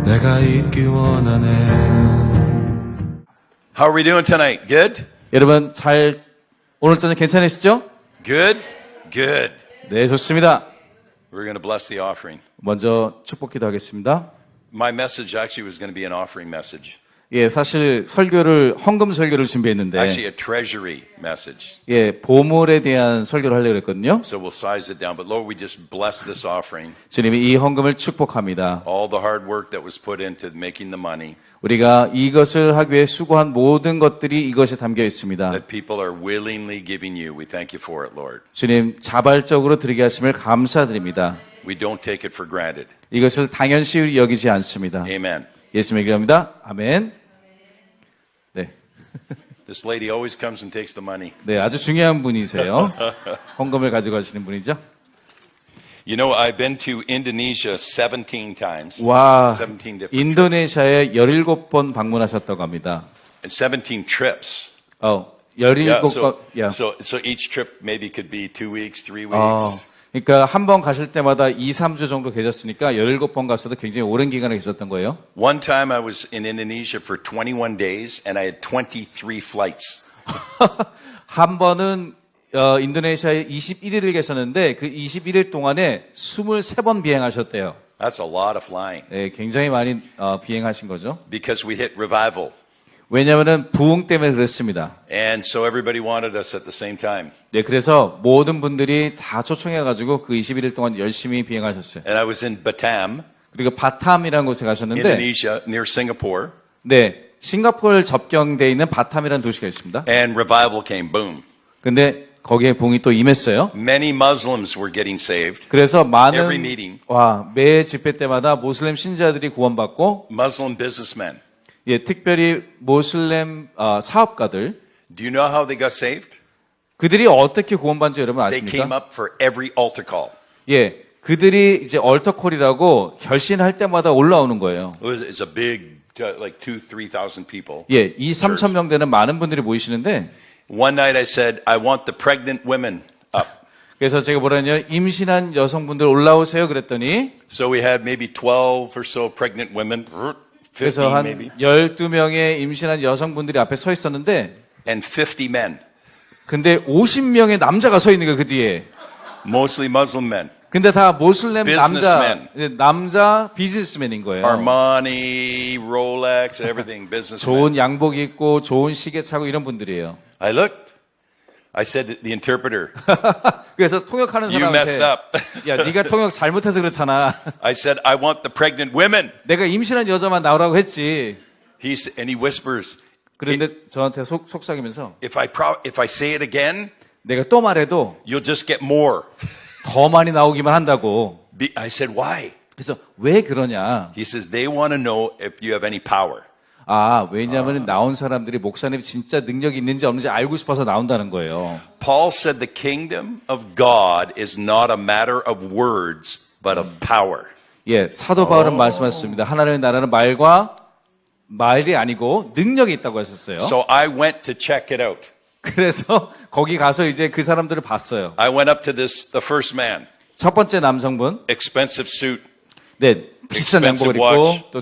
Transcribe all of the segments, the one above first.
내가 있기 원하네. How are we doing tonight? Good? 여러분 오늘 저녁 괜찮으시죠? Good? Good. 네, 좋습니다. We're going to bless the offering. 먼저 축복 기도하겠습니다. My message actually was going to be an offering message. 예, 사실 헌금 설교를 준비했는데, Actually a treasury message. 예, 보물에 대한 설교를 하려고 했거든요. So we'll size it down. But Lord, we just bless this offering. 주님이 이 헌금을 축복합니다. All the hard work that was put into making the money. 우리가 이것을 하기 위해 수고한 모든 것들이 이것에 담겨 있습니다. That people are willingly giving you. We thank you for it, Lord. 주님, 자발적으로 드리게 하심을 감사드립니다. We don't take it for granted. 이것을 당연시 여기지 않습니다. Amen. 예수님의 기도합니다. 아멘. 네. This lady always comes and takes the money. 네, 아주 중요한 분이세요. 헌금을 가져가시는 분이죠. You know, I've been to Indonesia 17 times. 와, 17 different 인도네시아에 17번 방문하셨다고 합니다. and 17 trips. 17번, So each trip maybe could be 2 weeks, 3 weeks. 그러니까 한 번 가실 때마다 2, 3주 정도 계셨으니까 17번 갔어도 굉장히 오랜 기간을 계셨던 거예요. One time I was in Indonesia for 21 days and I had 23 flights. 한 번은 인도네시아에 21일을 계셨는데 그 21일 동안에 23번 비행하셨대요. That's a lot of flying. 네, 굉장히 많이 비행하신 거죠. Because we hit revival. 왜냐하면 부흥 때문에 그렇습니다. And so everybody wanted us at the same time. 네, 그래서 모든 분들이 다 초청해가지고 그 21일 동안 열심히 비행하셨어요. And I was in Batam, 그리고 바탐이라는 곳에 가셨는데, Indonesia, near Singapore. 네, 싱가포르 접경돼 있는 바탐이라는 도시가 있습니다. And revival came, boom. 근데 거기에 부흥이 또 임했어요. Many Muslims were getting saved. 그래서 Every meeting. 매 집회 때마다 모슬렘 신자들이 구원받고, Muslim businessmen. 예, 특별히 모슬렘 사업가들, Do you know how they got saved? 그들이 어떻게 구원받는지 여러분 They came 아십니까? up for every altar call. 예, 그들이 이제 얼터콜이라고 결신할 때마다 올라오는 거예요. It's a big, like 2,000-3,000 people. 예, 2-3천 명 되는 많은 분들이 모이시는데, One night I said, I want the pregnant women up. 그래서 제가 뭐라냐, 임신한 여성분들 올라오세요 그랬더니, So we had maybe 12 or so pregnant women, 15 그래서 한 maybe, 12명의 임신한 여성분들이 앞에 서 있었는데, and 50 men, 근데 50명의 남자가 서 있는 거예요, 그 뒤에. mostly Muslim men. 근데 다 모슬렘 Businessmen. 남자 비즈니스맨인 거예요. Armani, Rolex, everything, businessmen. 좋은 양복 입고, 좋은 시계 차고 이런 분들이에요. I looked. I said to the interpreter, 그래서 통역하는 you messed 사람한테, up. 야, 네가 통역 잘못해서 그렇잖아. I said, I want the pregnant women. 내가 임신한 여자만 나오라고 했지. And he whispers, 그런데 저한테 속삭이면서 if I say it again, 내가 또 말해도 you'll just get more. 더 많이 나오기만 한다고. I said, why? 그래서 왜 그러냐? He says, they want to know if you have any power. 왜냐하면 나온 사람들이 목사님이 진짜 능력이 있는지 없는지 알고 싶어서 나온다는 거예요. Paul said the kingdom of God is not a matter of words, but of power. 예, 사도 바울은 말씀하셨습니다. 하나님의 나라는 말이 아니고 능력이 있다고 하셨어요. So I went to check it out. 그래서 거기 가서 이제 그 사람들을 봤어요. I went up to the first man, 첫 번째 남성분, expensive suit, 네, 비싼 양복을 Expensive watch. 입고 또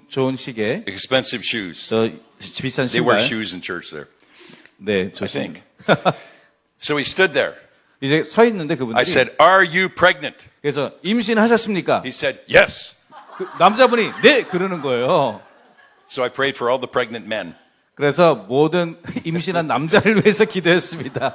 좋은 시계, expensive shoes. 또 비싼 They wear 신발. shoes in church there. 네, I 조심. think. So he stood there. 이제 서 있는데 I 그분들이 said, are you pregnant? 그래서 임신하셨습니까? He said, yes. 그 남자분이 네 그러는 거예요. So I prayed for all the pregnant men. 그래서 모든 임신한 남자를 위해서 기도했습니다.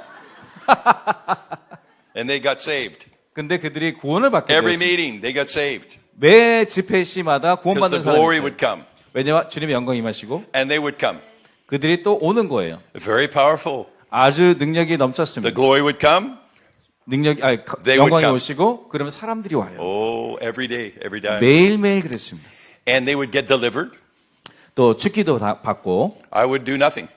And they got saved. 근데 그들이 구원을 받게 Every 됐습니다. meeting, they got saved. 매 집회 시마다 Because 구원받는 the 사람이 glory 있어요. would come. 왜냐하면 주님의 영광이 임하시고 And they would come. 그들이 또 오는 거예요. Very powerful. 아주 능력이 The 넘쳤습니다. glory would come. They would 영광이 come. 오시고 그러면 사람들이 와요. Oh, every day, every time. 매일매일 그랬습니다. And they would get delivered. 또 축기도 받고 I would do nothing.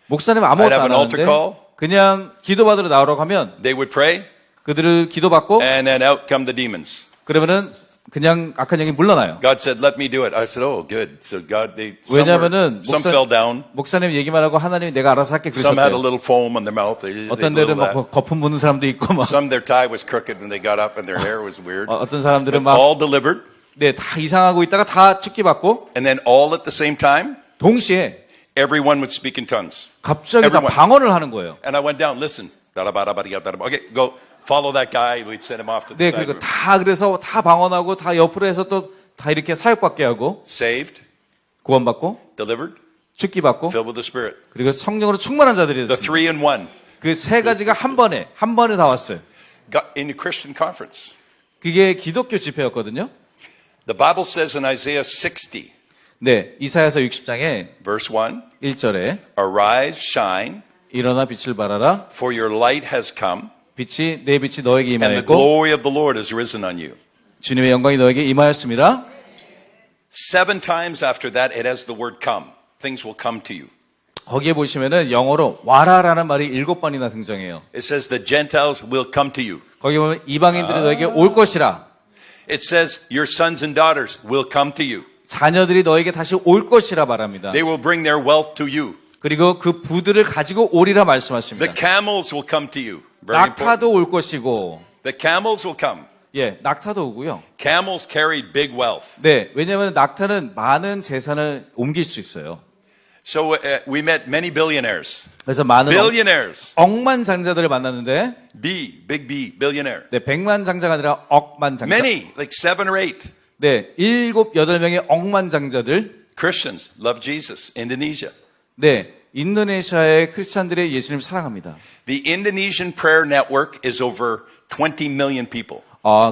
목사님 I'd 아무것도 have 안 an altar 하는데 call. 그냥 기도받으러 나오라고 하면 They would pray. 그들을 기도받고 And then out come the demons. 그러면은 그냥 악한 영이 물러나요. God said, let me do it. I said, oh, good. So God, 왜냐하면은 some fell down. 목사님 얘기만 하고 하나님이 내가 알아서 할게 Some had a 그러셨대요. little foam on their mouth. They 어떤 blew 데는 that. 막 거품 부는 사람도 있고 막 Some their tie was crooked and they got up and their hair was weird. 어떤 사람들은 But 막 all delivered. 네, 다 이상하고 있다가 다 축기 받고 And then all at the same time, 동시에 everyone would speak in tongues. 갑자기 다 Everyone. 방언을 하는 거예요. And I went down, listen. Okay, go follow that guy. We'd send him off to the 네, side 그리고 room. 다 그래서 다 방언하고 다 옆으로 해서 또 다 이렇게 사역받게 하고 Saved, 구원받고 delivered, 축기 받고 filled with the Spirit. 그리고 성령으로 충만한 자들이 The 됐습니다. 3 in 1. 그 세 가지가 한 번에 다 왔어요. Got in the Christian conference. 그게 기독교 집회였거든요. The Bible says in Isaiah 60, 네, 이사야서 60장에 verse 1, 1절에 Arise, shine, 일어나 빛을 발하라. for your light has come, 내 빛이 너에게 and the 임하였고 glory of the Lord has risen on you. 주님의 영광이 너에게 임하였습니다. 7 times after that, it has the word come. Things will come to you. 거기에 보시면은 영어로 와라라는 말이 7번이나 등장해요. It says the Gentiles will come to you. 거기 보면 이방인들이 너에게 올 것이라. It says your sons and daughters will come to you. 자녀들이 너에게 다시 올 것이라 말합니다. They will bring their wealth to you. 그리고 그 부들을 가지고 오리라 The 말씀하십니다. camels will come to you. Very important. 낙타도 올 것이고, The camels will come. 예, 낙타도 오고요. Camels carry big wealth. 네, 왜냐하면 낙타는 많은 재산을 옮길 수 있어요. So we met many billionaires. 그래서 많은 Billionaires. 억만장자들을 만났는데, Big B, billionaire. 네, 백만장자가 아니라 억만장자. Many, like 7 or 8. 네, 7, 8명의 억만장자들. Christians love Jesus. Indonesia. 네, 인도네시아의 크리스찬들의 예수님 사랑합니다. The Indonesian Prayer Network is over 20 million people.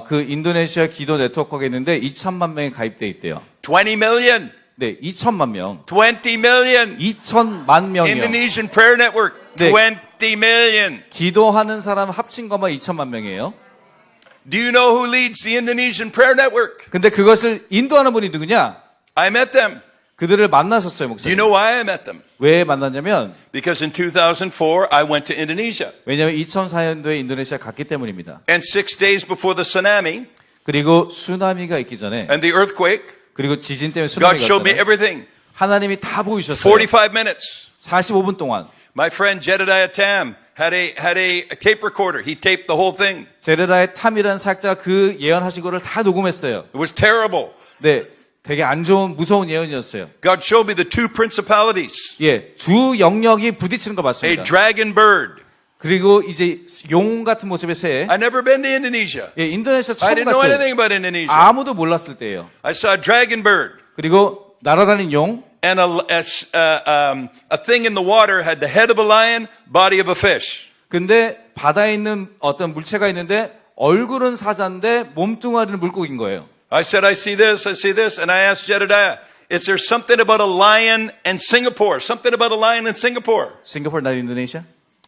그 인도네시아 기도 네트워크가 있는데 2천만 명이 가입돼 있대요. 20 million. 네, 2천만 명. 20 million. 2천만 명이요. Indonesian Prayer Network. 네. 20 million. 기도하는 사람 합친 것만 2천만 명이에요. Do you know who leads the Indonesian Prayer Network? 근데 그것을 인도하는 분이 누구냐? I met them. 그들을 만나셨어요, Do you 목사님. know why I met them? 왜 만났냐면, Because in 2004, I went to Indonesia. 왜냐면 2004년도에 인도네시아 갔기 때문입니다. And 6 days before the tsunami 그리고 쓰나미가 있기 전에, and the earthquake, 그리고 지진 때문에 God 쓰나미가 showed me 있잖아요. everything. 하나님이 다 보이셨어요. 45 minutes. 45분 동안. My friend Jedediah Tam had a tape recorder. He taped the whole thing. 제레다의 탐이라는 사역자가 그 예언하신 거를 다 녹음했어요. It was terrible. 네, 되게 안 좋은, 무서운 예언이었어요. God showed me the 2 principalities. 예, 두 영역이 부딪히는 걸 A 봤습니다. dragon bird. 그리고 이제 용 같은 모습의 새. I never been to Indonesia. 예, 인도네시아 I 처음 didn't know 갔어요. anything about Indonesia. 아무도 몰랐을 때예요. I saw a dragon bird. 그리고 날아다니는 용, And a thing in the water had the head of a lion, body of a fish. 근데 바다에 있는 어떤 물체가 있는데 얼굴은 사자인데 몸뚱아리는 물고기인 거예요. I said, I see this, and I asked Jedediah, is there something about a lion and Singapore? Something about a lion in Singapore? 싱가포르 나 인도네시아?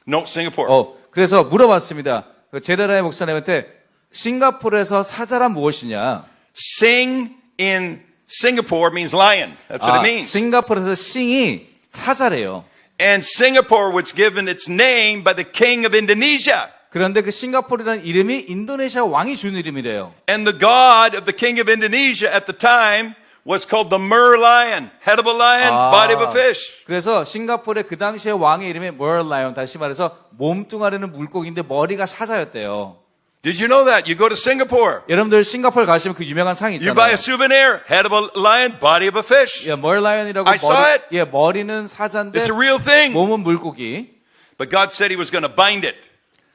No, Singapore. 그래서 물어봤습니다. 그 제다라의 목사님한테 싱가포르에서 사자란 무엇이냐? Sing in Singapore means lion. That's what it means. 싱가포르에서 싱이 사자래요. And Singapore was given its name by the king of Indonesia. 그런데 그 싱가포르라는 이름이 인도네시아 왕이 준 이름이래요. And the god of the king of Indonesia at the time was called the Merlion. Head of a lion, body of a fish. 그래서 싱가포르의 그 당시의 왕의 이름이 머라이언, 다시 말해서 몸뚱아리는 물고기인데 머리가 사자였대요. Did you know that? You go to Singapore. 여러분들 싱가포르 가시면 그 유명한 상이 You buy 있잖아요. a souvenir, head of a lion, body of a fish. 예, 머라이언이라고 I saw it. 예, 머리는 사자인데 It's a real thing. 몸은 물고기. But God said he was going to bind it.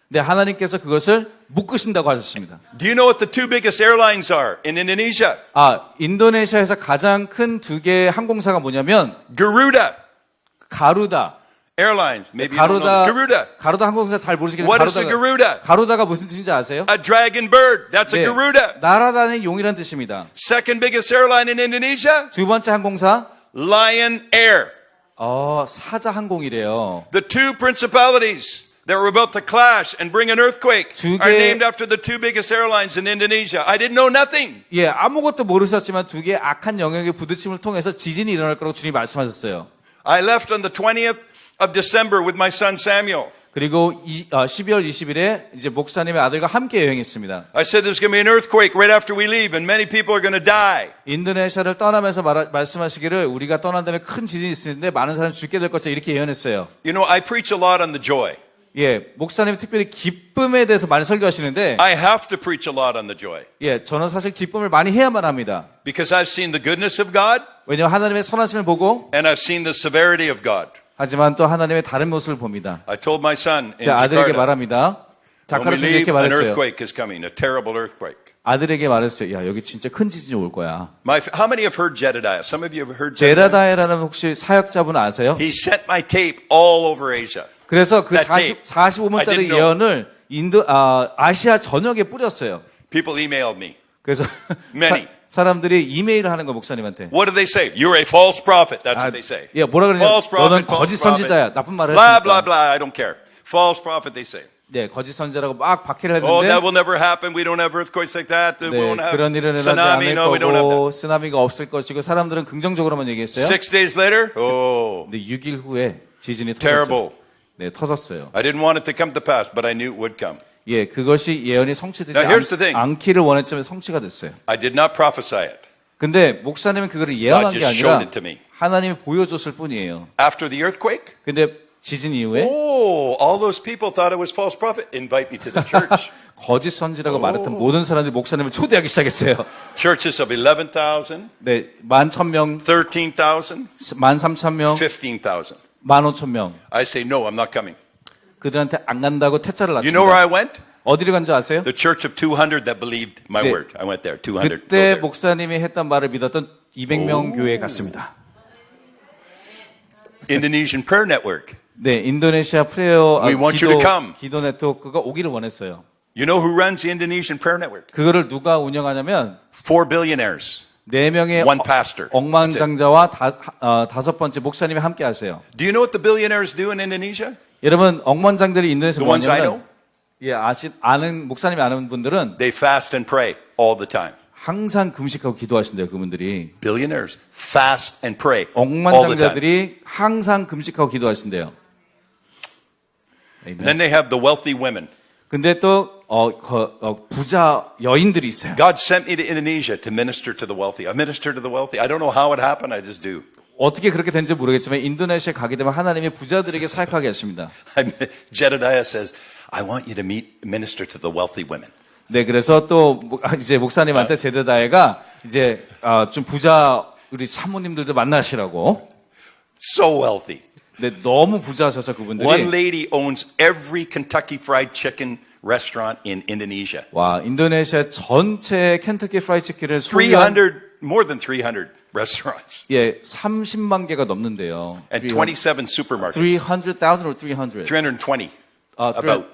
네, 하나님께서 그것을 묶으신다고 하셨습니다. Do you know what the 2 biggest airlines are in Indonesia? 인도네시아에서 가장 큰 두 개의 항공사가 뭐냐면 Garuda 가루다. Airlines. Maybe you don't know. Garuda. 가루다 항공사 잘 모르시겠는데 What is a Garuda? 가루다가 무슨 뜻인지 아세요? A dragon bird. That's a 네, Garuda. 날아다니는 용이라는 뜻입니다. Second biggest airline in Indonesia? 두 번째 항공사 Lion Air. 사자 항공이래요. The 2 principalities that were about to clash and bring an earthquake 두 are 개- named after the 2 biggest airlines in Indonesia. I didn't know nothing. 예, 아무것도 모르셨지만 두 개의 악한 영역의 부딪힘을 통해서 지진이 일어날 거라고 주님이 말씀하셨어요. I left on the 20th of December with my son Samuel. 그리고 12월 20일에 이제 목사님의 아들과 함께 여행했습니다. I said there's going to be an earthquake right after we leave and many people are going to die. 인도네시아를 떠나면서 말씀하시기를 우리가 떠난 다음에 큰 지진이 있을 텐데 많은 사람이 죽게 될 것이다 이렇게 예언했어요. You know, I preach a lot on the joy. 예, 목사님이 특별히 기쁨에 대해서 많이 설교하시는데, I have to preach a lot on the joy 예, 저는 사실 기쁨을 많이 해야만 합니다. because I've seen the goodness of God 왜냐하면 하나님의 선하심을 보고, and I've seen the severity of God. 하지만 또 하나님의 다른 모습을 봅니다. I told my son in 제 아들에게 Jakarta, 말합니다. when we 자카르타에 leave, 이렇게 an 말했어요. earthquake is coming, a terrible earthquake. 아들에게 말했어요. 야, 여기 진짜 큰 지진이 올 거야. How many have heard Jedediah? Some of you have heard Jedediah. 제라다에라는 혹시 사역자분 아세요? He sent my tape all over Asia. 그래서 그 That tape. 45분짜리 I didn't know. 예언을 아시아 전역에 뿌렸어요. People emailed me. 그래서 Many. 사람들이 이메일을 하는 거 목사님한테. What do they say? You're a false prophet. That's what they say. 예, 뭐라 그러냐? False prophet, 너는 거짓 false 선지자야. prophet. 나쁜 말을 Blah, 했으니까. blah, blah. I don't care. False prophet, they say. 네, 거짓 선지자라고 막 박해를 Oh, that 했는데 will never happen. We don't have earthquakes like that. We 네, won't have 그런 일은 일어나지 tsunami. 않을 No, we don't have 거고 that. 쓰나미가 없을 것이고 사람들은 긍정적으로만 얘기했어요. 6 days later, oh, 근데 6일 후에 지진이 terrible. 터졌어요. 네, 터졌어요. I didn't want it to come to pass, but I knew it would come. 예, 그것이 예언이 성취되지 Now, here's the thing. 않기를 원했지만 성취가 됐어요. I did not prophesy it. 근데 목사님은 그거를 예언한 God 게 just showed 아니라 it to me. 하나님이 보여줬을 뿐이에요. After the earthquake, 근데 지진 이후에 oh, all those people thought I was false prophet. Invite me to the church. 거짓 선지라고 말했던 모든 사람들이 목사님을 초대하기 시작했어요. Churches of 11,000, 네, 11,000명, 13,000, 13,000명, 15,000. 15,000명. I say, no, I'm not coming. 그들한테 안 간다고 퇴짜를 You know where I 놨습니다. went? 어디를 간지 아세요? The church of 200 that believed my 네. word. I went there. 200. 그때 go there. 목사님이 했던 말을 믿었던 200명 교회에 갔습니다. Indonesian Prayer Network. 네, 인도네시아 프레어 We want you to come. 기도 네트워크가 오기를 원했어요. You know who runs the Indonesian Prayer Network? 그거를 누가 운영하냐면 4 billionaires. 4명의 One pastor. 억만장자와 다섯 번째 목사님이 함께 하세요. Do you know what the billionaires do in Indonesia? 여러분, 억만장들이 인도네시아 The ones I know? 뭐냐면 예, 아는 목사님이 아는 분들은 They fast and pray all the time. 항상 금식하고 기도하신대요, 그분들이. Billionaires fast and pray all the time. 억만장자들이 항상 금식하고 기도하신대요. And then they have the wealthy women. 근데 또 부자 여인들이 있어요. God sent me to Indonesia to minister to the wealthy. I minister to the wealthy. I don't know how it happened. I just do. 어떻게 그렇게 된지 모르겠지만 인도네시아에 가게 되면 하나님이 부자들에게 사역하게 하십니다. Jedediah says, I want you to minister to the wealthy women. 네, 그래서 또 이제 목사님한테 제데다이가 이제 좀 부자 우리 사모님들도 만나시라고. So wealthy. 네, 너무 부자셔서 그분들이 One lady owns every Kentucky Fried Chicken restaurant in Indonesia. 와, 인도네시아 전체 켄터키 프라이드 치킨을 소유한 more than 300 rrestaurants. 예, 30만 개가 넘는데요. And 27 supermarkets. 300,000 or 300? 320 about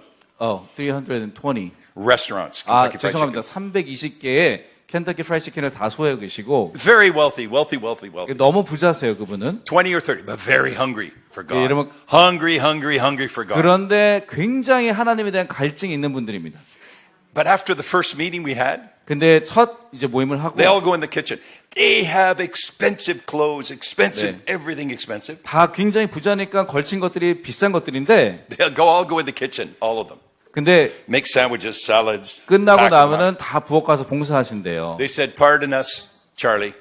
320. restaurants. 아, Kentucky Fried 죄송합니다. Chicken. 320개의 켄터키 프라이드 치킨을 다 소유하고 계시고 Very wealthy. 너무 부자세요, 그분은. 20 or 30, but very hungry for God. 예, 여러분, Hungry for God. 그런데 굉장히 하나님에 대한 갈증이 있는 분들입니다. But after the first meeting we had, 근데 첫 이제 모임을 하고 they all go in the kitchen. They have expensive clothes, expensive, 네. everything expensive. 다 굉장히 부자니까 걸친 것들이 비싼 것들인데 They'll all go in the kitchen, all of them. 근데 Make sandwiches, salads. 끝나고 pack them up. 나면은 다 부엌 가서 봉사하신대요. They said, pardon us, Charlie,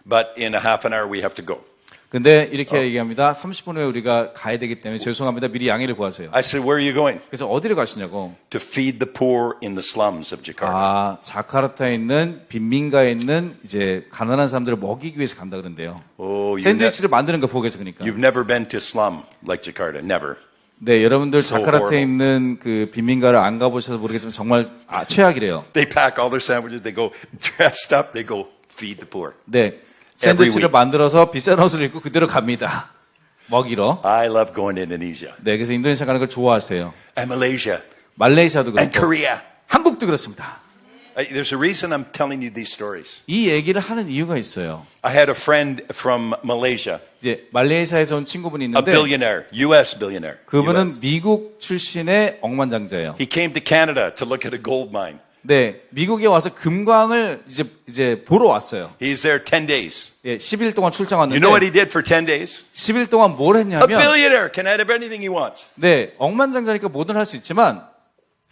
but in a half an hour we have to go. 근데 이렇게 얘기합니다. 30분 후에 우리가 가야 되기 때문에 죄송합니다. 미리 양해를 구하세요. I said, where are you going? 그래서 어디를 가시냐고. To feed the poor in the slums of Jakarta. 아, 자카르타에 있는 빈민가에 있는 이제 가난한 사람들을 먹이기 위해서 간다 그런데요. Oh, 샌드위치를 만드는 거 부엌에서 그러니까. you've never been to slum like Jakarta, never. 네, 여러분들 So 자카르타에 horrible. 있는 그 빈민가를 안 가보셔서 모르겠지만 정말 최악이래요. They pack all their sandwiches, they go dressed up, they go feed the poor. 네, Every 샌드위치를 week. 만들어서 비싼 옷을 입고 그대로 갑니다. 먹이러. I love going to Indonesia 네, 그래서 인도네시아 가는 걸 좋아하세요. and Malaysia 말레이시아도 and 그렇고 Korea. 한국도 그렇습니다. There's a reason I'm telling you these stories. 이 얘기를 하는 이유가 있어요. I had a friend from Malaysia, 이제 말레이시아에서 온 친구분이 a 있는데 billionaire, U.S. billionaire. 그분은 US. 미국 출신의 억만장자예요. He came to Canada to look at a gold mine. 네, 미국에 와서 금광을 이제 보러 왔어요. He's there 10 days. 예, 10일 동안 출장 You know what 왔는데 he did for 10 days? 10일 동안 뭘 A 했냐면 billionaire can have anything he wants. 네, 억만장자니까 뭐든 할 수 있지만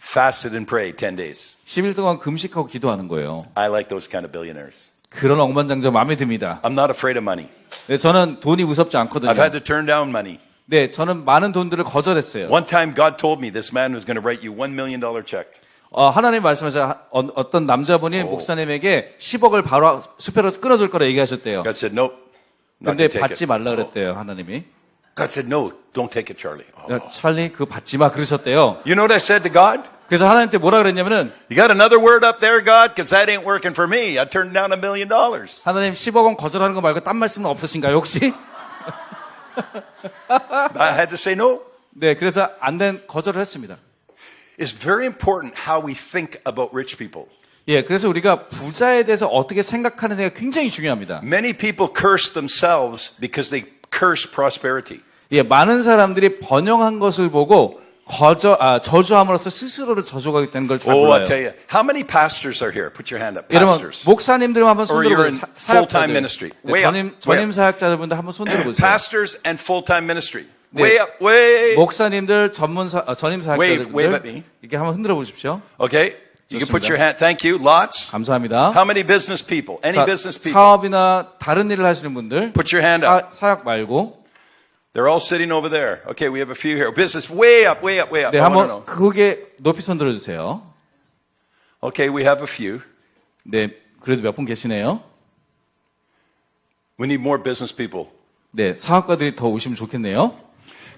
Fasted and prayed 10 days. 10일 동안 금식하고 기도하는 거예요. I like those kind of billionaires. 그런 억만장자 마음에 듭니다. I'm not afraid of money. 네, 저는 돈이 무섭지 않거든요. I've had to turn down money. 네, 저는 많은 돈들을 거절했어요. One time God told me this man was going to write you $1 million check. 하나님 말씀하셔 어떤 남자분이 목사님에게 10억을 바로 수표로 끊어줄 거라 얘기하셨대요. God said, nope. Not 근데 gonna take 받지 it. 말라 그랬대요, 하나님이. God said, no, don't take it, Charlie. 찰리, 그거 받지 마, 그러셨대요. You know what I said to God? 그래서 하나님한테 뭐라 그랬냐면은, You got another word up there, God? Because that ain't working for me. I turned down $1 million. 하나님 10억 원 거절하는 거 말고 딴 말씀은 없으신가요, 혹시? I had to say no. 네, 그래서 안 된 거절을 했습니다. It's very important how we think about rich people. 예, 그래서 우리가 부자에 대해서 어떻게 생각하느냐가 굉장히 중요합니다. Many people curse themselves because they curse prosperity. 예, 많은 사람들이 번영한 것을 보고 저주함으로써 스스로를 저주하게 된 걸 잘 Oh, I 몰라요. tell you. How many pastors are here? Put your hand up. 여러분, Pastors. 목사님들 한번 Or you're in 손들어보세요. full-time ministry. Way up. 전임 사역자분들 한번 손들어보세요. Pastors and full-time ministry. 네. Way up, way. 목사님들, 전임 Wave at 사역자분들 me. 이렇게 한번 흔들어 보십시오. Okay. You can put 좋습니다. your hand. Thank you. Lots. 감사합니다. How many business people? Any 자, business people? 사업이나 다른 일을 하시는 분들, Put your hand up. 사역 말고, They're all sitting over there. Okay, we have a few here. Business, way up, way up, way up. 네, I want to 한번 know. 크게 높이 손들어 주세요. Okay, we have a few. 네, 그래도 몇 분 계시네요. We need more business people. 네, 사업가들이 더 오시면 좋겠네요.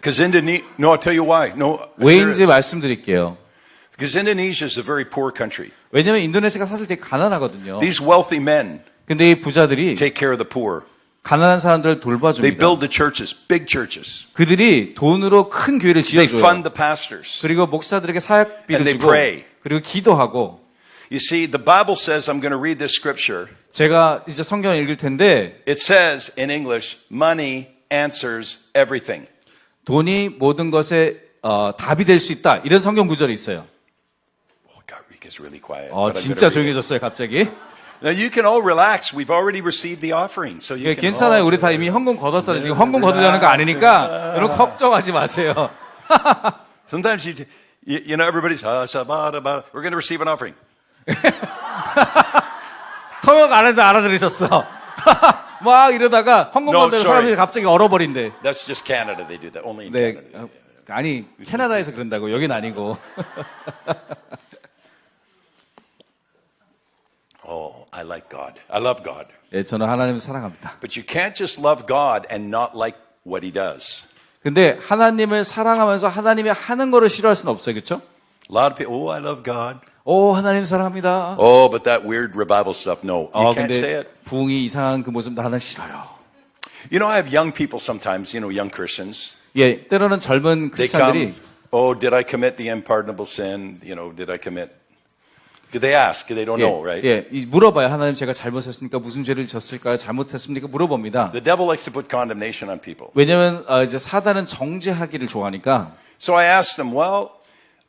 Because Indonesia, no, I'll tell you why. No, 왜인지 serious. 말씀드릴게요. Because Indonesia is a very poor country. 왜냐면 인도네시아가 사실 되게 가난하거든요. These wealthy men 근데 이 부자들이 take care of the poor. 가난한 사람들을 They 돌봐줍니다. build the churches, big churches. 그들이 돈으로 큰 교회를 They 지어줘요. fund the pastors. 그리고 목사들에게 사역비를 And they 주고 pray. 그리고 기도하고 You see, the Bible says, I'm going to read this scripture. 제가 이제 성경을 읽을 텐데 It says in English, money answers everything. 돈이 모든 것에 답이 될 수 있다. 이런 성경 구절이 있어요. Oh, God, Rick is really quiet. but I'm gonna 진짜 read it. 조용해졌어요, 갑자기. Now you can all relax. We've already received the offering. So you 예, can 괜찮아요. all- 우리 다 이미 헌금 걷었어요. 지금 헌금 걷으려는 거 아니니까 여러분 걱정하지 마세요. Sometimes you know, everybody's, we're going to receive an offering. 통역 안 해도 알아들으셨어. 막 이러다가 헌금 No, 걷는 sorry. 사람들이 갑자기 얼어버린대. That's just Canada. They do that. Only in 네, Canada. 아니 캐나다에서 그런다고 여긴 아니고. Oh, I like God. I love God. 예, 저는 하나님을 사랑합니다. But you can't just love God and not like what he does. 근데 하나님을 사랑하면서 하나님이 하는 거를 싫어할 수는 없어요, 그렇죠? A lot of people, oh, I love God. 오, 하나님 사랑합니다. Oh, but that weird revival stuff, no. You can't say 근데 it. 부흥이 이상한 그 모습 나는 싫어요. You know, I have young people sometimes, young Christians. 예, 때로는 젊은 They 크리스찬들이 come, oh, did I commit the unpardonable sin? Did I commit? They ask. They don't know, right? 물어봐요. 하나님 제가 잘못했습니까? 무슨 죄를 졌을까요? 잘못했습니까? 물어봅니다. The devil likes to put condemnation on people. 왜냐면 이제 사단은 정죄하기를 좋아하니까. So I asked them, well,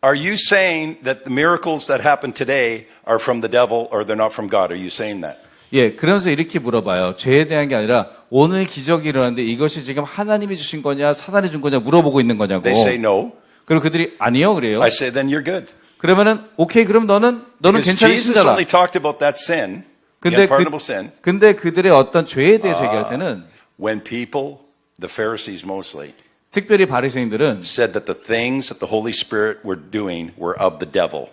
are you saying that the miracles that happen today are from the devil or they're not from God? Are you saying that? 예, 그러면서 이렇게 물어봐요. 죄에 대한 게 아니라 오늘 기적이 일어났는데 이것이 지금 하나님이 주신 거냐, 사단이 준 거냐 물어보고 있는 거냐고. They say no. 그리고 그들이 아니요 그래요. I say, then you're good. 그러면은 오케이 그럼 너는 Because 괜찮은 Jesus 신자다. only talked about that sin, the 근데 unpardonable sin, 근데 그들의 어떤 죄에 대해서 얘기할 때는 when people, the Pharisees mostly, 특별히 바리새인들은 said that the things that the Holy Spirit were doing were of the devil.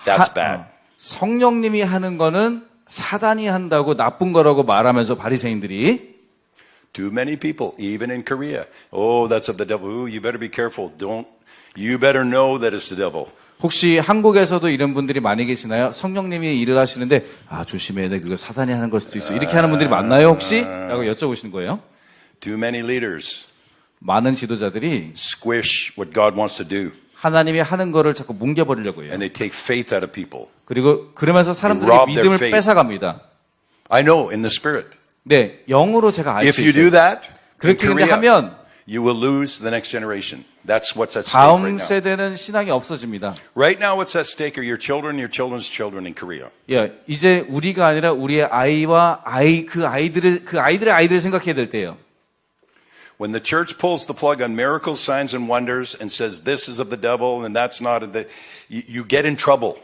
That's bad. 성령님이 하는 거는 사단이 한다고 나쁜 거라고 말하면서 바리새인들이 Too many people, even in Korea. Oh, that's of the devil. Ooh, you better be careful. You better know that it's the devil. 혹시 한국에서도 이런 분들이 많이 계시나요? 성령님이 일을 하시는데 조심해야 돼. 그거 사단이 하는 걸 수도 있어. 이렇게 하는 분들이 많나요 혹시? 라고 여쭤보시는 거예요. Too many leaders 많은 지도자들이 squish what God wants to do. 하나님이 하는 거를 자꾸 뭉개버리려고 해요. And they take faith out of people. 그리고 그러면서 사람들의 rob their 믿음을 faith. 뺏어갑니다. I know in the spirit. 네, 영으로 제가 알 If 수 you do 있어요. that, in 그렇게 근데 Korea, 하면 you will lose the next generation. That's what's at stake 다음 right now. 세대는 신앙이 없어집니다. Right now what's at stake are your children, your children's children in Korea. 예, 이제 우리가 아니라 우리의 아이와 그 아이들의 아이들을 생각해야 될 때예요. When the church pulls the plug on miracles, signs, and wonders and says this is of the devil and that's not of the, you get in trouble.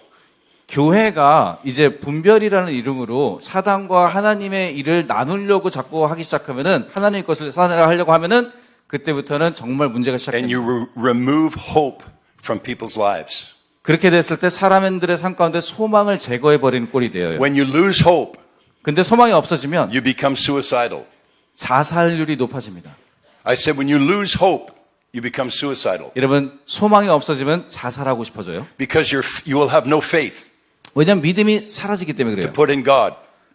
교회가 이제 분별이라는 이름으로 사단과 하나님의 일을 나누려고 자꾸 하기 시작하면은 하나님의 것을 사단이라 하려고 하면은 그때부터는 정말 문제가 And 시작됩니다. you remove hope from people's lives. 그렇게 됐을 때 사람들의 삶 가운데 소망을 제거해버리는 꼴이 되어요. When you lose hope, 근데 소망이 없어지면 you become suicidal. 자살률이 높아집니다. I said when you lose hope, you become suicidal. 여러분, 소망이 없어지면 자살하고 싶어져요. Because you will have no faith 왜냐하면 믿음이 사라지기 때문에 to 그래요. put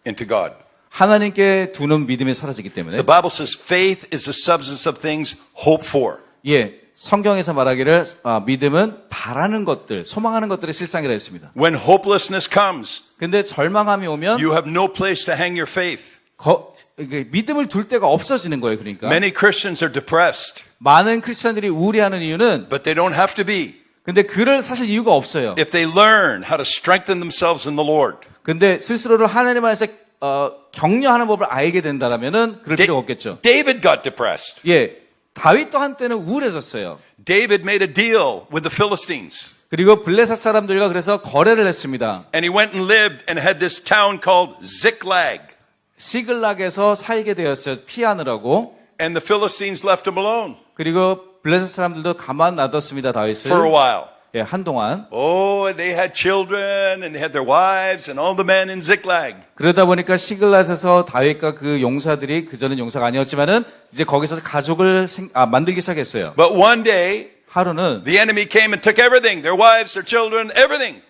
into God. 하나님께 두는 믿음이 사라지기 때문에. The Bible says faith is the substance of things hoped for. 예, 성경에서 말하기를 믿음은 바라는 것들, 소망하는 것들의 실상이라 했습니다. When hopelessness comes, 근데 절망함이 오면 you have no place to hang your faith. 이게 믿음을 둘 데가 없어지는 거예요. 그러니까 Many Christians are depressed, 많은 크리스천들이 우울해하는 이유는 but they don't have to be 근데 그럴 사실 이유가 없어요. if they learn how to strengthen themselves in the Lord. 근데 스스로를 하나님 안에서 격려하는 법을 알게 된다라면은 그럴 필요가 없겠죠. David got depressed. 예, 다윗도 한때는 우울해졌어요. David made a deal with the Philistines. 그리고 블레셋 사람들과 그래서 거래를 했습니다. And he went and lived and had this town called Ziklag. 시글락에서 살게 되었어요. 피하느라고. And the Philistines left him alone 그리고 블레셋 사람들도 가만 놔뒀습니다. 다윗을. for a while. 예, 한동안. Oh, and they had children and they had their wives and all the men in Ziklag. 그러다 보니까 시글락에서 다윗과 그 용사들이 그전엔 용사가 아니었지만은 이제 거기서 가족을 만들기 시작했어요. But one day, 하루는 the enemy came and took everything, their wives, their children, everything.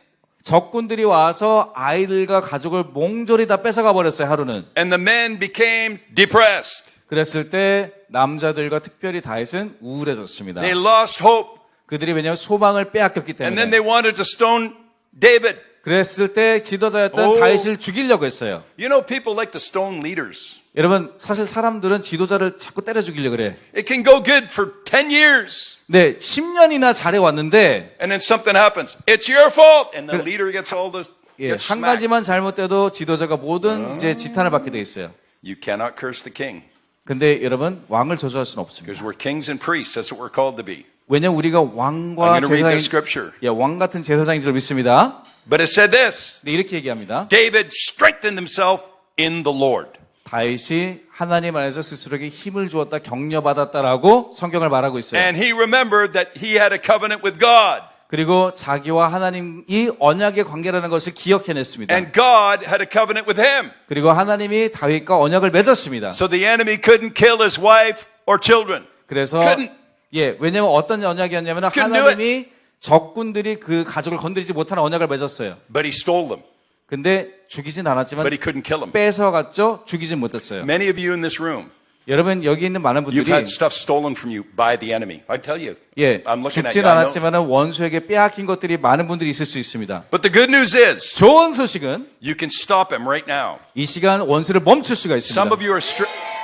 적군들이 와서 아이들과 가족을 몽졸이 다 뺏어가 버렸어요. 하루는. And the men became depressed. 그랬을 때 남자들과 특별히 다윗은 우울해졌습니다. They lost hope. 그들이 왜냐하면 소망을 빼앗겼기 And then 때문에. they wanted to stone David. 그랬을 때 지도자였던 오. 다윗을 죽이려고 했어요. You know, people like to stone leaders. 여러분, 사실 사람들은 지도자를 자꾸 때려 죽이려고 그래. It can go good for 10 years. 네, 10년이나 잘해왔는데 And then something happens. It's your fault. And the leader gets all this. 예, gets 한 smacked. 가지만 잘못돼도 지도자가 모든 이제 지탄을 받게 돼 있어요. You cannot curse the king. 근데 여러분, 왕을 저주할 수는 없습니다. Because we're kings and priests. That's what we're called to be. 왜냐면 우리가 I'm 왕과 going to read 제사장인, this scripture. 예, 왕 같은 제사장인 줄 믿습니다. But it said this. 네, 이렇게 얘기합니다. David strengthened himself in the Lord. 다윗이 하나님 안에서 스스로에게 힘을 주었다, 격려받았다라고 성경을 말하고 있어요. And he remembered that he had a covenant with God. 그리고 자기와 하나님이 언약의 관계라는 것을 기억해냈습니다. And God had a covenant with him. 그리고 하나님이 다윗과 언약을 맺었습니다. So the enemy couldn't kill his wife or children. 그래서 couldn't. 예, 왜냐면 어떤 언약이었냐면 Couldn't do 하나님이 적군들이 그 가족을 건드리지 못하는 언약을 맺었어요. But he stole them. 근데 죽이진 않았지만 But he couldn't kill them. 뺏어갔죠. 죽이진 못했어요. Many of you in this room, 여러분 여기 있는 많은 you've 분들이 had stuff stolen from you by the enemy. I tell you. 예, I'm looking at 죽진 you. I know. 않았지만 원수에게 빼앗긴 것들이 많은 분들이 있을 수 있습니다. But the good news is, 좋은 소식은 you can stop him right now. 이 시간 원수를 멈출 수가 Some of 있습니다. you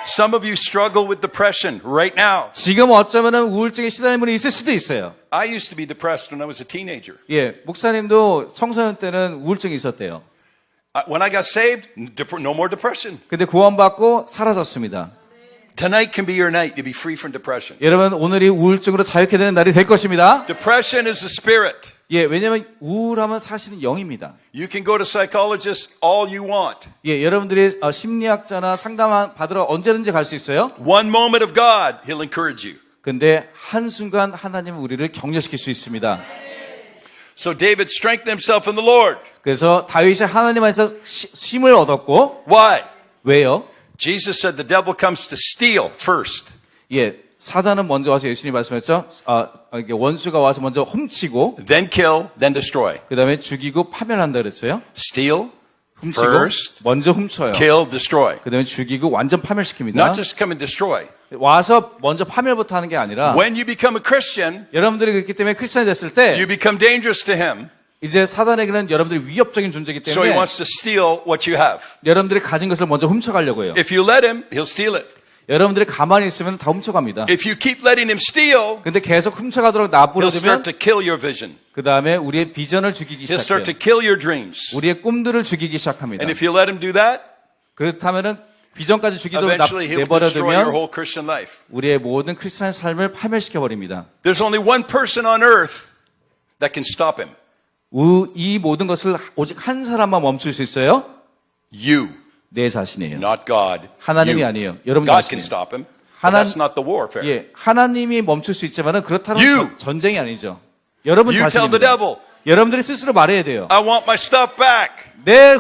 some of you struggle with depression right now. 지금 어쩌면 우울증에 시달리는 분이 있을 수도 있어요. I used to be depressed when I was a teenager. 예, 목사님도 청소년 때는 우울증이 있었대요. When I got saved, no more depression. 근데 구원받고 사라졌습니다. Tonight can be your night to be free from depression. 여러분 오늘이 우울증으로 자유케 되는 날이 될 것입니다. Depression is a spirit. 예, 왜냐면 우울함은 사실은 영입니다. You can go to psychologists all you want. 예, 여러분들이 심리학자나 상담 받으러 언제든지 갈 수 있어요. One moment of God, He'll encourage you. 근데 한순간 하나님은 우리를 격려시킬 수 있습니다. So David strengthened himself in the Lord. 그래서 다윗이 하나님 안에서 힘을 얻었고 Why? 왜요? Jesus said the devil comes to steal first. 예, 사단은 먼저 와서 예수님이 말씀했죠. 이게 원수가 와서 먼저 훔치고 Then kill, then destroy. 그다음에 죽이고 파멸한다 그랬어요. Steal, 훔치고 first, 먼저 훔쳐요. kill, destroy. 그다음에 죽이고 완전 파멸시킵니다. Not just come and destroy. 와서 먼저 파멸부터 하는 게 아니라 When you become a Christian, 여러분들이 그렇기 때문에 크리스천이 됐을 때 you become dangerous to him. 이제 사단에게는 여러분들이 위협적인 존재이기 So he 때문에 wants to steal what you have. 여러분들이 가진 것을 먼저 훔쳐가려고 해요. If you let him, he'll steal it. 여러분들이 가만히 있으면 다 훔쳐갑니다. If you keep letting him steal, 근데 계속 훔쳐가도록 he'll 놔버려두면 start to kill your vision. 그 다음에 우리의 비전을 죽이기 He'll start to 시작해요. kill your dreams. 우리의 꿈들을 죽이기 시작합니다. And if you let him do that, 그렇다면은 비전까지 죽이도록 eventually he'll destroy your 내버려두면 whole Christian life. 우리의 모든 크리스찬 삶을 파멸시켜버립니다. There's only one person on earth that can stop him. 이 모든 것을 오직 한 사람만 멈출 수 있어요. You, 내 자신이에요. not God. 하나님이 You. 아니에요. 여러분 God can 자신이에요. stop him. But that's not the warfare. 예, 하나님이 멈출 수 있지만은 그렇다는 You. 전쟁이 아니죠. 여러분 You tell the 자신입니다. devil, 여러분들이 스스로 말해야 돼요. I want my stuff back. 내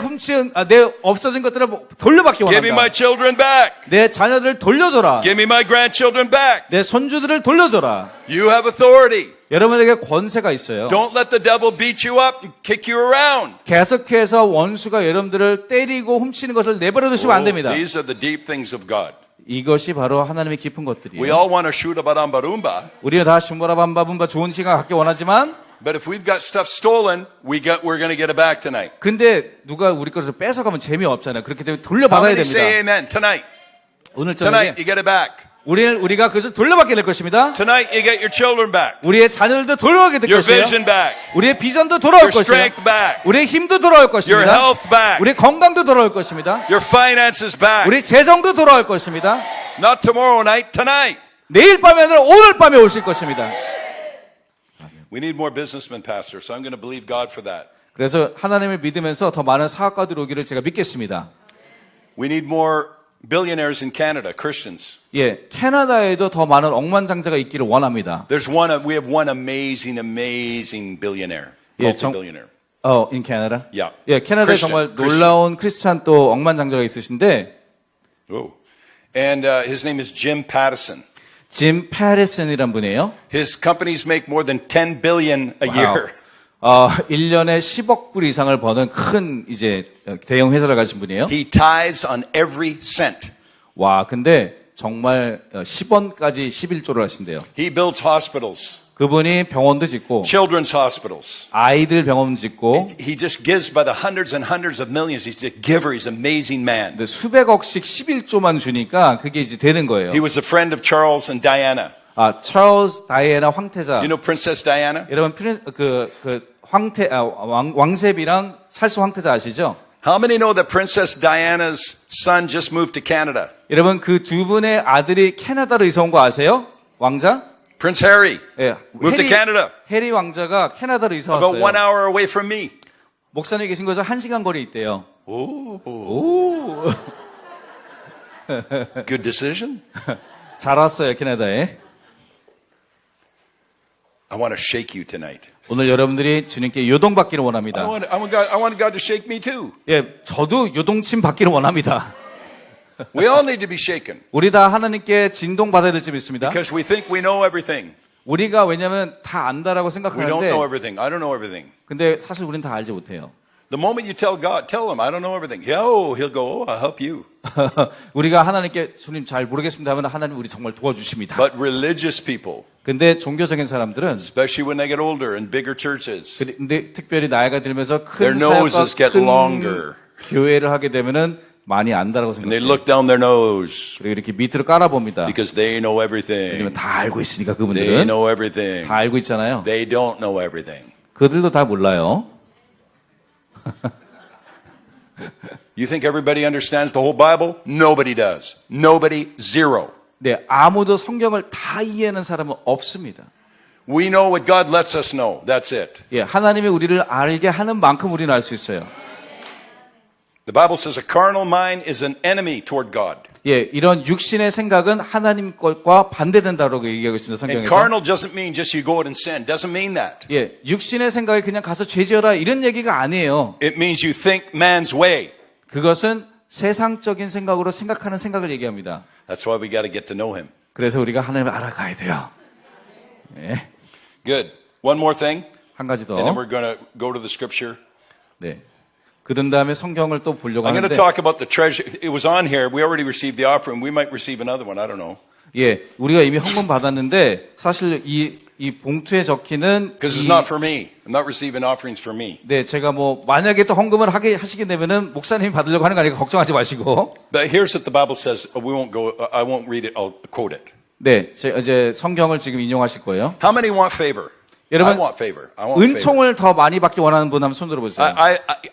내 없어진 것들을 돌려받기 Give me my 원한다. children back. 내 자녀들을 돌려줘라. Give me my grandchildren back. 내 손주들을 돌려줘라. You have authority. 여러분에게 권세가 있어요. Don't let the devil beat you up and kick you around. 계속해서 원수가 여러분들을 때리고 훔치는 것을 내버려 두시면 안 됩니다. These are the deep things of God. 이것이 바로 하나님의 깊은 We 것들이에요. all want to shoot about ambarumba, 우리가 다 shum바라밤바분바 좋은 시간 갖기 원하지만 but if we've got stuff stolen, we're going to get it back tonight. 근데 누가 우리 것을 뺏어가면 재미없잖아요. 그렇기 때문에 How 돌려받아야 many say 됩니다. amen? Tonight. 오늘 Tonight, 저녁에 you get it back. 우리가 그것을 돌려받게 될 것입니다. Tonight, you get your children back. 우리의 자녀들도 돌려받게 될 Your 것이에요. vision back. 우리의 비전도 돌아올 Your 것이에요. strength back. 우리의 힘도 돌아올 Your 것입니다. health back. 우리의 건강도 돌아올 것입니다. Your finances back. 우리 재정도 돌아올 것입니다. Not tomorrow night, tonight. 내일 밤이 아니라 오늘 밤에 오실 것입니다. We need more businessmen, Pastor, so I'm going to believe God for that. 그래서 하나님을 믿으면서 더 많은 사업가들이 오기를 제가 믿겠습니다. We need more billionaires in Canada, Christians. 예, 캐나다에도 더 많은 억만장자가 있기를 원합니다. We have one amazing billionaire, Yeah, multi-billionaire. in Canada? Yeah. 예, 캐나다에 Christian, 정말 놀라운 크리스찬 또 억만장자가 있으신데, Oh. And his name is Jim Pattison. 짐 패리슨이란 분이에요. His companies make more than 10 billion a year. 1년에 10억 불 이상을 버는 큰 이제 대형 회사를 가진 분이에요. He tithes on every cent. 와, 근데 정말 10원까지 11조를 하신대요. He builds hospitals, 그분이 병원도 짓고, children's hospitals. 아이들 병원 짓고, He just gives by the hundreds and hundreds of millions. He's a giver. He's an amazing man. 근데 수백억씩 11조만 주니까 그게 이제 되는 거예요. He was a friend of Charles and Diana. 찰스 다이애나 황태자. You know Princess Diana? 여러분 왕세비랑 찰스 황태자 아시죠? How many know that Princess Diana's son just moved to Canada? 여러분 그 두 분의 아들이 캐나다로 이사 온 거 아세요? 왕자? Prince Harry 예. moved to Canada, 해리 왕자가 캐나다로 이사 about 1 왔어요. hour away from me. 목사님 계신 곳에서 1시간 거리에 있대요. Oh, 오. good decision. 잘 왔어요, 캐나다에. I want to shake you tonight. 오늘 여러분들이 주님께 요동받기를 I 원합니다. want God to shake me too. 예, 저도 요동침 받기를 원합니다. We all need to be shaken 우리 다 하나님께 진동받아야 될 줄 믿습니다. because we think we know everything. 우리가 왜냐면 다 안다라고 We don't know 생각하는데 everything. I don't know everything. 근데 사실 우리는 다 알지 못해요. The moment you tell God, tell him, I don't know everything. He'll go, I'll help you. 우리가 하나님께 주님 잘 모르겠습니다 하면 하나님 우리 정말 도와주십니다. But religious people, 근데 종교적인 사람들은 especially when they get older in bigger churches, 근데 특별히 나이가 들면서 Their 큰 사역과 noses get 큰 longer. 교회를 하게 되면은 많이 안다라고 and they 생각해요. look down their nose 그리고 이렇게 밑으로 깔아봅니다. because they know 왜냐면 everything. 다 알고 있으니까 They 그분들은 know everything. 다 알고 있잖아요. They don't know everything. 그들도 다 몰라요. You think everybody understands the whole Bible? Nobody does. Nobody, zero. 네, 아무도 성경을 다 이해하는 사람은 없습니다. We know what God lets us know. That's it. 예, 하나님이 우리를 알게 하는 만큼 우리는 알 수 있어요. The Bible says a carnal mind is an enemy toward God. 예, 이런 육신의 생각은 하나님 것과 반대된다라고 얘기하고 있습니다. And 성경에서. carnal doesn't mean just you go out and sin. Doesn't mean that. 예, 육신의 생각이 그냥 가서 죄지어라 이런 얘기가 아니에요. It means you think man's way. 그것은 세상적인 생각으로 생각하는 생각을 얘기합니다. That's why we got to get to know him. 그래서 우리가 하나님을 알아가야 돼요. 예, Good. One more thing, 한 가지 더. and then we're going to go to the scripture. 네. 그런 다음에 성경을 또 보려고 I'm going to 하는데, talk about the treasure. It was on here. We already received the offering. We might receive another one. I don't know. 예, 우리가 이미 헌금 받았는데 사실 이 봉투에 적히는 Because it's not for me. I'm not receiving offerings for me. 네, 제가 뭐 만약에 또 헌금을 하시게 되면은 목사님이 받으려고 하는 거 아니까 걱정하지 마시고. But here's what the Bible says. We won't go. I won't read it. I'll quote it. 네, 이제 성경을 지금 인용하실 거예요. How many want favor? 여러분, I want favor. I want favor. 은총을 더 많이 받기 원하는 분 한번 손 들어보세요.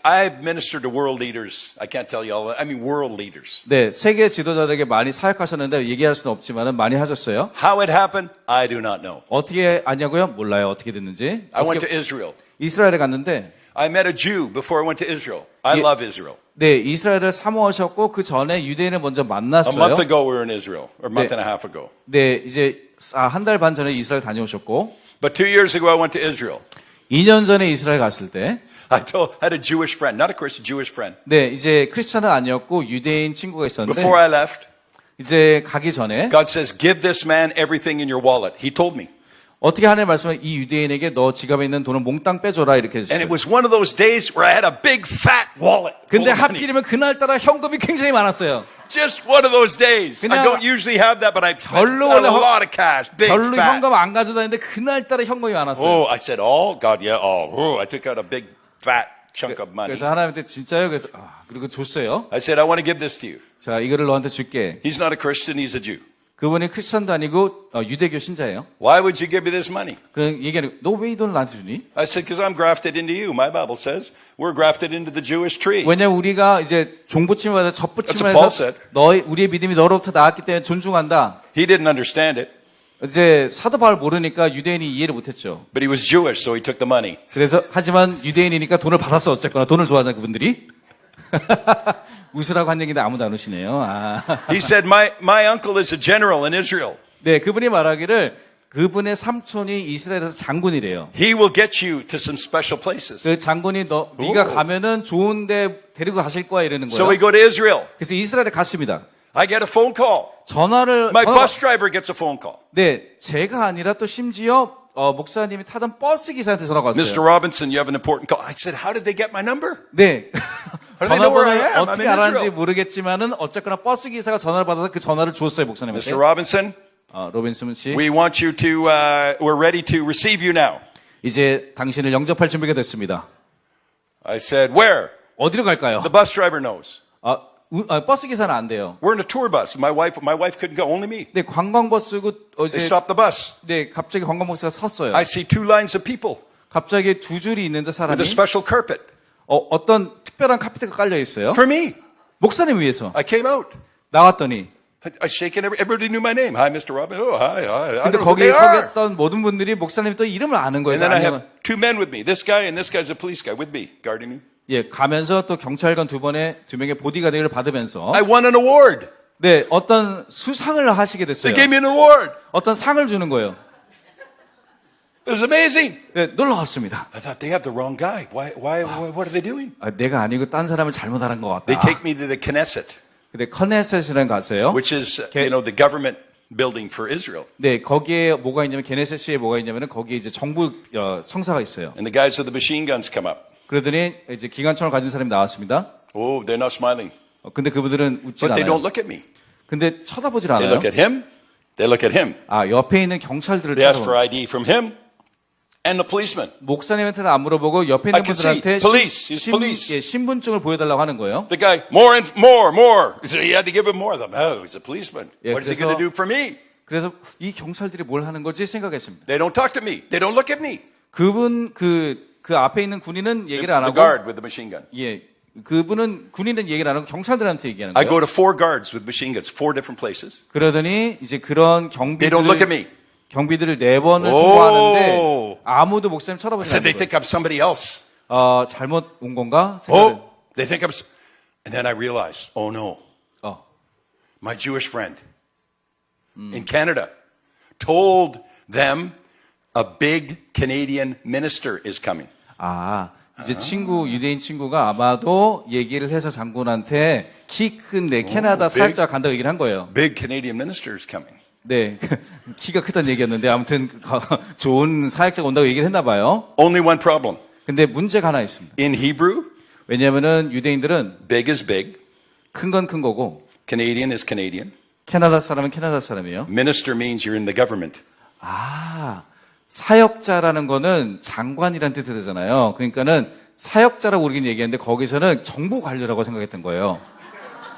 I've ministered to world leaders. I can't tell you all. I mean world leaders. 네, 세계 지도자들에게 많이 사역하셨는데 얘기할 수는 없지만은 많이 하셨어요. How it happened, I do not know. 어떻게 아냐고요? 몰라요. 어떻게 됐는지. I went to Israel. 이스라엘에 갔는데 I met a Jew before I went to Israel. I Yeah. love Israel. 네, 이스라엘을 사모하셨고 그 전에 유대인을 먼저 A month 만났어요. ago we were in Israel, or a month Yeah. and a half ago. 네, 이제 한 달 반 전에 이스라엘 다녀오셨고 But 2 years ago I went to Israel. 2년 전에 이스라엘 갔을 때 I had a Jewish friend, not a Christian, Jewish friend. 네, 이제 크리스찬은 아니었고 유대인 친구가 있었는데 Before I left, 이제 가기 전에 God says, give this man everything in your wallet. He told me. 어떻게 하나님 말씀을 이 유대인에게 너 지갑에 있는 돈을 몽땅 빼줘라 이렇게 And it 했어요. was one of those days where I had a big fat wallet. 근데 full of money. 하필이면 그날따라 현금이 굉장히 많았어요. Just one of those days. I 그냥 don't usually have that, but I had 별로 a 원래 lot of cash, big 별로 fat. 현금 안 가져다니는데 그날따라 현금이 많았어요. Oh, I said, oh, God, yeah, oh, I took out a big fat chunk of money. 그래서 하나님한테 진짜요? 그래서 그리고 줬어요. I said, I want to give this to you. 자, 이거를 너한테 줄게. He's not a Christian, he's a Jew. 그분이 크리스천도 아니고 유대교 신자예요. Why would you give me this money? 그런 얘기하는 너 왜 이 돈을 나한테 주니? I said, because I'm grafted into you. My Bible says we're grafted into the Jewish tree. 왜냐면 우리가 이제 종부침을 받아 That's 접부침을 what Paul 해서 said. 우리의 믿음이 너로부터 나왔기 때문에 존중한다. He didn't understand it, 이제 사도 바울 모르니까 유대인이 이해를 못했죠. but he was Jewish, so he took the money. 그래서 하지만 유대인이니까 돈을 받았어 어쨌거나 돈을 좋아하잖아 그분들이. 웃으라고 한 얘기인데 아무도 안 웃으시네요. He said, my uncle is a general in Israel. 네, 그분이 말하기를 그분의 삼촌이 이스라엘에서 장군이래요. He will get you to some special places. 그 장군이 네가 오. 가면은 좋은데 데리고 가실 거야 이러는 So 거예요. we go to Israel. 그래서 이스라엘에 갔습니다. I get a phone call. 전화 My bus driver gets a phone call. 네, 제가 아니라 또 심지어 목사님이 타던 버스 기사한테 전화가 왔어요. Mr. Robinson, you have an important call. I said, how did they get my number? 네. How do they know where I 전화번호를 am? I'm 어떻게 in 알았는지 Israel. 모르겠지만은 어쨌거나 버스 기사가 전화를 받아서 그 전화를 줬어요 목사님한테. Mr. Robinson, 로빈슨 씨, we want you to, we're ready to receive you now. 이제 당신을 영접할 준비가 됐습니다. I said, where? 어디로 갈까요? The bus driver knows. 버스 기사는 안 돼요. We're in a tour bus. My wife couldn't go, only me. 네, 관광버스고 They 어제 stopped the bus. 네, 갑자기 관광버스가 섰어요. I see 2 lines of people 갑자기 두 줄이 있는데 with 사람이 a special carpet 어떤 특별한 카페트가 깔려 있어요. for me. 목사님 위해서 I came out. 나왔더니 I shaken everybody knew my name. Hi, Mr. Robin. Oh, hi. I 근데 don't know who 거기에 they are. 서겠던 모든 분들이 목사님이 또 이름을 아는 거예요. And then I 안녕은. have 2 men with me. This guy and this guy's a police guy with me, guarding me. 예, 가면서 또 경찰관 두 명의 보디가드를 받으면서 I won an award. 네, 어떤 수상을 하시게 They 됐어요. gave me an award. 어떤 상을 주는 거예요. It was amazing. 네, 놀라웠습니다. I thought they have the wrong guy. What are they doing? 내가 아니고 딴 사람을 잘못 알은 것 같다. They take me to the Knesset, 근데 커네셋이라는 갔어요. which is, Okay. the government building for Israel. 네, 거기에 뭐가 있냐면 게네셋시에 뭐가 있냐면은 거기에 이제 정부 성사가 있어요. And the guys with the machine guns come up. 그러더니 이제 기관총을 가진 사람이 나왔습니다. Oh, they're not smiling. 근데 그분들은 웃질 But they don't 않아요. look at me. 근데 쳐다보질 They 않아요. look at him. They look at him. 옆에 있는 경찰들을 They ask for 쳐다봐요. ID from him and the policeman. 목사님한테는 안 물어보고 옆에 I 있는 can see. 분들한테 Police. He's police. 신분증을 보여달라고 하는 거예요. The guy, more and more. So he had to give him more. I thought, oh, he's a policeman. Yeah, What is he 그래서- going to do for me? 그래서 이 경찰들이 뭘 하는 거지 생각했습니다. They don't talk to me. They don't look at me. 그분 그 앞에 있는 군인은 얘기를 안 The 하고 guard with the machine gun. 예. 그분은 군인은 얘기를 안 하고 경찰들한테 얘기하는 I 거예요. go to 4 guards with machine guns, 4 different places. 그러더니 이제 그런 They don't look at me. 경비들을 4번을 오. 통과하는데 아무도 목사님 I 쳐다보지 said, they 않는 think I'm somebody else. 거예요. 잘못 온 건가? 생각을. Oh, they think and then I realized, oh no, my Jewish friend in Canada told them a big Canadian minister is coming. 이제 유대인 친구가 아마도 얘기를 해서 장군한테 키 큰 캐나다 사역자가 간다고 얘기를 한 거예요. Big Canadian minister is coming. 네. 키가 크다는 얘기였는데 아무튼 좋은 사역자가 온다고 얘기를 했나 봐요. Only one problem. 근데 문제가 하나 있습니다. In Hebrew, 왜냐면은 유대인들은 big is big. 큰 건 큰 거고 Canadian is Canadian. 캐나다 사람은 캐나다 사람이에요. Minister means you're in the government. 사역자라는 거는 장관이라는 뜻이 되잖아요. 그러니까는 사역자라고 우리는 얘기했는데 거기서는 정부 관료라고 생각했던 거예요.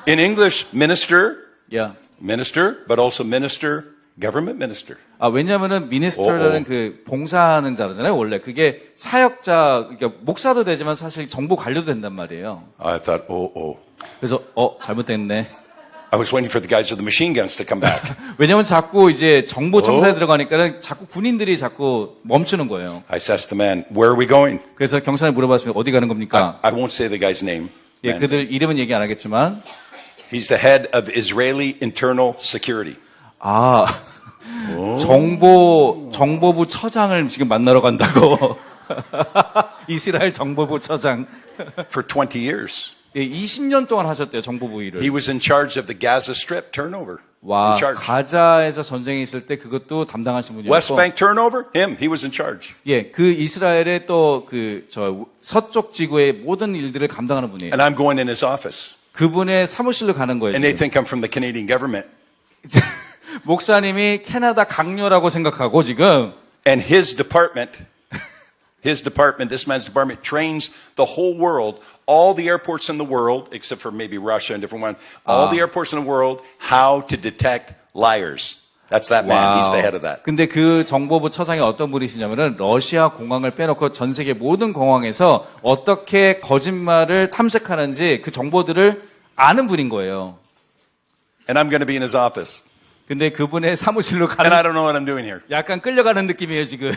In English, minister, 야. minister, but also minister, government minister. 왜냐면은 미니스터라는 오. 그 봉사하는 자잖아요. 원래 그게 사역자, 그러니까 목사도 되지만 사실 정부 관료도 된단 말이에요. I thought, oh. 그래서 잘못됐네. I was waiting for the guys with the machine guns to come back. 왜냐면 자꾸 이제 정보 청사에 들어가니까는 자꾸 군인들이 자꾸 멈추는 거예요. I asked the man, where are we going? 그래서 경찰에 물어봤습니다. 어디 가는 겁니까? I won't say the guy's name. 예, man. 그들 이름은 얘기 안 하겠지만, He's the head of Israeli Internal Security. 아, 정보부 처장을 지금 만나러 간다고. 이스라엘 정보부 처장. For 20 years. 예, 20년 동안 하셨대요, 정보부 일을. He was in charge of the Gaza Strip turnover. 와, In charge. 가자에서 전쟁이 있을 때 그것도 담당하신 분이었고. West Bank turnover? Him. He was in charge. 예, 그 이스라엘의 또 서쪽 지구의 모든 일들을 감당하는 분이에요. And I'm going in his office. 그분의 사무실로 가는 거예요. And they 지금. think I'm from the Canadian government. 목사님이 캐나다 강요라고 생각하고 지금 And his department, this man's department trains the whole world, all the airports in the world, except for maybe Russia and different ones, all the airports in the world, how to detect liars. That's that man. He's the head of that. 근데 그 정보부 처장이 어떤 분이시냐면은 러시아 공항을 빼놓고 전 세계 모든 공항에서 어떻게 거짓말을 탐색하는지 그 정보들을 아는 분인 거예요. And I'm going to be in his office. 근데 그분의 사무실로 And I 가는 don't know what I'm doing here. 약간 끌려가는 느낌이에요, 지금.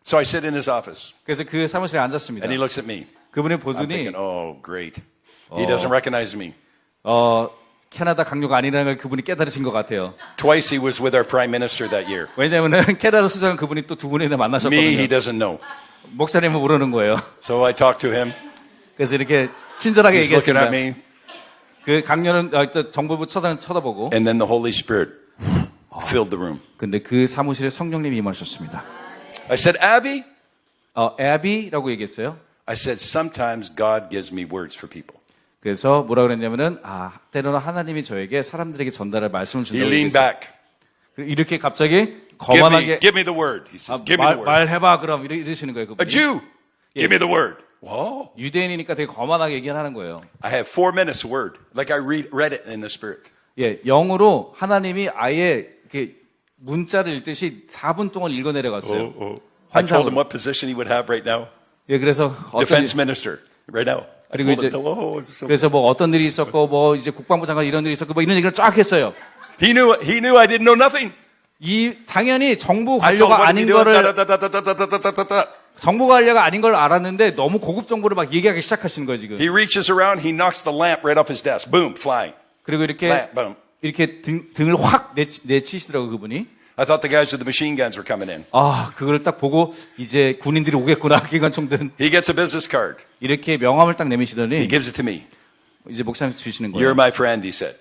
So I sit in his office. 그래서 그 사무실에 앉았습니다. And he looks at me. 그분이 I'm 보더니 thinking, oh, great. He doesn't recognize me. 캐나다 강요가 아니라는 걸 그분이 깨달으신 것 같아요. Twice he was with our prime minister that year. 왜냐면은 캐나다 수장은 그분이 또 두 분이나 Me, 만나셨거든요. he doesn't know. 목사님은 모르는 거예요. So I talked to him. 그래서 이렇게 친절하게 He's looking 얘기했습니다. at me. 그 강요는 또 정보부 처장은 쳐다보고 And then the Holy Spirit filled the room. 근데 그 사무실에 성령님이 임하셨습니다. I said, Abby? 애비라고 얘기했어요. I said, sometimes God gives me words for people. 그래서 뭐라 그랬냐면은 때로는 하나님이 저에게 사람들에게 전달할 말씀을 He 준다고 leaned 얘기했어요. back. 이렇게 갑자기 거만하게 Give me the word. He said, give me the word. 말해봐 그럼 이러시는 거예요. A 그분이. Jew, give me the word. Whoa. 유대인이니까 되게 거만하게 얘기하는 거예요. I have 4 minutes of word. Like I read it in the Spirit. 예, 영으로 하나님이 아예 이렇게 문자를 읽듯이 4분 동안 읽어내려갔어요. I told him what position he would have right now. 예, 그래서 Defense minister right now. I 그리고 told 이제 him, it's so 그래서 뭐 어떤 일이 있었고 뭐 이제 국방부 장관 이런 일이 있었고 뭐 이런 얘기를 쫙 했어요. He knew I didn't know nothing. 당연히 정부 I told him 관료가 what to 아닌 do. 거를 정부 관료가 아닌 걸 알았는데 너무 고급 정보를 막 얘기하기 시작하시는 거예요, 지금. He reaches around, he knocks the lamp right off his desk. Boom, flying. 그리고 이렇게 Lamp, boom. 이렇게 등을 확 내치시더라고요, 그분이. I thought the guys with the machine guns were coming in. 그걸 딱 보고 이제 군인들이 오겠구나, 기관총들은. He gets a business card. 이렇게 명함을 딱 He 내미시더니 gives it to me. 이제 목사님 주시는 You're 거예요. my friend, he said.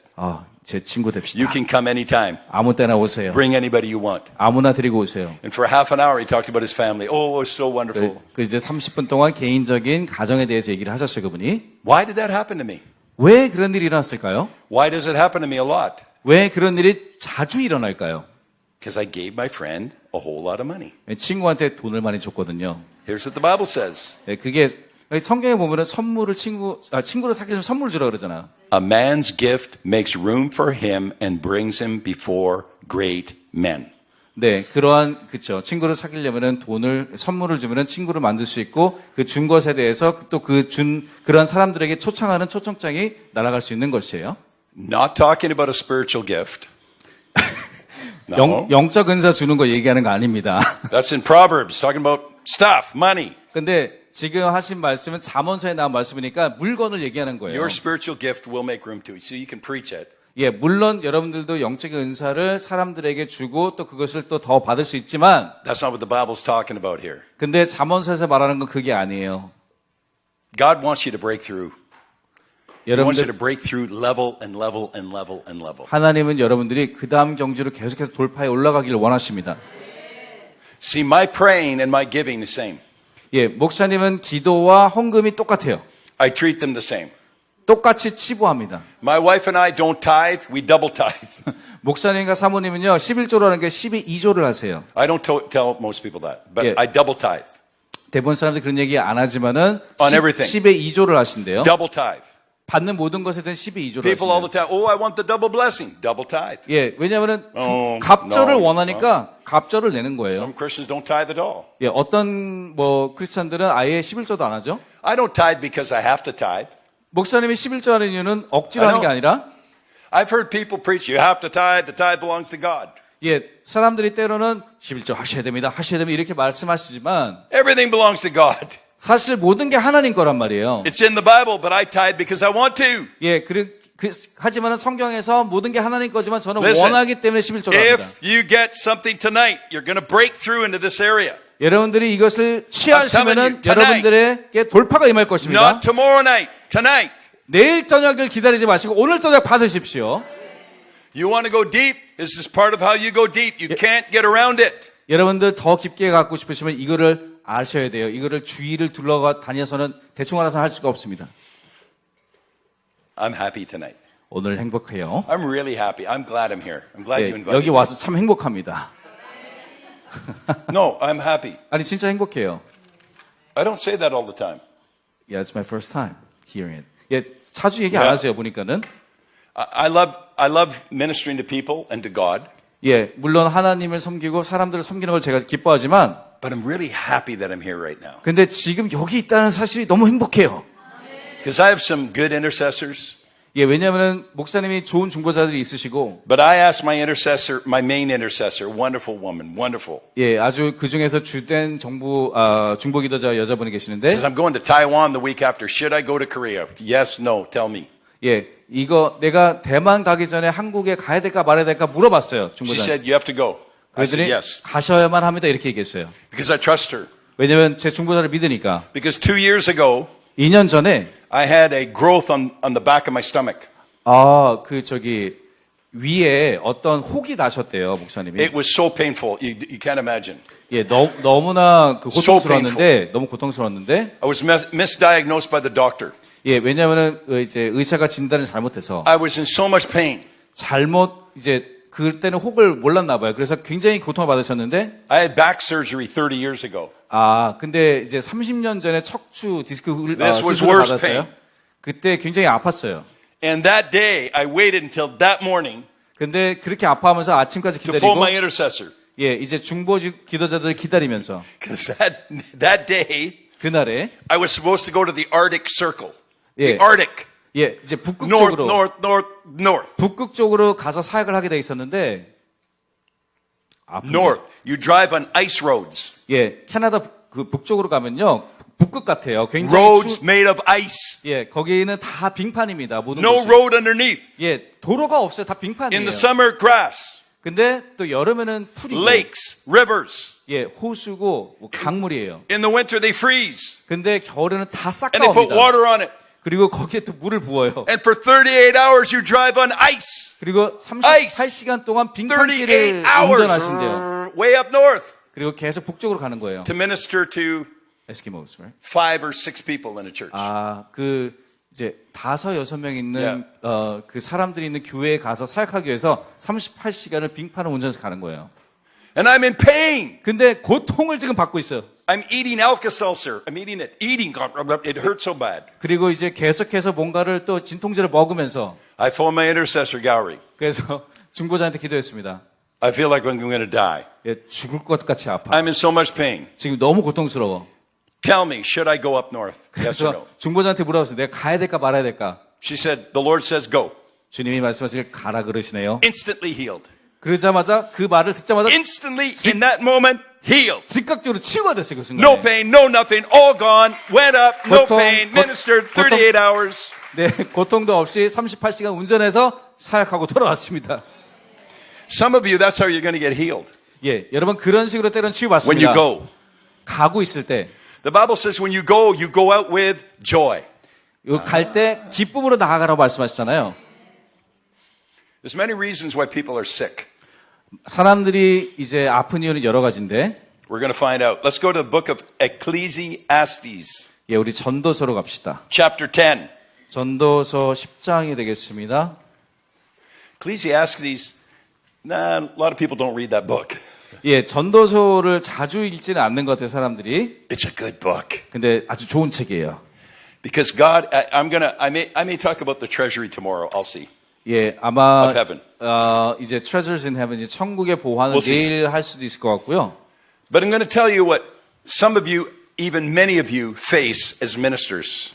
제 친구 됩시다. You can come anytime. 아무 때나 오세요. Bring anybody you want. 아무나 데리고 오세요. And for half an hour, he talked about his family. Oh, it was so wonderful. 그 이제 30분 동안 개인적인 가정에 대해서 얘기를 하셨어요, 그분이. Why did that happen to me? 왜 그런 일이 일어났을까요? Why does it happen to me a lot? 왜 그런 일이 자주 일어날까요? Because I gave my friend a whole lot of money. 친구한테 돈을 많이 줬거든요. Here's what the Bible says. 그게 성경에 보면은 선물을 친구를 사귀면 선물 주라 그러잖아. A man's gift makes room for him and brings him before great men. 네, 그쵸. 친구를 사귀려면은 선물을 주면은 친구를 만들 수 있고, 그 준 것에 대해서 또 그런 사람들에게 초청하는 초청장이 날아갈 수 있는 것이에요. Not talking about a spiritual gift. No. 영적 은사 주는 거 얘기하는 거 아닙니다. That's in Proverbs, talking about stuff, money. 근데 지금 하신 말씀은 잠언서에 나온 말씀이니까 물건을 얘기하는 거예요. Your spiritual gift will make room to it, so you can preach it. 예, 물론 여러분들도 영적인 은사를 사람들에게 주고 또 그것을 또 더 받을 수 있지만, That's not what the Bible's talking about here. 근데 잠언서에서 말하는 건 그게 아니에요. God wants you to break through. He wants you to 여러분들, break through level and level and level and level. 하나님은 여러분들이 그 다음 경지로 계속해서 돌파해 올라가기를 원하십니다. See, my praying and my giving the same. 예, 목사님은 기도와 헌금이 똑같아요. I treat them the same. 똑같이 치부합니다. My wife and I don't tithe, we double tithe. 목사님과 사모님은요, 11조라는 게 12조를 하세요. I don't tell most people that, but Yeah. I double tithe. 대부분 사람들이 그런 얘기 안 하지만은 On everything. 10의 2조를 하신대요. Double tithe. 받는 모든 것에 대한 10의 2조를 People all the 하신대요. time, oh, I want the double blessing. Double tithe. 예, 왜냐면은 갑절을 no. 원하니까 갑절을 내는 거예요. Some Christians don't tithe at all. 예, 어떤 크리스천들은 아예 11조도 안 하죠. I don't tithe because I have to tithe. 목사님이 11조 하는 이유는 억지로 하는 게 아니라 I've heard people preach, you have to tithe, the tithe belongs to God. 예, 사람들이 때로는 11조 하셔야 됩니다. 이렇게 말씀하시지만 Everything belongs to God. 사실 모든 게 하나님 거란 말이에요. It's in the Bible, but I tithe because I want to. 예, 하지만은 성경에서 모든 게 하나님 거지만 저는 Listen, 원하기 때문에 11조를 합니다. if you get something tonight, you're going to break through into this area. 여러분들이 이것을 I'm 취하시면은 telling you, tonight. 여러분들에게 돌파가 임할 것입니다. Not tomorrow night, tonight. 내일 저녁을 기다리지 마시고 오늘 저녁 받으십시오. You want to go deep? This is part of how you go deep. You can't get around it. 여러분들 더 깊게 갖고 싶으시면 이거를 아셔야 돼요. 이거를 주위를 둘러가 다녀서는 대충 알아서 할 수가 없습니다. I'm happy tonight. 오늘 행복해요. I'm really happy. I'm glad I'm here. I'm glad you 네, invited 여기 me. 와서 참 행복합니다. No, I'm happy. 아니 진짜 행복해요. I don't say that all the time. Yeah, it's my first time hearing it. 예, 자주 얘기 안 Yeah. 하세요 보니까는. I love ministering to people and to God, 예, 물론 하나님을 섬기고 사람들을 섬기는 걸 제가 기뻐하지만, but I'm really happy that I'm here right now. 근데 지금 여기 있다는 사실이 너무 행복해요. Because I have some good intercessors, 예, 왜냐하면 목사님이 좋은 중보자들이 있으시고, but I asked my intercessor, my main intercessor, wonderful woman, wonderful. 예, 아주 그 중에서 주된 중보기도자 여자분이 Says, 계시는데, I'm going to Taiwan the week after. Should I go to Korea? Yes, no, tell me. 예, 이거 내가 대만 가기 전에 한국에 가야 될까 말아야 될까 물어봤어요, She 중보자. said, you have to go. I said, 그랬더니 yes. 가셔야만 합니다 이렇게 얘기했어요. Because I trust her. 왜냐면 제 중보자를 믿으니까. Because 2 years ago, 2년 전에 I had a growth on the back of my stomach. 위에 어떤 혹이 나셨대요, 목사님이. It was so painful. You can't imagine. 예, 너무나 그 So 고통스러웠는데, 너무 고통스러웠는데, I was misdiagnosed by the doctor. 예, 왜냐면은 이제 의사가 진단을 잘못해서 I was in so much pain. 그때는 혹을 몰랐나 봐요. 그래서 굉장히 고통을 받으셨는데, I had back surgery 30 years ago. 근데 이제 30년 전에 척추 디스크 This was 수술을 worse 받았어요. pain. 그때 굉장히 아팠어요. And that day, I waited until that morning 근데 그렇게 아파하면서 아침까지 to phone 기다리고, my intercessor. 예, 이제 중보 기도자들을 기다리면서, Because that day, 그날에, I was supposed to go to the Arctic Circle. 예, The Arctic. 예, 이제 북극 North, 쪽으로, north, north, north. 북극 쪽으로 가서 사역을 하게 돼 있었는데, North. You drive on ice roads. 예, 캐나다 그 북쪽으로 가면요, 북극 같아요. 굉장히 Roads made of ice. 예, 거기는 다 빙판입니다. 모든 No 곳이. road underneath. 예, 도로가 없어요. 다 In 빙판이에요. the summer, grass. 근데 또 여름에는 풀이고, Lakes, rivers. 예, 호수고 뭐 강물이에요. In the winter, they freeze. 근데 겨울에는 다 싹 And they put 가옵니다. water on it. 그리고 거기에 또 물을 부어요. And for 38 hours, you drive on ice. 그리고 Ice. 38시간 동안 38 빙판길을 hours. 운전하신대요. Way up north. 그리고 계속 북쪽으로 가는 거예요. To minister to 에스키모스, right? 5 or 6 people in a church. 이제 5-6명 있는 그 사람들이 있는 교회에 가서 사역하기 위해서 38시간을 빙판을 운전해서 가는 거예요. And I'm in pain. 근데 고통을 지금 받고 있어요. I'm eating Alka-Seltzer. I'm eating it. It hurts so bad. 그리고 이제 계속해서 뭔가를 또 진통제를 먹으면서 I phoned my intercessor, Gowrie. 그래서 중보자한테 기도했습니다. I feel like I'm going to die. 예, 죽을 것 같이 아파. I'm in so much pain. 지금 너무 고통스러워. Tell me, should I go up north? Yes or 그래서 no? 중보자한테 물어봤어요. 내가 가야 될까 말아야 될까? She said, the Lord says go. 주님이 말씀하시길 가라 그러시네요. Instantly healed. 그러자마자 그 말을 듣자마자 Instantly, in that moment, healed. 즉각적으로 치유가 됐어요. 그 순간에. No pain, no nothing, all gone, went up, no 고통, pain, ministered 38 hours. 네, 고통도 없이 38시간 운전해서 사역하고 돌아왔습니다. Some of you, that's how you're going to get healed. 예, 여러분 그런 식으로 때론 When 치유받습니다. you go. 가고 있을 때, The Bible says when you go out with joy. 갈 때 기쁨으로 나아가라고 말씀하시잖아요. There's many reasons why people are sick. 사람들이 이제 아픈 이유는 여러 가지인데, We're going to find out. Let's go to the book of Ecclesiastes, 예, 우리 전도서로 갑시다. chapter 10. 전도서 10장이 되겠습니다. Ecclesiastes, a lot of people don't read that book. 예, 전도서를 자주 읽지는 않는 것 같아요, 사람들이. It's a good book. 근데 아주 좋은 책이에요. Because God, I may talk about the treasury tomorrow. I'll see. 예, 아마, Of heaven. 이제 treasures in heaven, 이제 천국의 보화는 We'll see. 내일 할 수도 있을 것 같고요. But I'm going to tell you what some of you, even many of you, face as ministers.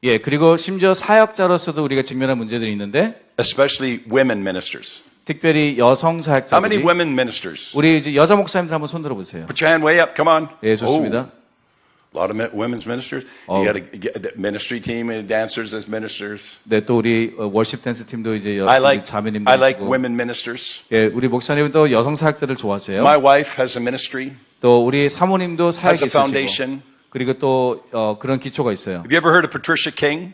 예, 그리고 심지어 사역자로서도 우리가 직면한 문제들이 있는데 especially women ministers. 특별히 여성 How 사역자들이 many women ministers? 우리 이제 여자 목사님들 한번 손 들어보세요. Put your hand way up. Come on. 예, 좋습니다. A lot of women's ministers. Oh. You got to get the ministry team and dancers as ministers. 네, 또 우리 워십 댄스 팀도 이제 I like 자매님들이시고 women ministers. 예, 우리 목사님도 여성 사역자를 좋아하세요. My wife has a ministry, 또 우리 사모님도 has 사역이 a 있으시고 foundation. 그리고 또 그런 기초가 있어요. Have you ever heard of Patricia King?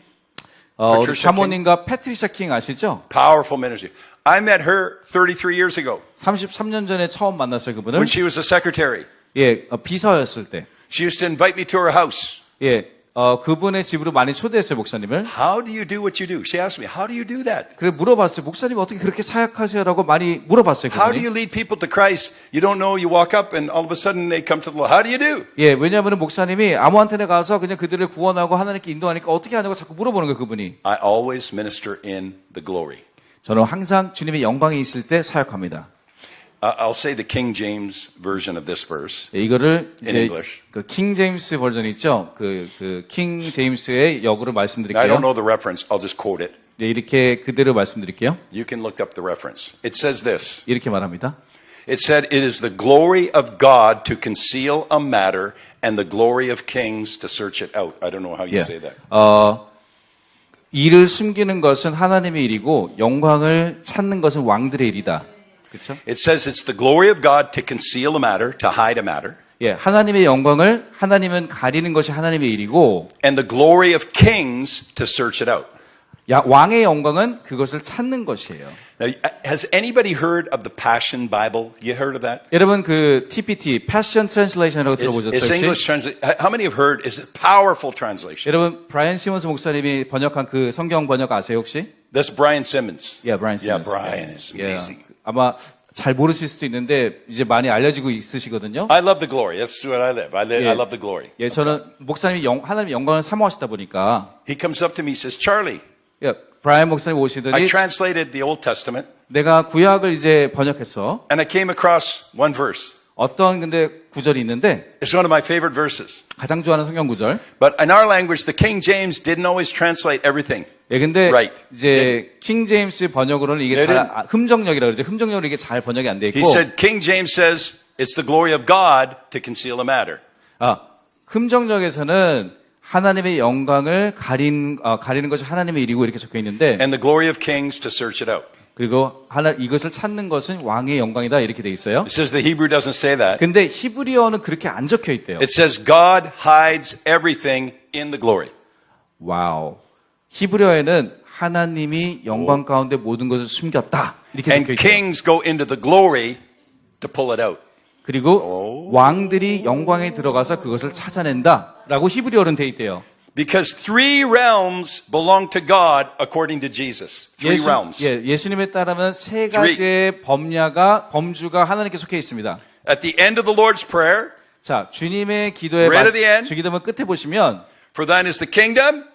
우리 Patricia 사모님과 패트리샤 킹 아시죠? Powerful ministry. I met her 33 years ago 33년 전에 처음 만났어요, 그분을. when she was a secretary. 예, 비서였을 때. She used to invite me to her house. 예, 그분의 집으로 많이 초대했어요, 목사님을. How do you do what you do? She asked me, how do you do that? 그래 물어봤어요. 목사님 어떻게 그렇게 사역하세요라고 많이 물어봤어요, How do 그분이. you lead people to Christ? You don't know, you walk up and all of a sudden they come to the Lord. How do you do? 예, 왜냐하면 목사님이 아무한테나 가서 그냥 그들을 구원하고 하나님께 인도하니까 어떻게 하냐고 자꾸 물어보는 거예요, 그분이. I always minister in the glory. 저는 항상 주님의 영광이 있을 때 사역합니다. I'll say the King James version of this verse. 예, 이거를 In 이제 English. 그 킹 제임스 버전 있죠? 킹 제임스의 역으로 I don't 말씀드릴게요. know the reference. I'll just quote it. 네, 이렇게 그대로 말씀드릴게요. You can look up the reference. It says this. 이렇게 말합니다. It said, it is the glory of God to conceal a matter and the glory of kings to search it out. I don't know how you 예. say that. 일을 숨기는 것은 하나님의 일이고 영광을 찾는 것은 왕들의 일이다. 그렇죠? It says it's the glory of God to conceal a matter, to hide a matter, 예, 하나님의 영광을 하나님은 가리는 것이 하나님의 일이고 and the glory of kings to search it out. 왕의 영광은 그것을 찾는 것이에요. Now, has anybody heard of the Passion Bible? You heard of that? 여러분 그 TPT Passion Translation이라고 It's 들어보셨어요? English 혹시? translation. How many have heard? It's a powerful translation. 여러분 브라이언 시몬스 목사님이 번역한 그 성경 번역 아세요 혹시? That's Brian Simmons. 예, 브라이언 Yeah, 시몬스. Brian is 예, amazing. 아마 잘 모르실 수도 있는데 이제 많이 알려지고 있으시거든요. I love the glory. That's what I live. I Yeah. love the glory. 예, 저는 목사님이 하나님의 영광을 사모하시다 보니까 He comes up to me and says, Charlie, 예, 브라이언 목사님 I 오시더니 translated the Old Testament 내가 구약을 이제 번역했어. and I came across one verse. 어떤 근데 구절이 있는데 It's one of my favorite verses. 가장 좋아하는 성경 구절. But in our language, the King James didn't always translate everything. 예, 근데 Right. 이제 킹 제임스 번역으로는 이게 They 잘 didn't- 흠정역이라고 그러죠. 흠정역으로 이게 잘 번역이 안 돼 있고. He said, King James says, it's the glory of God to conceal a matter. 흠정역에서는 하나님의 영광을 가리는 것이 하나님의 일이고 이렇게 적혀 있는데 And the glory of kings to search it out. 그리고 이것을 찾는 것은 왕의 영광이다 이렇게 돼 있어요. It says the Hebrew doesn't say that. 근데 히브리어는 그렇게 안 적혀 있대요. It says God hides everything in the glory. 와우. 히브리어에는 하나님이 영광 가운데 모든 것을 숨겼다. 이렇게 And 적혀 있어요. kings go into the glory to pull it out. 그리고 왕들이 영광에 들어가서 그것을 찾아낸다라고 히브리어는 돼 있대요. Because 3 realms belong to God according to Jesus. 3 realms. 예수님에 따르면 세 가지의 범주가 하나님께 속해 있습니다. At the end of the Lord's Prayer, 자, 주님의 기도의 Right at the end. 주기도문 끝에 보시면 for thine is the kingdom,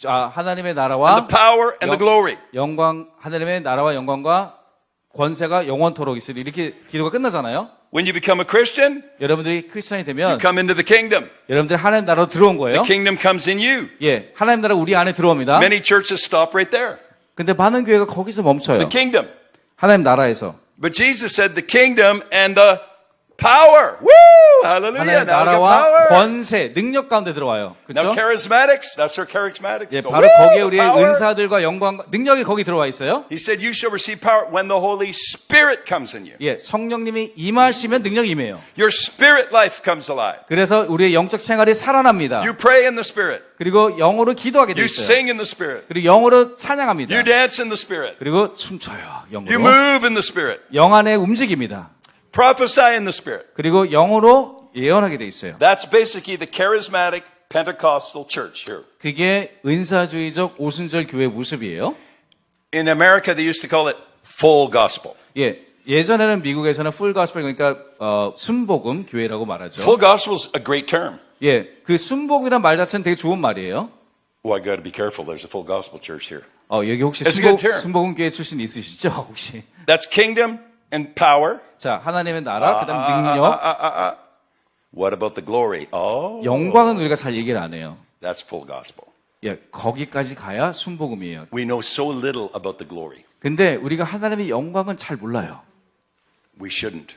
하나님의 and 나라와 the power, and the glory. 하나님의 나라와 영광과 권세가 영원토록 있으리 이렇게 기도가 끝나잖아요. When you become a Christian, 여러분들이 크리스천이 you 되면 come into the kingdom. 여러분들이 하나님 나라로 들어온 거예요. The kingdom comes in you. 예, 하나님 나라 우리 안에 들어옵니다. Many churches stop right there. 근데 많은 교회가 거기서 멈춰요. The kingdom. 하나님 나라에서. But Jesus said the kingdom and the power. Woo! Hallelujah. 하나님 Now we got 나라와 power. 권세, 능력 가운데 들어와요. Now 그렇죠? charismatics, that's our charismatics. 예, Go, 바로 "Woo, 거기에 the 우리의 power." 은사들과 영광과 능력이 거기 들어와 있어요. He said you shall receive power when the Holy Spirit comes in you. 예, 성령님이 임하시면 능력이 임해요. Your spirit life comes alive. 그래서 우리의 영적 생활이 살아납니다. You pray in the Spirit. 그리고 영어로 기도하게 돼 You 있어요. sing in the Spirit. 그리고 영어로 찬양합니다. You dance in the Spirit. 그리고 춤춰요. You 영어로. move in the Spirit. 영 안에 움직입니다. Prophesy in the Spirit. 그리고 영어로 예언하게 돼 있어요. That's basically the charismatic Pentecostal church here. 그게 은사주의적 오순절 교회 모습이에요. In America, they used to call it full gospel. 예. 예전에는 미국에서는 풀 가스펠 그러니까 순복음 교회라고 말하죠. Full gospel is a great term. 예. 그 순복이란 말 자체는 되게 좋은 말이에요. Oh, I got to be careful. There's a full gospel church here. 여기 혹시 It's a good term. 순복음 교회 출신 있으시죠? 혹시? That's kingdom and power. 자, 하나님의 나라, 그다음 능력, What about the glory? Oh, 영광은 우리가 잘 얘기를 안 해요. that's full gospel. 예, 거기까지 가야 순복음이에요. We know so little about the glory. 근데 우리가 하나님의 영광은 잘 몰라요. We shouldn't.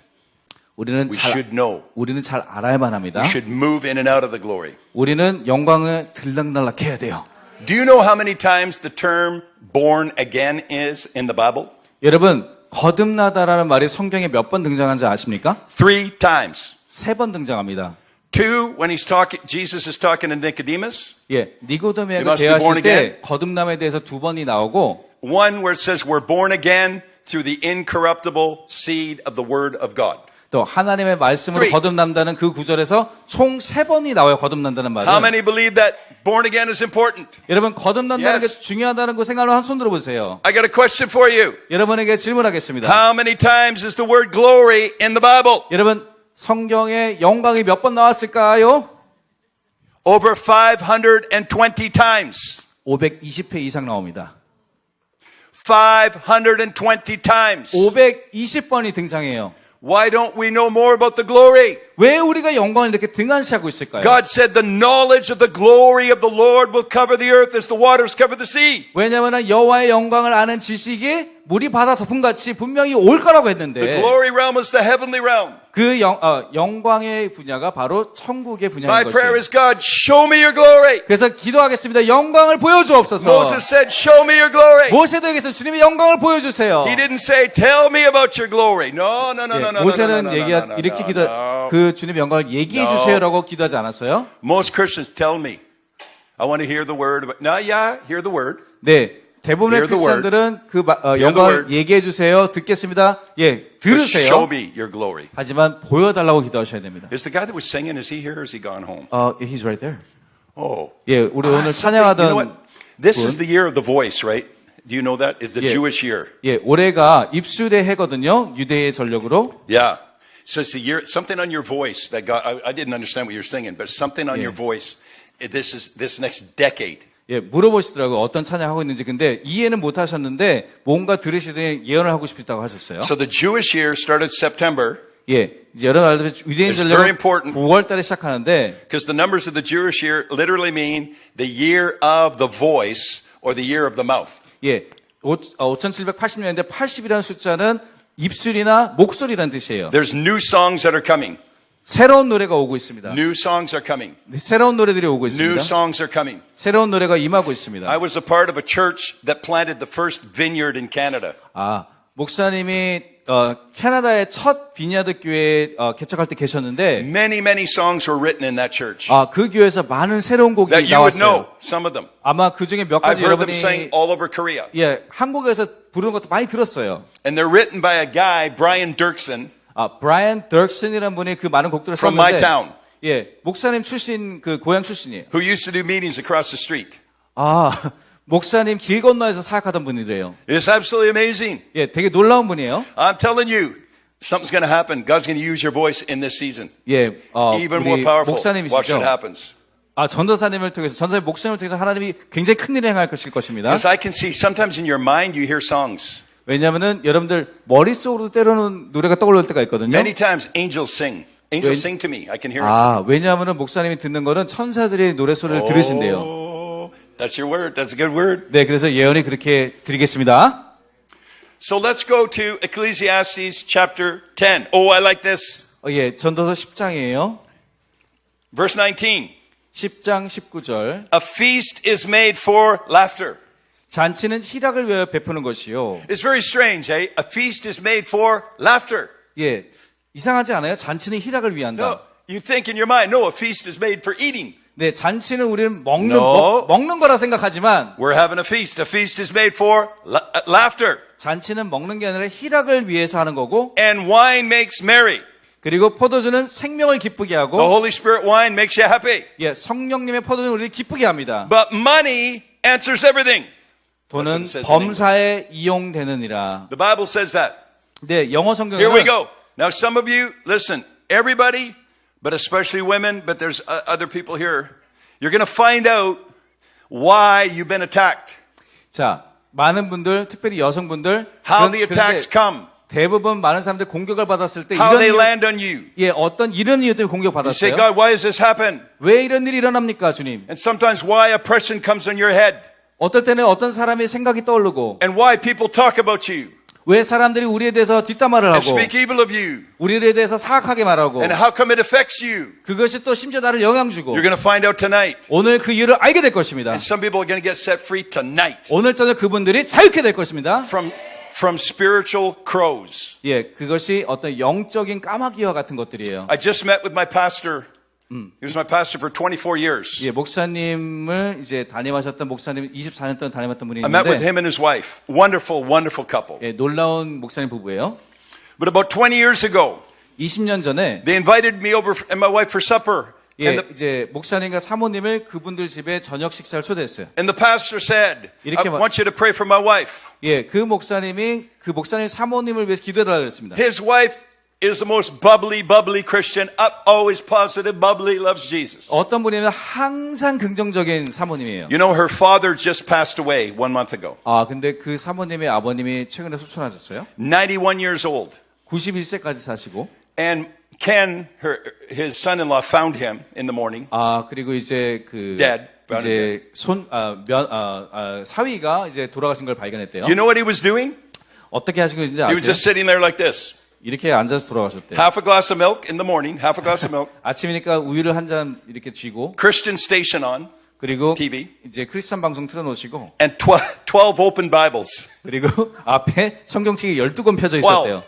우리는 We should know. 우리는 잘 알아야만 합니다. We should move in and out of the glory. 우리는 영광을 들락날락해야 돼요. Do you know how many times the term born again is in the Bible? 여러분, 거듭나다라는 말이 성경에 몇 번 등장하는지 아십니까? 3 times. 3번 등장합니다. 2, when Jesus is talking to Nicodemus. 예, You 니고데모가 must be born 대하실 때 again. 거듭남에 대해서 2번이 나오고 1 where it says we're born again through the incorruptible seed of the word of God. 또 하나님의 말씀으로 3. 거듭난다는 그 구절에서 총 3번이 나와요. 거듭난다는 말은. How many believe that born again is important? 여러분 거듭난다는 Yes. 게 중요하다는 거 생각을 한 손 들어보세요. I got a question for you. 여러분에게 질문하겠습니다. How many times is the word glory in the Bible? 여러분 성경에 영광이 몇 번 나왔을까요? Over 520 times. 520회 이상 나옵니다. 520 times. 520번이 등장해요. Why don't we know more about the glory? 왜 우리가 영광을 이렇게 등한시하고 있을까요? God said the knowledge of the glory of the Lord will cover the earth as the waters cover the sea. 왜냐하면 여호와의 영광을 아는 지식이 물이 바다 덮음같이 분명히 올 거라고 The 했는데 glory realm is the heavenly realm. 그 영광의 분야가 바로 천국의 My 분야인 prayer 것이에요. is God, show me your glory. 그래서 기도하겠습니다. 영광을 보여주옵소서. Moses said, show me your glory. 모세도 얘기했어요. 주님의 영광을 보여주세요. He didn't say, tell me about your glory. No, no, no, no, no, no, no, 모세는 no, no, 얘기하, no, no, 이렇게 no, 기도, no. 그 주님의 영광을 얘기해 No. 주세요라고 기도하지 않았어요? Most Christians tell me, I want to hear the word. No, yeah, hear the word. 네. 대부분의 Hear the word. 크리스천들은 그 the 영광을 word. 얘기해 주세요. 듣겠습니다. 예, But show 들으세요. me your glory. 하지만 보여달라고 기도하셔야 됩니다. Is the guy that was singing, is he here or has he gone home? He's right there. Oh. 예, 우리 오늘 something- you know 찬양하던 what? This is 분. the year of the voice, right? Do you know that? It's the Yeah. Jewish year. 예, 올해가 입술의 해거든요. 유대의 전력으로. Yeah. So it's the year, something on your voice that God, I didn't understand what you're singing, but something on Yeah. your voice. This next decade. 예, 물어보시더라고요. 어떤 찬양 하고 있는지. 근데 이해는 못 하셨는데 뭔가 들으시더니 예언을 하고 싶다고 하셨어요. So the Jewish year started September 예, 이제 여러 나라들의 유대인 It's very 전력은 important. 9월 달에 시작하는데 because the numbers of the Jewish year literally mean the year of the voice or the year of the mouth. 예, 5780년인데 80이라는 숫자는 입술이나 목소리라는 뜻이에요. There's new songs that are coming. 새로운 노래가 오고 있습니다. New songs are coming. 새로운 노래들이 오고 New 있습니다. songs are coming. 새로운 노래가 임하고 있습니다. I was a part of a church that planted the first vineyard in Canada. 아, 목사님이 캐나다의 첫 비냐드 교회에 개척할 때 계셨는데 Many, many songs were written in that church 그 교회에서 많은 새로운 곡이 that you would know, 나왔어요. some of them. 아마 그 중에 몇 I've 가지 heard them sing 여러분이 all over Korea. 예, 한국에서 부르는 것도 많이 들었어요. And they're written by a guy, Brian Dirksen, 브라이언 덕슨이라는 분이 그 많은 곡들을 from my 썼는데 town, 예, 목사님 출신 그 고향 출신이에요. who used to do meetings across the street. 목사님 길 건너에서 사역하던 분이래요. It's absolutely amazing. 예, 되게 놀라운 분이에요. I'm telling you, something's going to happen. God's going to use your voice in this season. 예, Even more 우리 powerful. Watch 목사님이시죠. what happens. 전도사님을 통해서 전도사님 목사님을 통해서 하나님이 굉장히 큰 일을 행할 것일 것입니다. Because I can see sometimes in your mind you hear songs. 왜냐하면은 여러분들 머릿속으로 때로는 노래가 떠오를 때가 있거든요. Many times angels sing. Angels When- sing to me. I can hear it. 왜냐하면은 목사님이 듣는 거는 천사들의 노래 소리를 들으신대요. Oh, that's your word. That's a good word. 네, 그래서 예언이 그렇게 드리겠습니다. So let's go to Ecclesiastes chapter 10. Oh, I like this. 예, 전도서 10장이에요. Verse 19. 10장 19절. A feast is made for laughter. 잔치는 희락을 위하여 베푸는 것이요. It's very strange, eh? A feast is made for laughter. 예, 이상하지 않아요? 잔치는 희락을 위한다. No, you think in your mind, no, a feast is made for eating. 네, 잔치는 우리는 먹는 No. 먹는 거라 생각하지만 We're having a feast. A feast is made for laughter. 잔치는 먹는 게 아니라 희락을 위해서 하는 거고, And wine makes merry. 그리고 포도주는 생명을 기쁘게 하고, The Holy Spirit wine makes you happy. 예, 성령님의 포도주는 우리를 기쁘게 합니다. But money answers everything. 돈은 That's what it says in 범사에 이용되느니라. The Bible says that. 네, 영어 Here we 성경에는 go. Now some of you, listen, everybody, but especially women, but there's other people here. You're going to find out why you've been attacked. 자, 많은 분들, 특별히 여성분들 How 그런- the attacks 그런데 come. 대부분 많은 사람들이 공격을 받았을 때 how 이런 they 이유, land on you. 예, 어떤 이런 이유 때문에 You say, 공격받았어요. God, why has this happened? 왜 이런 일이 일어납니까, 주님? And sometimes why a person comes on your head. 어떨 때는 어떤 사람의 생각이 떠오르고 And why people talk about you 왜 사람들이 우리에 대해서 뒷담화를 and 하고 speak evil of you. 우리에 대해서 사악하게 말하고 And how come it affects you? 그것이 또 심지어 나를 영향 주고 You're going to find out tonight. 오늘 그 이유를 알게 될 것입니다. And some people are going to get set free tonight 오늘 저녁 그분들이 자유케 될 것입니다. from spiritual crows. 예, 그것이 어떤 영적인 까마귀와 같은 것들이에요. I just met with my pastor. He was my pastor for 24 years. 예, 목사님을 이제 담임하셨던 목사님 24년 동안 담임했던 분이 I met with 있는데 him and his wife. Wonderful, wonderful couple. 예, 놀라운 목사님 부부예요. But about 20 years ago, 20년 전에 they invited me over and my wife for supper. 예, 이제 목사님과 사모님을 그분들 집에 저녁 식사를 초대했어요. And the pastor said, I 이렇게 want you to pray for my wife. 예, 그 목사님 사모님을 위해서 기도해달라고 했습니다. His wife is the most bubbly Christian, up, always positive, bubbly, loves Jesus. 어떤 분이면 항상 긍정적인 사모님이에요. You know, her father just passed away 1 month ago. 아, 근데 그 사모님의 아버님이 최근에 소천하셨어요. 91 years old. 91세까지 사시고. And Ken, his son-in-law, found him in the morning. 아, 그리고 이제 그 Dead. 이제 사위가 이제 돌아가신 걸 발견했대요. You know what he was doing? 어떻게 하신 건지 He was 아세요? just sitting there like this. 이렇게 앉아서 돌아가셨대요. Half a glass of milk in the morning, half a glass of milk. 아침이니까 우유를 한 잔 이렇게 쥐고 Christian station on, 그리고 TV. 이제 크리스찬 방송 틀어놓으시고 and 12 open Bibles. 그리고 앞에 성경책이 12권 펴져 있었대요.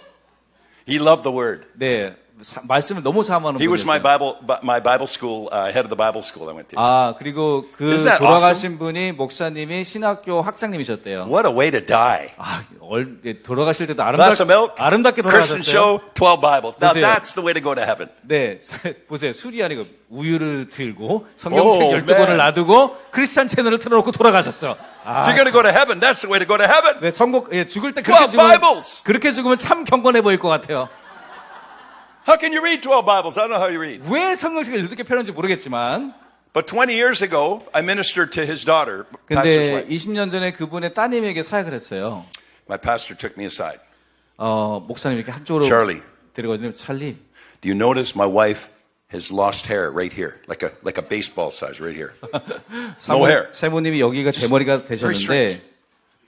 He loved the word. 네, 말씀을 너무 사모하는 He was my 분이었어요. Bible school, head of the Bible school I went to. 아, 그리고 그 Isn't that 돌아가신 분이 목사님이 신학교 학장님이셨대요. What a way to die. 아, 돌아가실 때도 Glass of milk, 아름답게 Christian 돌아가셨어요. show, 12 Bibles. Now 보세요. that's the way to go to heaven. 네, 보세요. 술이 아니고 우유를 들고 성경책 Oh, 12권을 man. 놔두고 크리스찬 채널을 틀어놓고 돌아가셨어. If you're going to go to heaven, that's the way to go to heaven. 네, 죽을 때 12 Bibles. 그렇게 죽으면 참 경건해 보일 것 같아요. How can you read 12 Bibles? I don't know how you read. 왜 성경책을 이렇게 펴는지 모르겠지만, But 20 years ago, I ministered to his daughter, pastor's 근데 wife. 20년 전에 그분의 따님에게 사역을 했어요. My pastor took me aside. 목사님 이렇게 한쪽으로 Charlie, 데려가더니 찰리, do you notice my wife has lost hair right here, like a baseball size right here? No hair. 사모님이 여기가 대머리가 Very 되셨는데, strange.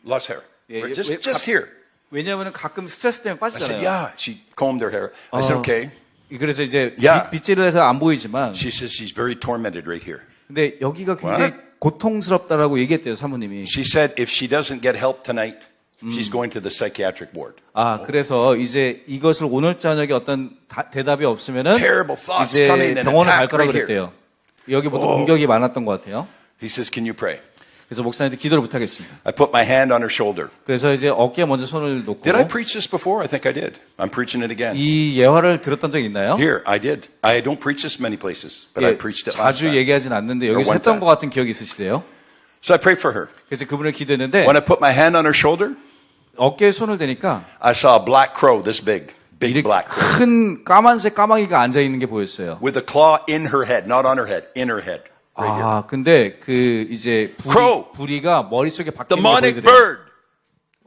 Lost hair. Yeah, Right, yeah, just here. 왜냐하면 가끔 스트레스 때문에 I said, 빠지잖아요. yeah. She combed her hair. I said, okay. 그래서 이제 Yeah. 빗질을 해서 안 보이지만, She says she's very tormented right here. 근데 여기가 굉장히 What? 고통스럽다라고 얘기했대요, 사모님이. She said if she doesn't get help tonight, she's going to the psychiatric ward. 아, 그래서 이제 이것을 오늘 저녁에 어떤 대답이 없으면은 Terrible thoughts 이제 coming and 병원을 갈 attack 거라고 right 그랬대요. 여기부터 공격이 많았던 것 같아요. He says, can you pray? 그래서 목사님한테 기도를 부탁했습니다. I put my hand on her shoulder. 그래서 이제 어깨에 먼저 손을 놓고 Did I preach this before? I think I did. I'm preaching it again. 이 예화를 들었던 적이 있나요? Here, I did. I don't preach this many places, but I 예, preached it last 자주 time. 얘기하진 않는데 여기서 one 했던 time. 것 같은 기억이 있으시대요. So I prayed for her. 그래서 그분을 기도했는데 When I put my hand on her shoulder, 어깨에 손을 대니까 I saw a black crow this big 이렇게 black crow, 큰 까만색 까마귀가 앉아 있는 게 보였어요. with a claw in her head, not on her head, in her head. Right here. 아, 근데 그 이제 Crow. 부리가 머릿속에 박히는 게 Demonic 보이더래요. bird.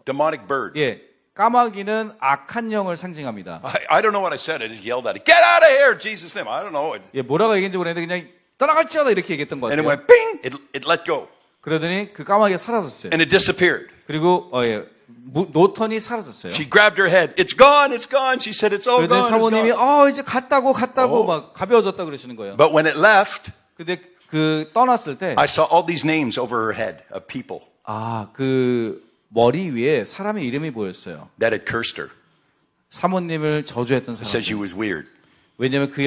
Demonic bird. 예, 까마귀는 악한 영을 상징합니다. I don't know what I said. I just yelled at it. Get out of here, in Jesus' name. I don't know. 예, 뭐라고 얘기했는지 모르겠는데 그냥 떠나갈지어다 이렇게 얘기했던 것 And it 같아요. went bing. It let go. 그러더니 그 까마귀가 사라졌어요. And it disappeared. 그리고 노턴이 사라졌어요. She grabbed her head. It's gone. It's gone. She said, it's all 그러더니 gone. It's 사모님이 gone. 이제 갔다고 막 가벼워졌다 그러시는 거예요. But when it left, 근데 그 떠났을 때 I saw all these names over her head of people 그 머리 위에 사람의 이름이 보였어요. that had cursed her. 사모님을 저주했던 Said she 사람. was weird. 왜냐면 그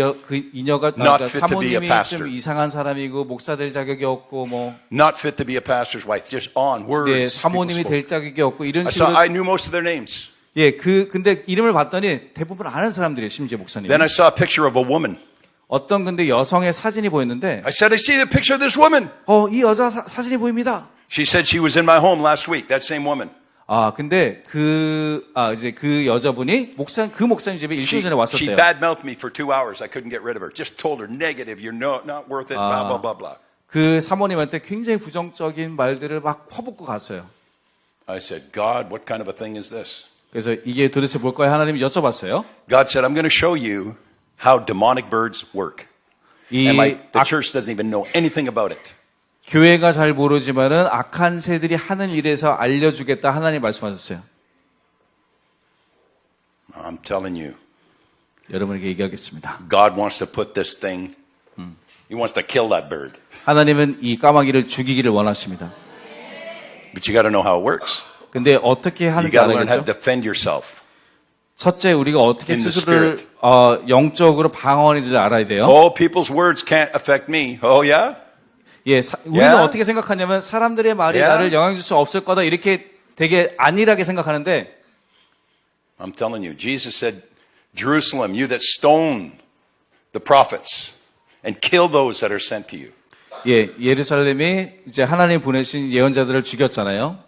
이녀가 Not fit to be a 사모님이 pastor. 좀 이상한 사람이고 목사 될 자격이 없고 뭐 Not fit to be a pastor's wife. Just on words. 예, people 사모님이 spoke. 될 자격이 없고 이런 I saw. 식으로 I knew most of their names. 예, 근데 이름을 봤더니 대부분 아는 사람들이에요, 심지어 목사님. Then I saw a picture of a woman. 어떤 근데 여성의 사진이 보였는데, I said, I see the picture of this woman. 이 여자 사진이 보입니다. She said she was in my home last week. That same woman. 근데 이제 그 여자분이 그 목사님 집에 일주일 전에 She 왔었대요. badmouthed me for 2 hours. I couldn't get rid of her. Just told her negative. You're not worth it. Blah blah blah blah. 그 사모님한테 굉장히 부정적인 말들을 막 퍼붓고 갔어요. I said, God, what kind of a thing is this? 그래서 이게 도대체 뭘까요? 하나님이 여쭤봤어요. God said, I'm going to show you how demonic birds work. 이 And the church doesn't even know anything about it. 교회가 잘 모르지만은 악한 새들이 하는 일에서 알려주겠다 하나님 말씀하셨어요. I'm telling you, 여러분에게 얘기하겠습니다. God wants to put this thing, He wants to kill that bird. 하나님은 이 까마귀를 죽이기를 원하십니다. But you got to know how it works. 근데 어떻게 You 하는지 got to learn how to 알아야겠죠? defend yourself. 첫째, 우리가 어떻게 In the 스스로를 영적으로 방어하는지 알아야 돼요. Oh, people's words can't affect me. Oh, yeah? 예, 우리는 Yeah? 어떻게 생각하냐면 사람들의 말이 Yeah? 나를 영향 줄 수 없을 거다 이렇게 되게 안일하게 생각하는데 I'm telling you, Jesus said, Jerusalem, you that stone the prophets and kill those that are sent to you. 예, 예루살렘이 이제 하나님 보내신 예언자들을 죽였잖아요.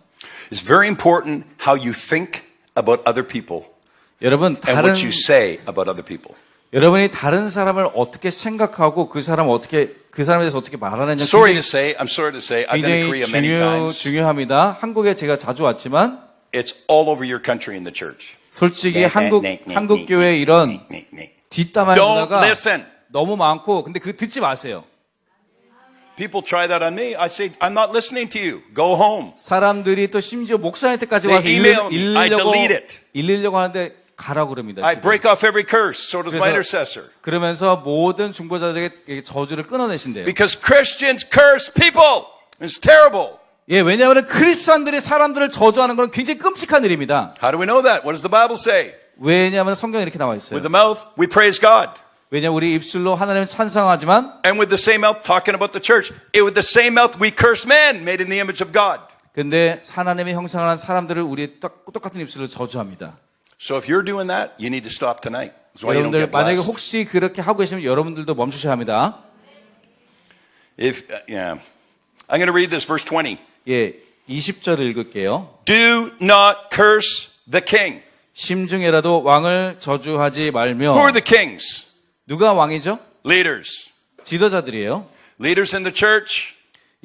It's very important how you think about other people 여러분 and 다른 what you say about other people. 여러분이 다른 사람을 어떻게 생각하고 그 사람에 대해서 어떻게 말하느냐 I'm sorry to say, I've been to Korea 굉장히 many times. 중요합니다. 한국에 제가 자주 왔지만 It's all over your country in the church. 솔직히 한국 교회 이런 뒷담화의 Don't 문화가 listen. 너무 많고 근데 그 듣지 마세요. People try that on me. I say, I'm not listening to you. Go home. 사람들이 또 심지어 목사님한테까지 They 와서 email me. I delete it. 일리려고 하는데 가라고 그럽니다. I break off every curse. So does my 그래서- intercessor. 그러면서 모든 중보자들에게 저주를 끊어내신대요. Because Christians curse people. It's terrible. 예, 왜냐하면 크리스찬들이 사람들을 저주하는 건 굉장히 끔찍한 일입니다. How do we know that? What does the Bible say? 왜냐하면 성경에 이렇게 나와 있어요. With the mouth, we praise God. 왜냐하면 우리 입술로 하나님을 찬송하지만 And with the same mouth, talking about the church, with the same mouth, we curse men made in the image of God. 근데 하나님의 형상을 한 사람들을 우리 똑같은 입술로 저주합니다. So if you're doing that, you need to stop tonight. That's why you don't 여러분들 get 만약에 blessed. 혹시 그렇게 하고 계시면 여러분들도 멈추셔야 합니다. I'm going to read this, verse 20. 예, 20절을 읽을게요. Do not curse the king. 심중에라도 왕을 저주하지 말며. Who are the kings? 누가 왕이죠? Leaders. 지도자들이에요. Leaders in the church.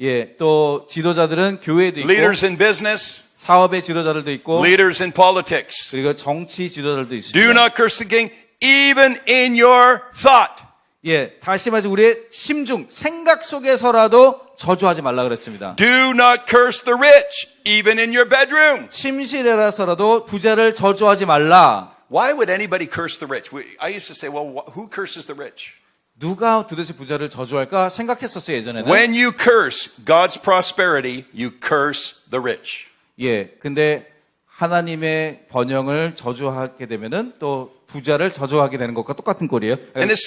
예, 또 지도자들은 교회도 있고 Leaders in business. 사업의 지도자들도 있고 Leaders in politics. 그리고 정치 지도자들도 있습니다. Do not curse the king even in your thought. 예, 다시 말해서 우리의 심중, 생각 속에서라도 저주하지 말라 그랬습니다. Do not curse the rich even in your bedroom. 침실에라서라도 부자를 저주하지 말라. Why would anybody curse the rich? I used to say, well, who curses the rich? 누가 도대체 부자를 저주할까 생각했었어요, 예전에는. When you curse God's prosperity, you curse the rich. 예, 근데 하나님의 번영을 저주하게 되면은 또 부자를 저주하게 되는 것과 똑같은 꼴이에요.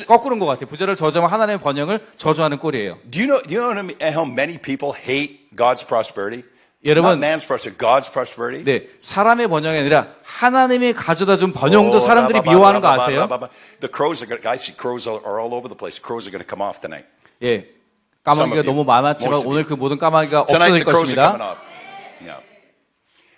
거꾸로인 것 같아요. 부자를 저주하면 하나님의 번영을 저주하는 꼴이에요. Do you know how many people hate God's prosperity? 여러분, Not man's prosperity, God's prosperity. 네, 사람의 번영이 아니라 하나님이 가져다 준 번영도 사람들이 미워하는 거 아세요? The crows are going to, I see crows are all over the place. Crows are going to come off tonight. 예, 까마귀가 Some of you. 너무 많았지만 Most of 오늘 you. 그 모든 까마귀가 Tonight the 없어질 crows are coming 것입니다. off. Yeah.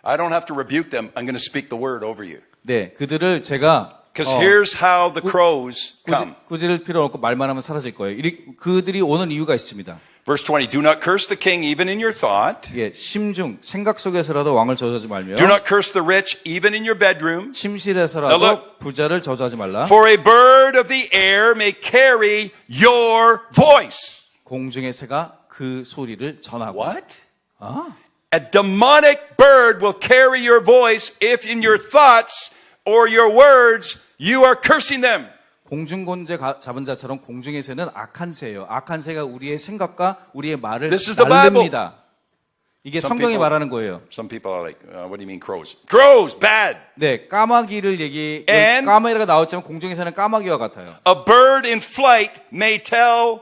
I don't have to rebuke them. I'm going to speak the word over you. 네, 그들을 제가 Because here's how the crows come. 꾸짖을 필요 없고 말만 하면 사라질 거예요. 그들이 오는 이유가 있습니다. Verse 20, do not curse the king even in your thought. 예, 심중, 생각 속에서라도 왕을 저주하지 말며 Do not curse the rich even in your bedroom. 침실에서라도 Now look. 부자를 저주하지 말라. For a bird of the air may carry your voice. 공중의 새가 그 소리를 전하고. What? 아, A demonic bird will carry your voice if in your thoughts or your words you are cursing them. 공중곤제 잡은 자처럼 공중의 새는 악한 새예요. 악한 새가 우리의 생각과 우리의 말을 This is the Bible. 날릅니다. 이게 Some 성경이 people- 말하는 거예요. Some people are like, what do you mean crows? Crows, bad. 네, 까마귀를 And- 까마귀가 나왔지만 공중의 새는 까마귀와 같아요. A bird in flight may tell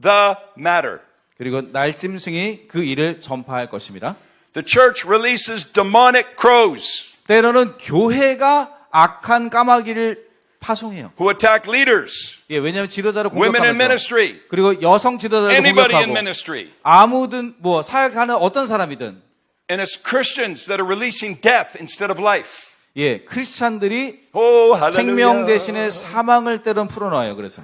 the matter. 그리고 날짐승이 그 일을 전파할 것입니다. The church releases demonic crows 때로는 교회가 악한 까마귀를 파송해요. who attack leaders, 예, 왜냐하면 지도자를 women in 공격하면서 ministry, 그리고 여성 지도자를 anybody in 공격하고 ministry. 아무든 뭐 사역하는 어떤 사람이든 And it's Christians that are releasing death instead of life. 예, 크리스찬들이 Oh, 생명 hallelujah. 대신에 사망을 때론 풀어놔요. 그래서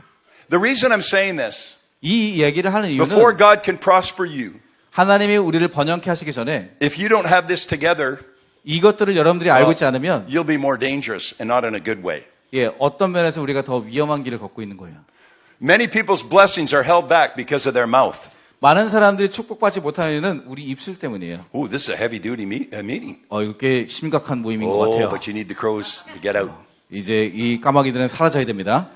The reason I'm saying this, 이 이야기를 하는 이유는 before God can prosper you, 하나님이 우리를 번영케 하시기 전에 if you don't have this together, 이것들을 여러분들이 알고 있지 않으면 you'll be more dangerous and not in a good way. 예, 어떤 면에서 우리가 더 위험한 길을 걷고 있는 거예요. Many people's blessings are held back because of their mouth. 많은 사람들이 축복받지 못하는 이유는 우리 입술 때문이에요. Oh, this is a heavy duty meeting. 이거 꽤 심각한 모임인 것 Oh, 같아요. but you need the crows to get out. 이제 이 까마귀들은 사라져야 됩니다.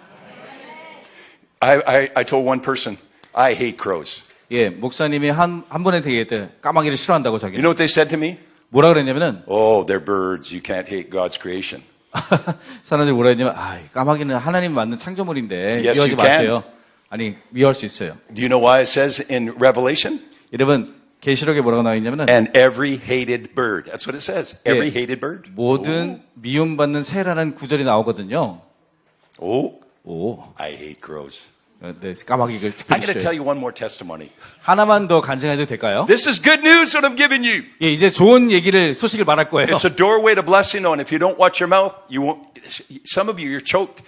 I told one person, I hate crows. 예, 목사님이 한 번에 되게 까마귀를 싫어한다고 You 자기는. know what they said to me? 뭐라 그랬냐면은, Oh, they're birds. You can't hate God's creation. 사람들이 뭐라 했냐면, 까마귀는 하나님 만든 창조물인데, Yes, 미워하지 you can. 마세요. 아니, 미워할 수 있어요. Do you know why it says in Revelation? 여러분, 계시록에 뭐라고 나와 있냐면은, And every hated bird. That's what it says. Every 예, hated bird. 모든 미움받는 새라는 구절이 나오거든요. Oh, 오, I hate crows. 네, 까마귀를 I'm 특별히 going to tell 싫어요. you one more testimony. 하나만 더 간증해도 될까요? This is good news what I'm giving you. 예, 이제 좋은 소식을 말할 거예요. It's a doorway to blessing. And if you don't watch your mouth, you won't. Some of you, you're choked.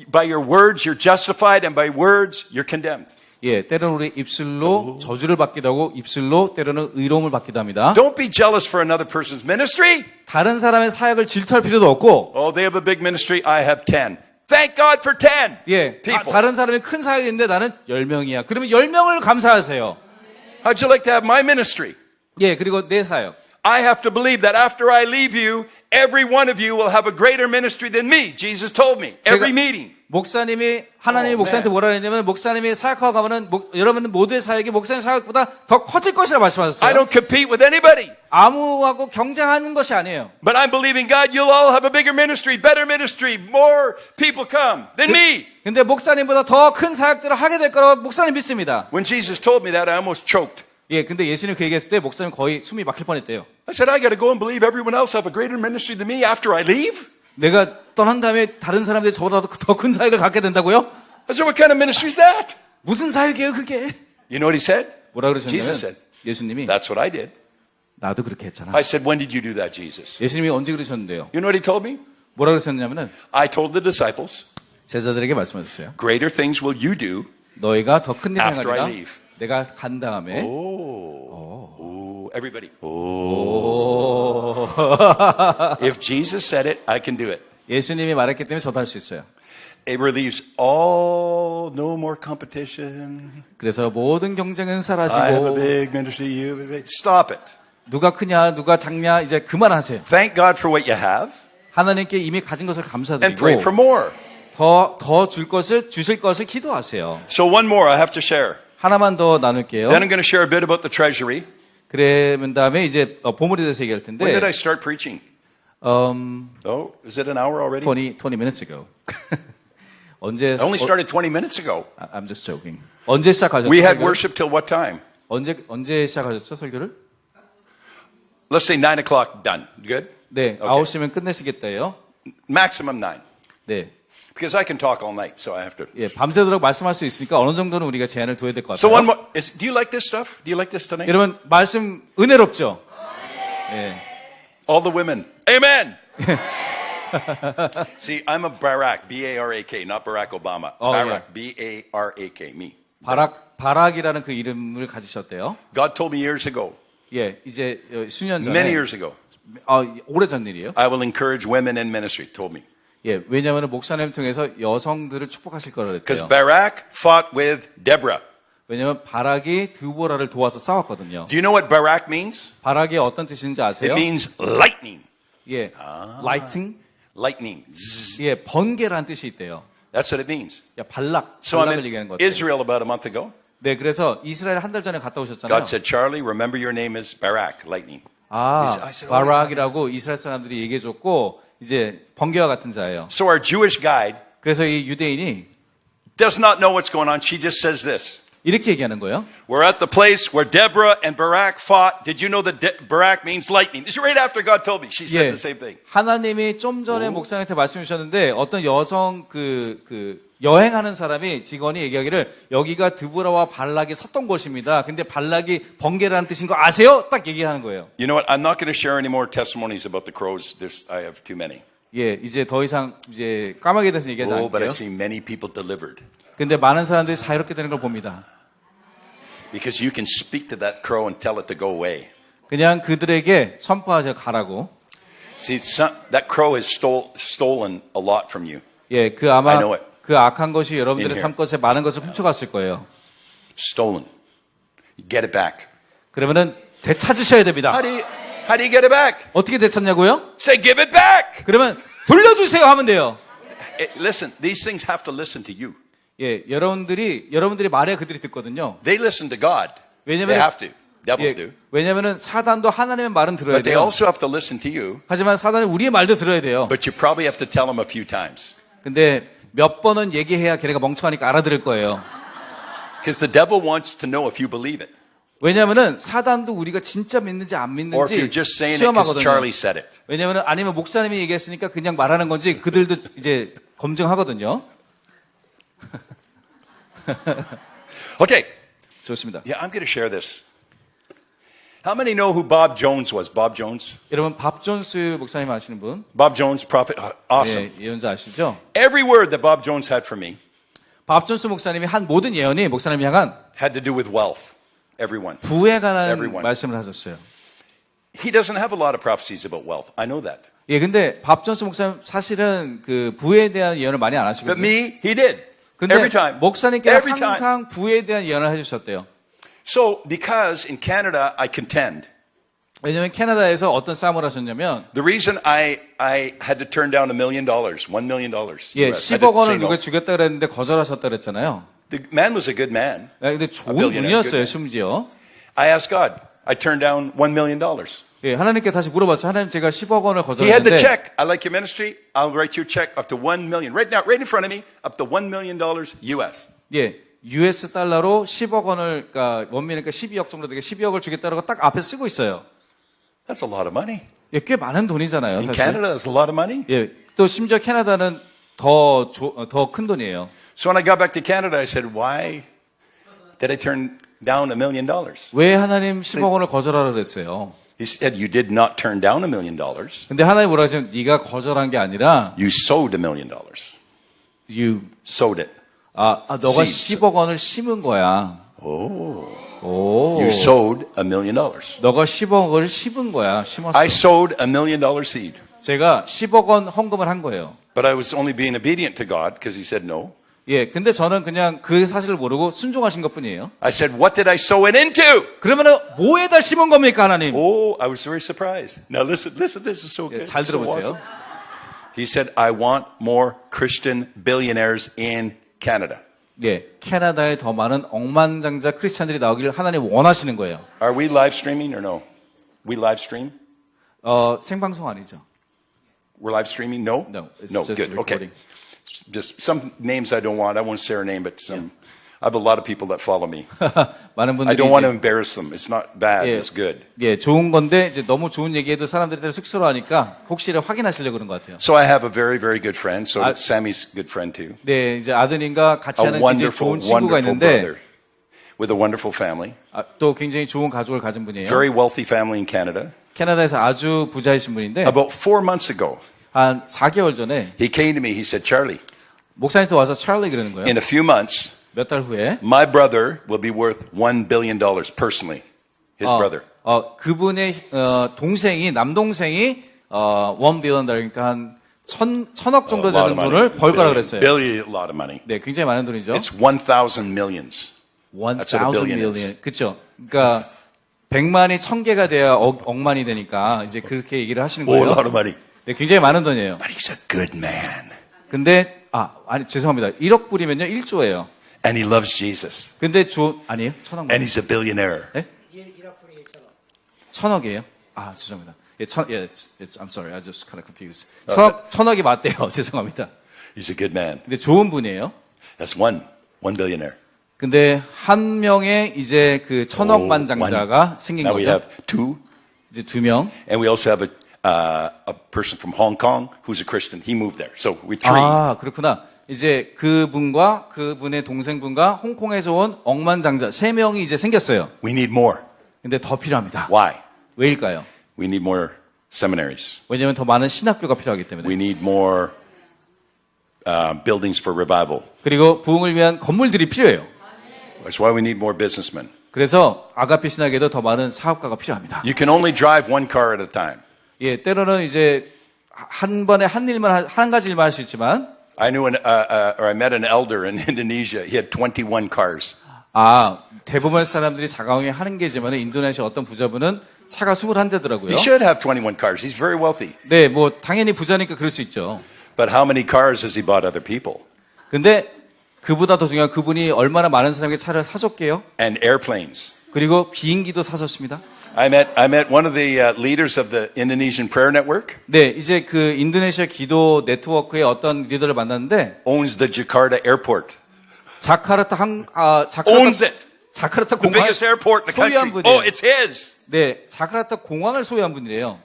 By your words, you're justified, and by words, you're condemned. 예, 때로는 우리 입술로 저주를 받기도 하고 입술로 때로는 의로움을 받기도 합니다. Don't be jealous for another person's ministry. 다른 사람의 사역을 질투할 필요도 없고, Oh, they have a big ministry. I have 10. Thank God for 10 예, people. 다른 사람이 큰 사역이 있는데 나는 10명이야. 그러면 10명을 감사하세요. How'd you like to have my ministry? 예, 그리고 내 사역. I have to believe that after I leave you, every one of you will have a greater ministry than me. Jesus told me. Every meeting. 목사님이 하나님이 Oh, 목사님한테 man. 뭐라 했냐면 목사님이 사역하고 가면은 여러분 모두의 사역이 목사님 사역보다 더 커질 것이라 I 말씀하셨어요. don't compete with anybody. 아무하고 경쟁하는 것이 아니에요. But I'm believing God, you'll all have a bigger ministry, better ministry, more people come than me. 근데 목사님보다 더 큰 사역들을 하게 될 거라고 목사님 믿습니다. When Jesus told me that, I almost choked. 예, 근데 예수님 그 얘기했을 때 목사님 거의 숨이 막힐 뻔했대요. I said, I got to go and believe everyone else have a greater ministry than me after I leave? 내가 떠난 다음에 다른 사람들이 저보다 더 큰 사역을 갖게 된다고요? I said, what kind of ministry is that? 무슨 사역이에요, 그게? You know what he said? 뭐라 Jesus 그러셨냐면 said, 예수님이 that's what I did. 나도 그렇게 했잖아. I said, when did you do that, Jesus? 예수님이 언제 그러셨는데요? You know what he told me? 뭐라 그러셨냐면은 I told the disciples, 제자들에게 말씀하셨어요. greater things will you do. 너희가 더 큰 일 After I 행하리라. leave. 내가 간 다음에 Oh, everybody. 오. If Jesus said it, I can do it. 예수님이 말했기 때문에 저도 할 수 있어요. It relieves all, no more competition. 그래서 모든 경쟁은 I have a 사라지고 big ministry, you have a big. Stop it. 누가 크냐 누가 작냐 이제 그만하세요. Thank God for what you have 하나님께 이미 가진 것을 and 감사드리고 pray for more. 더 주실 것을 기도하세요. So one more I have to share. 하나만 더 나눌게요. Then I'm going to share a bit about the treasury. 그러면 다음에 이제 보물에 대해서 얘기할 When did 텐데 I start preaching? Oh, is it an hour already? 20 minutes ago. 언제 I only started 20 minutes ago. I'm just joking. 언제 시작하셨어요? We had worship till what time? 언제 시작하셨죠, 설교를? Let's say 9 o'clock done. Good? 네, Okay. 9시면 끝내시겠다요. Maximum 9. 네. Because I can talk all night, so I have to. 예, 밤새도록 말씀할 수 있으니까 어느 정도는 우리가 제한을 둬야 될 것 So 같아요. one more. Do you like this stuff? Do you like this tonight? 여러분, 말씀 은혜롭죠? 예. All the women. Amen. See, I'm a Barack, B-A-R-A-K, not Barack Obama. Oh, Barack, B-A-R-A-K, me. 바락이라는 그 이름을 가지셨대요. God told me years ago, 예, 이제 수년 전에. many years ago, 오래전 일이에요. I will encourage women in ministry, told me. 예, 왜냐하면 목사님을 통해서 여성들을 축복하실 거라 Because 그랬대요. Barak fought with Deborah. 왜냐하면 바락이 드보라를 도와서 싸웠거든요. Do you know what Barak means? 바락이 어떤 뜻인지 아세요? It means lightning. 예, 라이팅? Lightning. Zzz. 예, 번개라는 뜻이 있대요. That's what it means. 야, 발락을 So I'm 얘기하는 in 것 같아요. Israel about a month ago. 네, 그래서 이스라엘 한 달 전에 갔다 오셨잖아요. God said, Charlie, remember your name is Barak, lightning. I said, 바락이라고 이스라엘 사람들이 얘기해줬고 이제 번개와 같은 자예요. So our Jewish guide 그래서 이 유대인이 does not know what's going on. She just says this. 이렇게 얘기하는 거예요. We're at the place where Deborah and Barak fought. Did you know that Barak means lightning? This is right after God told me. She said the same thing. 하나님이 좀 전에 목사님한테 말씀 주셨는데 어떤 여성 여행하는 사람이 직원이 얘기하기를 여기가 드보라와 발락이 섰던 곳입니다. 근데 발락이 번개라는 뜻인 거 아세요? 딱 얘기하는 거예요. You know what? I'm not going to share any more testimonies about the crows. I have too many. 예, 이제 더 이상 이제 까마귀에 대해서 얘기하지 Oh, but I've 않을게요. seen many people delivered. 근데 많은 사람들이 자유롭게 되는 걸 봅니다. Because you can speak to that crow and tell it to go away. 그냥 그들에게 선포하자 가라고. See, that crow has stolen a lot from you. 예, 그 아마 I know it. 그 악한 것이 여러분들의 In here. 삶 것에 많은 것을 훔쳐갔을 거예요. Stolen. Get it back. 그러면은 되찾으셔야 됩니다. How do you get it back? 어떻게 되찾냐고요? Say, give it back. 그러면 돌려주세요 하면 돼요. Listen, these things have to listen to you. 예, 여러분들이 말해야 그들이 듣거든요. They listen to God. 왜냐면- They have to. Devils do. 예, 왜냐면은 사단도 하나님의 말은 들어야 But they 돼요. also have to listen to you. 하지만 사단은 우리의 말도 들어야 돼요. But you probably have to tell them a few times. 근데 몇 번은 얘기해야 걔네가 멍청하니까 알아들을 거예요. Because the devil wants to know if you believe it. 왜냐면은 사단도 우리가 진짜 믿는지 안 Or if 믿는지 you're just saying it because 시험하거든요. Charlie said it. 왜냐면은 아니면 목사님이 얘기했으니까 그냥 말하는 건지 그들도 이제 검증하거든요. Okay. 좋습니다. Yeah, I'm going to share this. How many know who Bob Jones was? Bob Jones? 여러분 밥 존스 목사님 아시는 분? Bob Jones, prophet. Awesome. 예, 예언자 아시죠? Every word that Bob Jones had for me 밥 존스 목사님이 한 모든 예언이 목사님 향한 had to do with wealth. Everyone. 부에 관한 Everyone. 말씀을 하셨어요. He doesn't have a lot of prophecies about wealth. I know that. 예, 근데 밥 존스 목사님 사실은 그 부에 대한 예언을 많이 안 But 하시거든요. me, he did. 근데 Every time. 목사님께서 Every time. 항상 부에 대한 예언을 해주셨대요. So, because in Canada I contend, 왜냐하면 캐나다에서 어떤 싸움을 하셨냐면 the reason I had to turn down $1 million, $1 million. 예, US, I 10억 didn't say 원을 누가 no. 주겠다 그랬는데 거절하셨다 그랬잖아요. The man was a good man. 예, 근데 좋은 billionaire, 분이었어요, good 심지어. I asked God. I turned down $1 million. 예, 하나님께 다시 물어봤어요. 하나님 제가 10억 원을 He had the 거절했는데 check. I like your ministry. I'll write you a check up to $1 million. Right now, right in front of me, up to $1 million US. 예, US 달러로 10억 원을 그러니까 원미니까 12억 정도 되게 12억을 주겠다고 딱 앞에 쓰고 있어요. That's a lot of money. 예, 꽤 많은 돈이잖아요, In 사실. Canada, that's a lot of money. 예, 또 심지어 캐나다는 더 큰 돈이에요. So when I got back to Canada, I said, why did I turn down $1 million? 왜 하나님 10억 원을 거절하라 그랬어요? He said, you did not turn down $1 million. 근데 하나님 뭐라 하시면 네가 거절한 게 아니라 You sowed $1 million. you Sowed it. 너가 Seeds. 10억 원을 심은 거야. Oh. 오. You sowed $1 million. 너가 10억을 심은 거야. 심었어. I sowed $1 million seed. 제가 10억 원 헌금을 한 거예요. But I was only being obedient to God because he said no. 예, 근데 저는 그냥 그 사실을 모르고 순종하신 것뿐이에요. I said, what did I sow it into? 그러면은 뭐에다 심은 겁니까, 하나님? Oh, I was very surprised. Now listen, this is so 예, good. 잘 So 들어보세요. awesome. He said, I want more Christian billionaires in Canada. 예, 캐나다에 더 많은 억만장자 크리스찬들이 나오기를 하나님 원하시는 거예요. Are we live streaming or no? We live stream? 생방송 아니죠? We're live streaming? No? No, it's No, just good. Okay. recording. Just some names I don't want. I won't say her name, but some. I have a lot of people that follow me. 많은 I 분들이 don't want to 이제, embarrass them. It's not bad. 예, It's good. 예, 좋은 건데 이제 너무 좋은 얘기해도 사람들이 때로 쑥스러워하니까 혹시를 확인하시려고 그런 것 같아요. So I have a very, very good friend. So I- Sammy's a good friend too. 네, 이제 아드님과 같이 A 하는 굉장히 wonderful, 좋은 친구가 wonderful 있는데 brother with a wonderful family. 또 굉장히 좋은 가족을 가진 분이에요. Very wealthy family in Canada. 캐나다에서 아주 부자이신 분인데 About 4 months ago, 한 4개월 전에 he came to me. He said, Charlie, 목사님한테 와서 찰리 그러는 거예요. in a few months, 몇 달 후에 my brother will be worth $1 billion personally. His brother. 그분의 동생이 남동생이 1 billion 그러니까 한 천억 정도 A lot 되는 of money. 돈을 벌 거라 그랬어요. Billion, a lot of money. 네, 굉장히 많은 돈이죠. It's 1,000 millions. 1,000 billion million. 그렇죠. 그러니까 100만이 1000개가 돼야 억만이 되니까 이제 그렇게 얘기를 하시는 Oh, a 거예요. lot of money. 네, 굉장히 많은 돈이에요. But he's a good man. 근데 아니 죄송합니다. 1억 불이면요 1조예요. And he loves Jesus. 근데 아니에요? 천억만. And he's a billionaire. 네? 천억이에요? 죄송합니다. 예, I'm sorry. I just kind of confused. 천억이 맞대요. 죄송합니다. He's a good man. 근데 좋은 분이에요. That's one billionaire. 근데 한 명의 이제 그 천억만 장자가 생긴 Now we 거죠. have 2. 이제 2명. And we also have a person from Hong Kong who's a Christian. He moved there. So we 3. 그렇구나. 이제 그분과 그분의 동생분과 홍콩에서 온 억만장자 3명이 이제 생겼어요. We need more. 근데 더 필요합니다. Why? 왜일까요? We need more seminaries. 왜냐하면 더 많은 신학교가 필요하기 때문에. We need more buildings for revival. 그리고 부흥을 위한 건물들이 필요해요. That's why we need more businessmen. 그래서 아가페 신학에도 더 많은 사업가가 필요합니다. You can only drive one car at a time. 예, 때로는 이제 한 번에 한 가지 일만 할 수 있지만 I met an elder in Indonesia. He had 21 cars. 대부분 사람들이 자가용이 하는 게지만 인도네시아 어떤 부자분은 차가 21대더라고요. He should have 21 cars. He's very wealthy. 네, 뭐 당연히 부자니까 그럴 수 있죠. But how many cars has he bought other people? 근데 그보다 더 중요한 그분이 얼마나 많은 사람에게 차를 사줬게요? And airplanes. 그리고 비행기도 사줬습니다. I met one of the leaders of the Indonesian Prayer Network. 네, 이제 그 인도네시아 기도 네트워크의 어떤 리더를 만났는데 Owns the Jakarta airport. owns it. 자카르타 The 공항 biggest airport in the 소유한 country. 분이에요. Oh, it's his. 네, 자카르타 공항을 소유한 분이래요.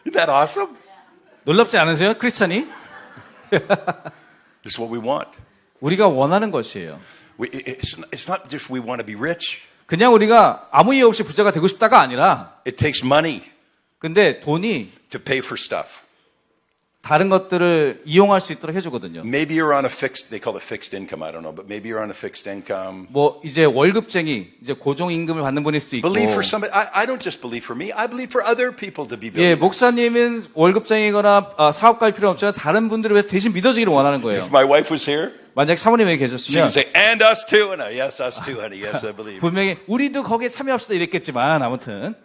Isn't that awesome? 놀랍지 않으세요, 크리스찬이? This is what we want. 우리가 원하는 것이에요. It's not just we want to be rich. 그냥 우리가 아무 이유 없이 부자가 되고 싶다가 아니라, It takes money 근데 돈이 to pay for stuff. 다른 것들을 이용할 수 있도록 해주거든요. Maybe you're on a fixed, they call it fixed income, I don't know, but maybe you're on a fixed income. 뭐 이제 월급쟁이, 이제 고정 임금을 받는 분일 수도 있고. Believe for somebody. I don't just believe for me. I believe for other people to be 예, billionaires. 목사님은 월급쟁이거나 사업가일 필요 없지만 다른 분들을 위해서 대신 믿어주기를 원하는 거예요. If my wife was here, 만약 사모님이 she 계셨으면 would say, and us too. And yes, us too, honey. Yes, I believe. 분명히 우리도 거기에 참여합시다 이랬겠지만 아무튼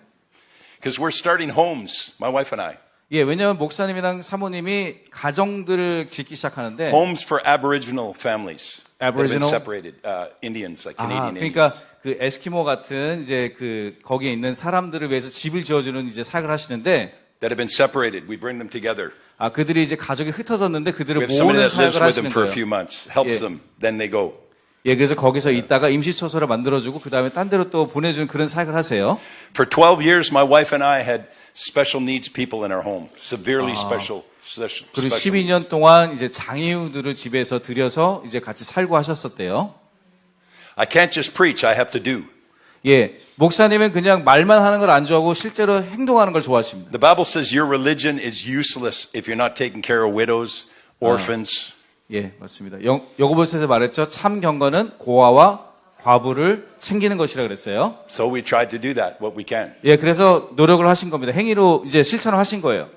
Because we're starting homes, my wife and I. 예, 왜냐하면 목사님이랑 사모님이 가정들을 짓기 시작하는데 Homes for Aboriginal families. that have been Aboriginal? separated, Indians, like Canadian Indians. 그러니까 그 에스키모 같은 이제 그 거기에 있는 사람들을 위해서 집을 지어주는 이제 사역을 하시는데 That have been separated. We bring them together. 그들이 이제 가족이 흩어졌는데 We 그들을 have somebody 모으는 that lives 사역을 with 하시는 them for a 거예요. few months, helps Yeah. them, then they go. 예, 그래서 거기서 있다가 임시초소를 만들어주고 그 다음에 딴 데로 또 보내주는 그런 사역을 하세요. For 12 years, my wife and I had special needs people in our home, severely special. 그리고 12년 동안 이제 장애우들을 집에서 들여서 이제 같이 살고 하셨었대요. I can't just preach, I have to do. 예, 목사님은 그냥 말만 하는 걸 안 좋아하고 실제로 행동하는 걸 좋아하십니다. The Bible says your religion is useless if you're not taking care of widows, orphans. 예, 맞습니다. 여고보스에서 말했죠. 참 경건은 고아와 과부를 챙기는 것이라 그랬어요. So we tried to do that, what we can. 예, 그래서 노력을 하신 겁니다. 행위로 이제 실천을 하신 거예요.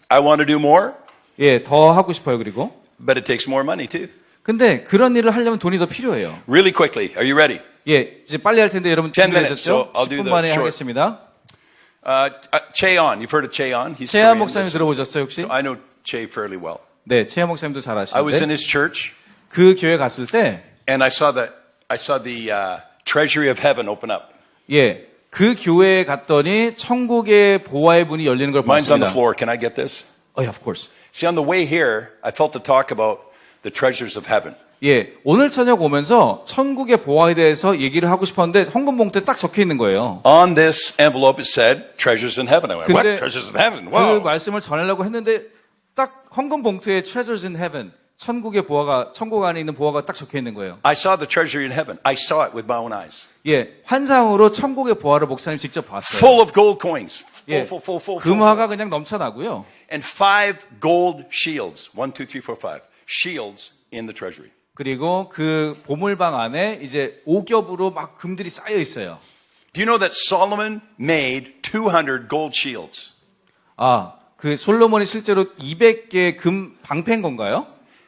I want to do more, 예, 더 하고 싶어요. 그리고 but it takes more money too. 근데 그런 일을 하려면 돈이 더 필요해요. Really quickly, are you ready? 예, 이제 빨리 할 텐데 여러분 10 minutes, 준비되셨죠? so I'll do 10분 the 만에 short. 하겠습니다. Cheon, you've heard of Cheon? He's 최한 Korean. 목사님 들어보셨어요 혹시? So I know Che fairly well. 네, 최한 목사님도 잘 I was in 아시는데 his church, 그 교회 갔을 때 and I saw the treasury of heaven open up. 예, 그 교회에 갔더니 천국의 보화의 문이 열리는 걸 Mine's on the 봤습니다. floor. Can I get this? Yeah, of course. See, on the way here, I felt to talk about the treasures of heaven. 예, 오늘 저녁 오면서 천국의 보화에 대해서 얘기를 하고 싶었는데 헌금 봉투에 딱 적혀 있는 거예요. On this envelope, it said treasures in heaven. I went, what? 근데 Treasures in heaven? 그 Wow. 말씀을 전하려고 했는데 딱 헌금 봉투에 treasures in heaven, 천국의 보화가 천국 안에 있는 보화가 딱 적혀 있는 거예요. I saw the treasury in heaven. I saw it with my own eyes. 예, 환상으로 천국의 보화를 목사님 직접 봤어요. Full of gold coins. 예, Full. 금화가 그냥 넘쳐나고요. And 5 gold shields. 1, 2, 3, 4, 5. Shields in the treasury. 그리고 그 보물방 안에 이제 5겹으로 막 금들이 쌓여 있어요. Do you know that Solomon made 200 gold shields? 그 솔로몬이 실제로 200개 금 방패인 건가요?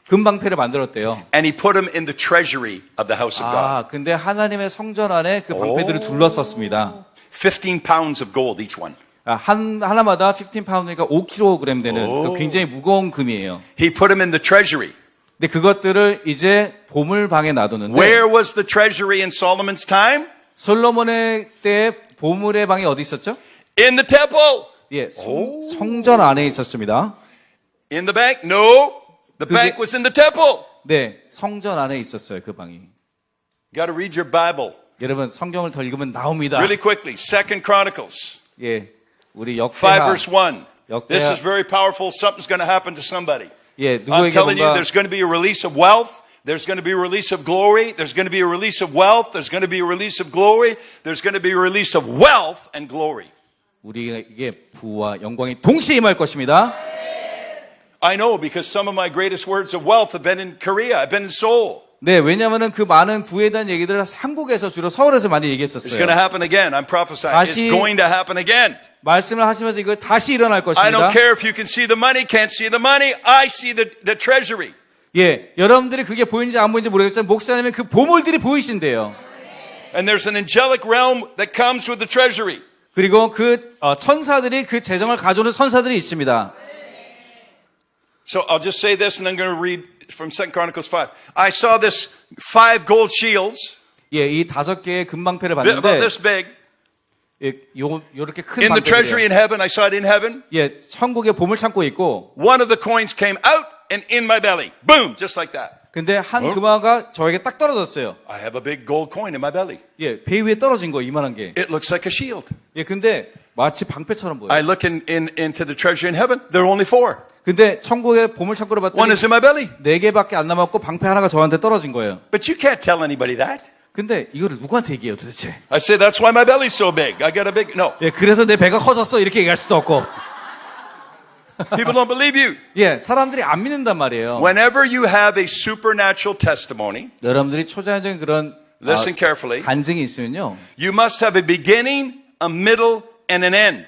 금 방패를 만들었대요. And he put them in the treasury of the house of God. 근데 하나님의 성전 안에 그 방패들을 둘렀었습니다. 15 pounds of gold each one. 하나마다 15파운드니까 5kg 되는 그 굉장히 무거운 금이에요. He put them in the treasury. 근데 그것들을 이제 보물방에 놔두는데 Where was the treasury in Solomon's time? 솔로몬의 때 보물의 방이 어디 있었죠? In the temple. 예, 성전 안에 있었습니다. In the bank? No. The bank was in the temple. 네, 성전 안에 있었어요, 그 방이. You got to read your Bible. 여러분, 성경을 더 읽으면 나옵니다. Really quickly. 2 Chronicles. 예, 우리 5 역대하. verse 1. This 역대하. is very powerful. Something's going to happen to somebody. 예, I'm 누구에게 telling you, 뭔가 there's going to be a release of wealth. There's going to be a release of glory. There's going to be a release of wealth. There's going to be a release of glory. There's going to be a release of wealth and glory. 우리에게 부와 영광이 동시에 임할 것입니다. I know because some of my greatest words of wealth have been in Korea. I've been in Seoul. 네, 왜냐하면은 그 많은 부에 대한 얘기들을 한국에서 주로 서울에서 많이 It's 얘기했었어요. going to happen again. I'm prophesying. It's 다시- going to happen again. 말씀을 하시면서 이거 다시 일어날 I 것입니다. don't care if you can see the money, can't see the money. I see the treasury. 예, 여러분들이 그게 보이는지 안 보이는지 모르겠지만 목사님은 그 보물들이 보이신대요. And there's an angelic realm that comes with the treasury. 그리고 그 천사들이 그 재정을 가져오는 선사들이 있습니다. So I'll just say this and I'm going to read from 2 Chronicles 5. I saw this 5 gold shields, 예, 이 5개의 금방패를 about 봤는데 this big. 예, 요렇게 큰 In the treasury 방패예요. in heaven, I saw it in heaven. 예, 천국에 보물 창고에 있고 One of the coins came out and in my belly. Boom, just like that. 근데 한 금화가 저에게 딱 떨어졌어요. I have a big gold coin in my belly. 예, 배 위에 떨어진 거 이만한 게. It looks like a shield. 예, 근데 마치 방패처럼 보여요. I look into the treasury in heaven. There are only 4. 근데 천국의 보물 창고를 One 봤더니 is in my belly. 4개밖에 안 남았고 방패 하나가 저한테 떨어진 거예요. But you can't tell anybody that. 근데 이거를 누구한테 얘기해요 도대체? I say, that's why my belly's so big. I got a big, no. 예, 그래서 내 배가 커졌어 이렇게 얘기할 수도 없고. People don't believe you. 예, 사람들이 안 믿는단 말이에요. Whenever you have a supernatural testimony, 여러분들이 초자연적인 그런 listen carefully, 간증이 있으면요. you must have a beginning, a middle, and an end.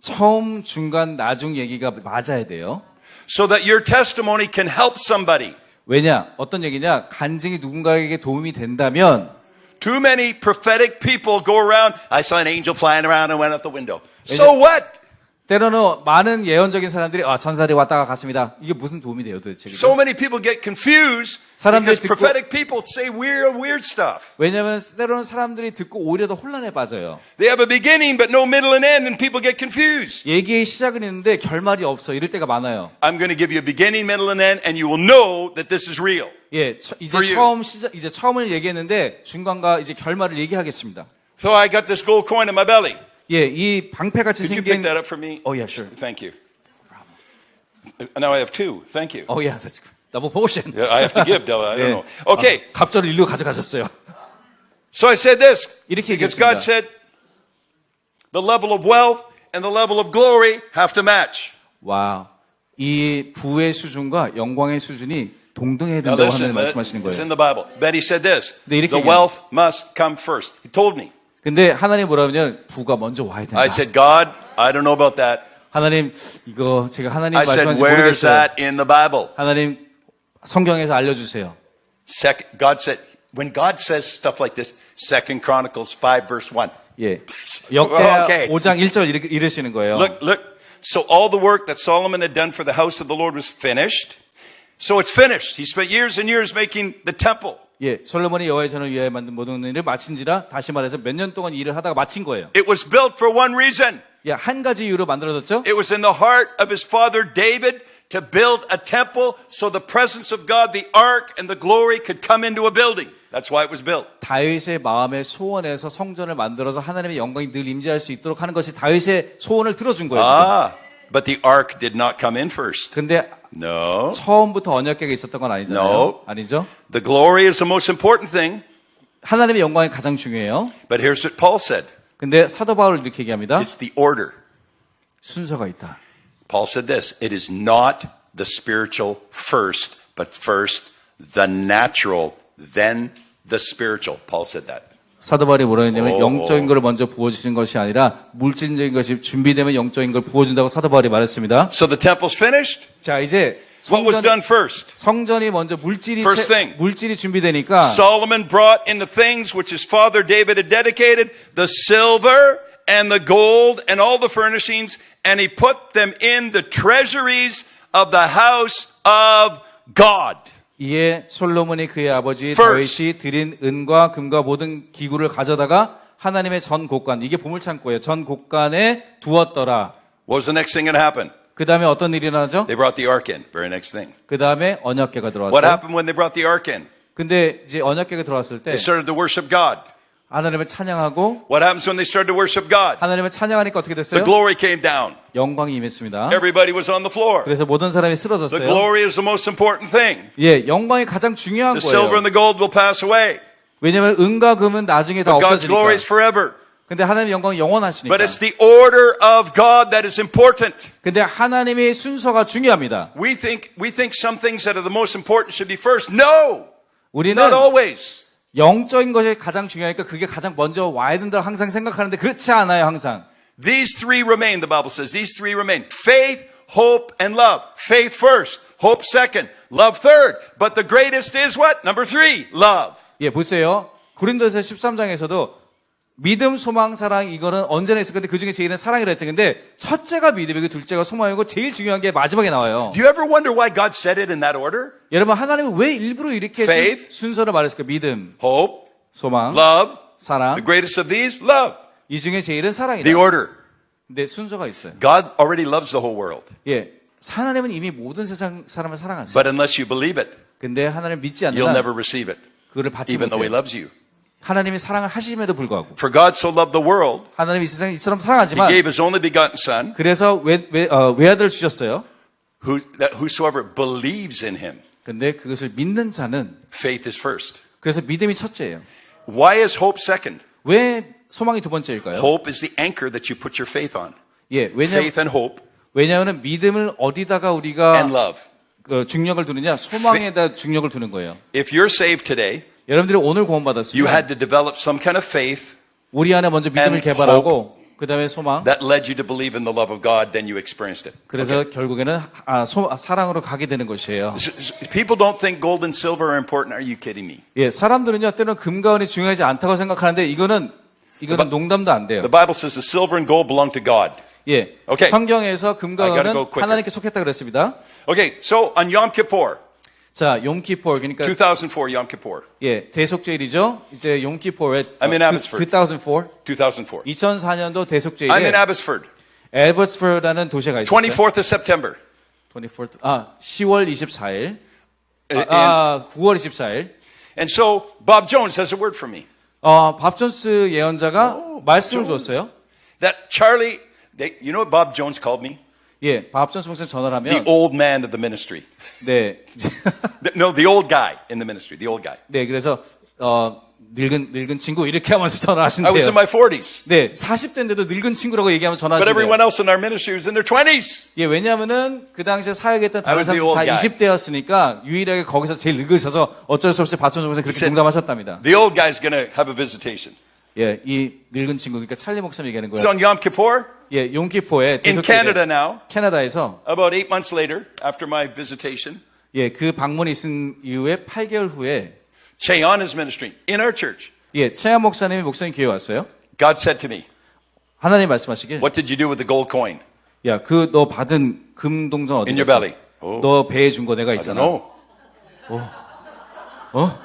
처음, 중간, 나중 얘기가 맞아야 돼요. So that your testimony can help somebody. 왜냐? 어떤 얘기냐? 간증이 누군가에게 도움이 된다면 Too many prophetic people go around, I saw an angel flying around and went out the window. So what? 때로는 많은 예언적인 사람들이 천사들이 왔다가 갔습니다. 이게 무슨 도움이 돼요 도대체? 그죠? So many people get confused 사람들이 because 듣고- prophetic people say weird stuff. 왜냐하면 때로는 사람들이 듣고 오히려 더 혼란에 빠져요. They have a beginning but no middle and end and people get confused. 얘기의 시작은 있는데 결말이 없어. 이럴 때가 많아요. I'm going to give you a beginning, middle, and end and you will know that this is real. 예, For 이제 you. 이제 처음을 얘기했는데 중간과 이제 결말을 얘기하겠습니다. So I got this gold coin in my belly. 예, 이 방패같이 Could you pick 생긴 that up for me? Oh, yeah, sure. Thank you. Now I have 2. Thank you. Oh, yeah, that's good. Double portion. Yeah, I have to give, Della. I don't 예. know. Okay. 갑절을 일로 가져가셨어요. So I said this. 이렇게 Because 얘기했습니다. God said the level of wealth and the level of glory have to match. 와, 이 부의 수준과 영광의 수준이 동등해야 Now 된다고 listen, 하는 말씀하시는 it's 거예요. in the Bible. Betty said this. 네, 이렇게 The wealth must come first. He told me. 근데 하나님 뭐라 하냐면 부가 먼저 와야 된다. I said, God, I don't know about that. 하나님 이거 제가 하나님 I said, 말씀하는지 where's 모르겠어요. that in the Bible? 하나님 성경에서 알려주세요. God said, when God says stuff like this, 2 Chronicles 5 verse 1. 예, 역대 Okay. 5장 1절 이르시는 거예요. Look. So all the work that Solomon had done for the house of the Lord was finished. So it's finished. He spent years and years making the temple. 예, 솔로몬이 여호와의 전을 위하여 만든 모든 일을 마친지라 다시 말해서 몇 년 동안 일을 하다가 마친 거예요. It was built for one reason. 예, 한 가지 이유로 만들어졌죠. It was in the heart of his father David to build a temple so the presence of God, the ark, and the glory could come into a building. That's why it was built. 다윗의 마음의 소원에서 성전을 만들어서 하나님의 영광이 늘 임재할 수 있도록 하는 것이 다윗의 소원을 들어준 거예요. 지금. But the ark did not come in first. 근데 No. 처음부터 언약궤가 있었던 건 아니잖아요. No. 아니죠? The glory is the most important thing. 하나님의 영광이 가장 중요해요. But here's what Paul said. 근데 사도 바울은 이렇게 얘기합니다. It's the order. 순서가 있다. Paul said this. It is not the spiritual first, but first the natural, then the spiritual. Paul said that. 사도 바울이 뭐라 했냐면 오. 영적인 걸 먼저 부어주시는 것이 아니라 물질적인 것이 준비되면 영적인 걸 부어준다고 사도 바울이 말했습니다. So the temple's finished. 자, 이제 What was done first? 성전이 먼저 물질이 First thing. 물질이 준비되니까 Solomon brought in the things which his father David had dedicated, the silver and the gold and all the furnishings, and he put them in the treasuries of the house of God. 이에 솔로몬이 그의 아버지 First. 다윗이 드린 은과 금과 모든 기구를 가져다가 하나님의 전 곡간, 이게 보물창고예요. 전 곡간에 두었더라. What was the next thing that happened? 그 다음에 어떤 일이 일어나죠? They brought the ark in. Very next thing. 그 다음에 언약궤가 What 들어왔어요. happened when they brought the ark in? 근데 이제 언약궤가 들어왔을 때 They started to worship God. 하나님을 찬양하고 What happens when they started to worship God? 하나님을 찬양하니까 어떻게 됐어요? The glory came down. 영광이 임했습니다. Everybody was on the floor. 그래서 모든 사람이 The 쓰러졌어요. glory is the most important thing. 예, 영광이 가장 중요한 The silver 거예요. and the gold will pass away. 왜냐하면 은과 금은 나중에 다 But God's glory is 없어지니까. forever. 근데 하나님의 영광은 영원하시니까. But it's the order of God that is important. 근데 하나님의 순서가 중요합니다. We think some things that are the most important should be first. No! 우리는 Not always. 영적인 것이 가장 중요하니까 그게 가장 먼저 와야 된다고 항상 생각하는데 그렇지 않아요, 항상. These three remain, the Bible says. These three remain. Faith, hope, and love. Faith first. Hope second. Love third. But the greatest is what? Number three. Love. 예, 보세요. 고린도서 13장에서도 믿음, 소망, 사랑 이거는 언제나 있을 건데 그중에 제일은 사랑이라 했죠. 근데 첫째가 믿음이고 둘째가 소망이고 제일 중요한 게 마지막에 나와요. Do you ever wonder why God said it in that order? 여러분 하나님은 왜 일부러 이렇게 Faith. 순서를 말했을까요? 믿음, Hope, 소망, love. 사랑. The greatest of these, love. 이 중에 제일은 사랑이다. The order. 근데 순서가 있어요. God already loves the whole world. 예, 하나님은 이미 모든 세상 사람을 사랑하세요. But unless you believe it, 근데 하나님을 믿지 you'll 않는다. never receive it. 그거를 받지 Even though He 못해요. loves you. 하나님이 사랑을 하심에도 불구하고 For God so loved the world, 하나님이 이 세상을 이처럼 He 사랑하지만 gave His only begotten Son, 그래서 외아들을 주셨어요. that whosoever believes in Him, 근데 그것을 믿는 자는 faith is first. 그래서 믿음이 첫째예요. Why is hope second? 왜 소망이 두 번째일까요? Hope is the anchor that you put your faith on. 예, Faith and hope 왜냐하면 믿음을 어디다가 우리가 and love. 중력을 두느냐? 소망에다 중력을 두는 거예요. If you're saved today, 여러분들이 오늘 you 구원받았으면 had to develop some kind of faith 우리 안에 먼저 믿음을 and 개발하고 그 다음에 소망. that led you to believe in the love of God, then you experienced it. 그래서 결국에는 사랑으로 가게 되는 것이에요. People don't think gold and silver are important. Are you kidding me? 예, 사람들은요, 때로는 금과 은이 중요하지 않다고 생각하는데 이거는 농담도 안 돼요. The Bible says the silver and gold belong to God. 예, Okay. 성경에서 금과 I gotta 은은 go quicker. 하나님께 속했다 그랬습니다. Okay, so on Yom Kippur, 자, 용키포 그러니까 2004 Yom Kippur, 예, 대속죄일이죠. 이제 용키포에 I'm in Abbotsford. 2004 2004. 2004년도 I'm in 대속죄일에 Abbotsford, 에버스포드라는 도시가 있었어요. 24th of September. 10월 24일. In- 9월 24일. And so Bob Jones has a word for me. 밥 존스 예언자가 말씀을 Jones. 줬어요. That Charlie, you know what Bob Jones called me? 예, 밥 존스 목사님 전화를 The 하면 old man of the ministry. 네. No, the old guy in the ministry, the old guy. 네, 그래서 늙은 친구 이렇게 하면서 전화를 I was in 하신대요. my 40s, 네, 40대인데도 늙은 친구라고 얘기하면서 but 전화하신대요. everyone else in our ministry was in their 20s. 예, 왜냐하면은 그 당시에 사역했던 I 다른 was the 사람 다 old guy. 20대였으니까 유일하게 거기서 제일 늙으셔서 어쩔 수 없이 밥 존스 목사님 그렇게 said- 농담하셨답니다. The old guy's going to have a visitation. 예, 이 늙은 친구 그러니까 찰리 목사님 얘기하는 So 거예요. on Yom Kippur, 예, 용키포에 in Canada now, 캐나다에서 about 8 months later, after my visitation, 예, 그 방문이 있은 이후에 8개월 후에 Cheon is ministering in our church. 예, 최한 목사님이 목사님 교회 왔어요. God said to me, 하나님 말씀하시길 what did you do with the gold coin 야, 그 너 받은 금 동전 어디 in your 갔어? belly? Oh, 너 배에 준 거 내가 I don't 있잖아. know. 어?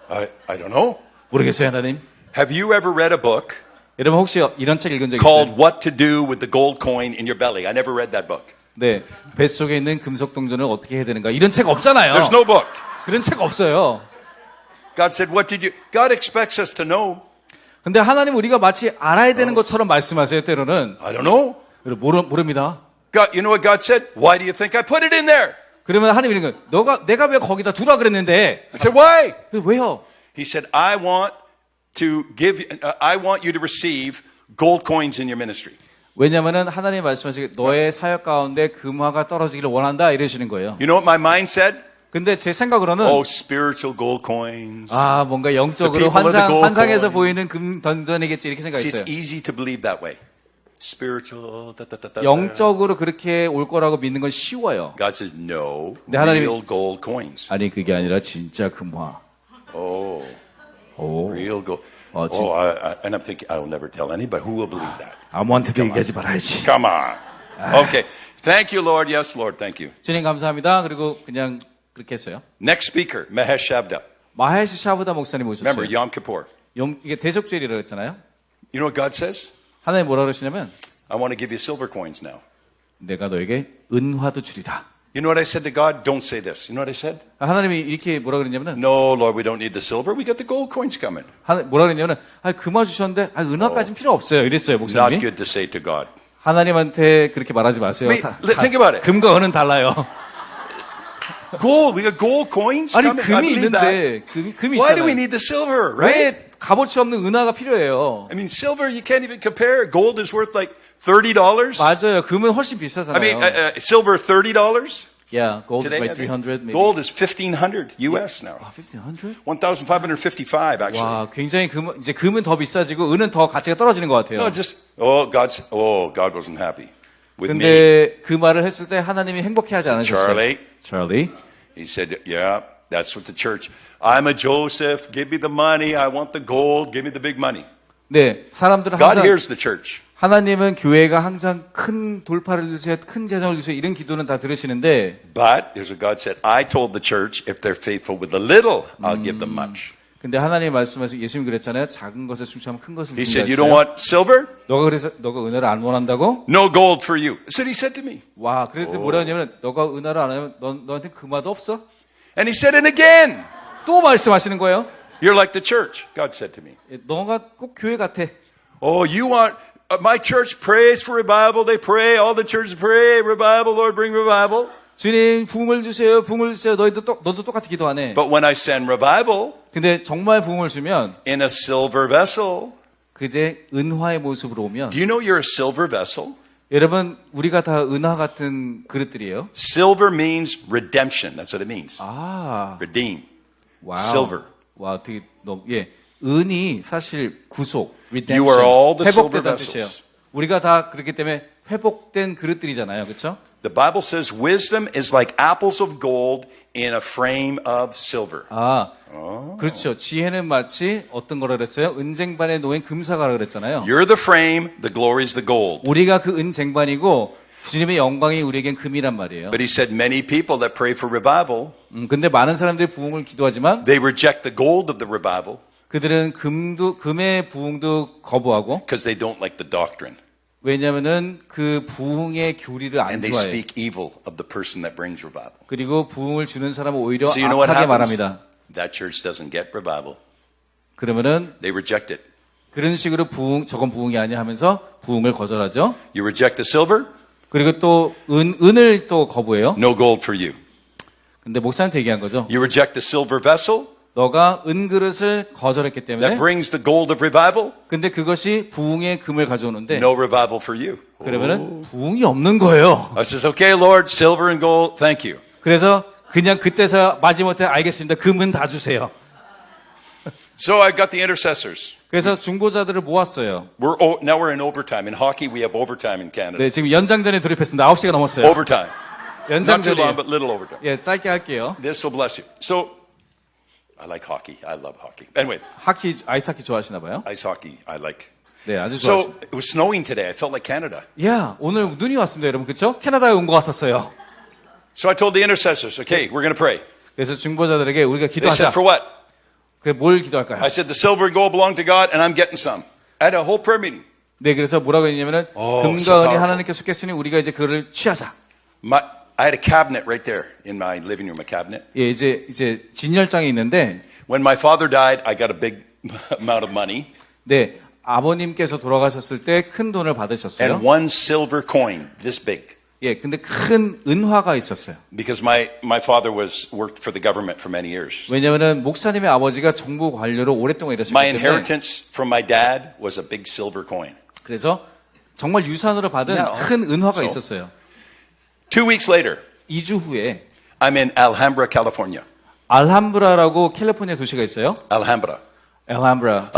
I don't know. 모르겠어요, 하나님. Have you ever read a book 여러분 혹시 이런 책 읽은 적 called 있어요? What to Do with the Gold Coin in Your Belly? I never read that book. 네. 뱃속에 있는 금속 동전을 어떻게 해야 되는가? 이런 책 없잖아요. There's no book. 그런 책 없어요. God said, what did you, God expects us to know. 근데 하나님 우리가 마치 알아야 되는 것처럼 말씀하세요, 때로는. I don't know. 모릅니다. God, you know what God said? Why do you think I put it in there? 그러면 하나님 이런 거예요. 내가 왜 거기다 두라 그랬는데? I said, why? 왜요? He said, I want you to receive gold coins in your ministry. 왜냐면은 하나님 말씀하시길 너의 사역 가운데 금화가 떨어지기를 원한다 이러시는 거예요. You know what my mind said? 근데 제 생각으로는 Oh, spiritual gold coins. 뭔가 영적으로 The people of the gold 환상에서 coin. 보이는 금 던전이겠지 이렇게 See, 생각했어요. it's easy to believe that way. Spiritual. 영적으로 그렇게 올 거라고 믿는 건 쉬워요. God says, no, 근데 하나님이- real gold coins. 아니 그게 아니라 진짜 금화. Oh, 오, real gold. Oh, Oh, and I'm thinking, I will never tell anybody. Who will believe that? 아무한테도 얘기하지 말아야지. Come on. Okay. Thank you, Lord. Yes, Lord. Thank you. 주님 감사합니다. 그리고 그냥 그렇게 했어요. Next speaker, Mahesh Shabda. 마헬시 샤브다 목사님 Remember, 오셨어요. Yom Kippur. 이게 대속죄일이라고 했잖아요. You know what God says? 하나님 뭐라 그러시냐면 I want to give you silver coins now. 내가 너에게 은화도 주리라. You know what I said to God? Don't say this. You know what I said? 하나님이 이렇게 뭐라 그랬냐면은 No, Lord, we don't need the silver. We got the gold coins coming. 뭐라 그랬냐면은 금화 주셨는데 은화까지는 필요 없어요. 이랬어요 Not 목사님이. good to say to God. 하나님한테 그렇게 말하지 마세요. Wait, think about it. 금과 은은 달라요. Gold, we got gold coins 아니 coming. I 금이 believe that. 있는데 금이 Why do we 있잖아요. need the silver, right? 왜 값어치 없는 은화가 필요해요? I mean, silver, you can't even compare. Gold is worth like $30. 맞아요. 금은 훨씬 I 비싸잖아요. mean, silver $30. Yeah, gold is Today, like I think. 300 maybe. Gold is 1,500 US now. 아, 1500? 1,555 actually. 와, 굉장히 이제 금은 더 비싸지고 은은 더 가치가 떨어지는 것 같아요. No, God wasn't happy with me. 근데 그 말을 했을 때 하나님이 행복해하지 않으셨어요. Charlie, he said, yeah, that's what the church. I'm a Joseph. Give me the money. I want the gold. Give me the big money. 네, 사람들은 God 항상 hears the church. 하나님은 교회가 항상 큰 돌파를 주세요, 큰 재정을 주세요 이런 기도는 다 들으시는데 But here's what God said. I told the church, if they're faithful with the little, I'll give them much. 근데 하나님 말씀하셔서 예수님 그랬잖아요. 작은 것에 충실하면 큰 것을 He 준다 said, you don't 했어요. want silver? 너가 은혜를 안 원한다고? No gold for you. That's what he said to me. 와, 그래서 뭐라 하냐면 너가 은혜를 안 하면 너한테 금화도 없어? And he said it again. 또 말씀하시는 거예요. You're like the church, God said to me. 너가 꼭 교회 같아. Oh, you want, my church prays for revival. They pray, all the churches pray, revival, Lord, bring revival. 주님 부흥을 주세요. 부흥을 주세요. 너도 똑같이 기도하네. But when I send revival 근데 정말 부흥을 주면 in a silver vessel, 그제 은화의 모습으로 오면 do you know you're a silver vessel? 여러분 우리가 다 은화 같은 그릇들이에요. Silver means redemption. That's what it means. 아, Redeem. 와우. Silver. 와, 되게 은이 사실 구속, redemption, You are all the silver 회복되다는 뜻이에요. vessels. 우리가 다 그렇기 때문에 회복된 그릇들이잖아요, 그렇죠? The Bible says wisdom is like apples of gold in a frame of silver. 아, 그렇죠. 지혜는 마치 어떤 거라 그랬어요? 은쟁반에 놓인 금사가라 그랬잖아요. You're the frame, the glory is the gold. 우리가 그 은쟁반이고 주님의 영광이 우리에겐 금이란 말이에요. But he said many people that pray for revival, 근데 많은 사람들이 부흥을 기도하지만 they reject the gold of the revival 그들은 금의 부흥도 거부하고 because they don't like the doctrine. 왜냐하면은 그 부흥의 교리를 안 And they 좋아해요. speak evil of the person that brings revival. 그리고 부흥을 주는 사람은 오히려 So you know what 악하게 happens? 말합니다. That church doesn't get revival. 그러면은 They reject it. 그런 식으로 저건 부흥이 아니야 하면서 부흥을 거절하죠. You reject the silver? 그리고 또 은을 또 거부해요. No gold for you. 근데 목사한테 얘기한 거죠. You reject the silver vessel? 너가 은 그릇을 거절했기 That 때문에 brings the gold of revival? 근데 그것이 부흥의 금을 가져오는데 No revival for you. 그러면은 부흥이 없는 거예요. I says, okay, Lord, silver and gold, thank you. 그래서 그냥 그때서 마지못해 알겠습니다. 금은 다 주세요. So I got the intercessors. 그래서 중보자들을 모았어요. Now we're in overtime. In hockey, we have overtime in Canada. 네, 지금 연장전에 돌입했습니다. 9시가 넘었어요. Overtime. Not too long, 연장전이에요. but little overtime. 예, 짧게 할게요. This will bless you. So, I like hockey. I love hockey. Anyway, 아이스하키 좋아하시나 봐요? ice hockey, I like. 네, 아주 So, 좋아하시죠. it was snowing today. I felt like Canada. 야, 오늘 눈이 왔습니다, 여러분. 그쵸? 캐나다에 온 것 같았어요. So I told the intercessors, okay, we're going to pray. 그래서 중보자들에게 우리가 They said, 기도하자. for what? 그게 뭘 기도할까요? I said, the silver and gold belong to God, and I'm getting some. I had a whole prayer meeting. 네, 그래서 뭐라고 했냐면은 Oh, 금과 so 은이 powerful. 하나님께 속했으니 우리가 이제 그를 취하자. I had a cabinet right there in my living room, a cabinet. 예, 이제 진열장이 있는데, When my father died, I got a big amount of money 네, 아버님께서 돌아가셨을 때 큰 돈을 받으셨어요. and one silver coin, this big. 예, 근데 큰 은화가 있었어요. Because my father worked for the government for many years. 왜냐면은 목사님의 아버지가 정부 관료로 오랫동안 일하셨기 My 때문에 inheritance from my dad was a big silver coin. 그래서 정말 유산으로 받은 Yeah. 큰 은화가 So- 있었어요. 2 weeks later, 2주 후에 I'm in Alhambra, California. 알함브라라고 캘리포니아 도시가 있어요. Alhambra. 알함브라.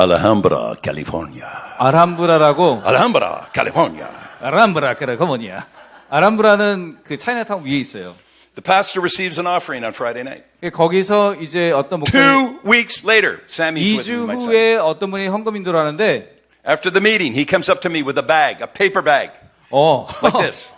California. 알함브라라고 Alhambra, California. 알함브라 그거 뭐냐? 알함브라는 그 차이나타운 위에 있어요. The pastor receives an offering on Friday night. 거기서 이제 어떤 목사님 2 weeks later, Sammy's with me, 2주 my son. 후에 어떤 분이 헌금 인도를 하는데 After the meeting, he comes up to me with a bag, a paper bag, like this.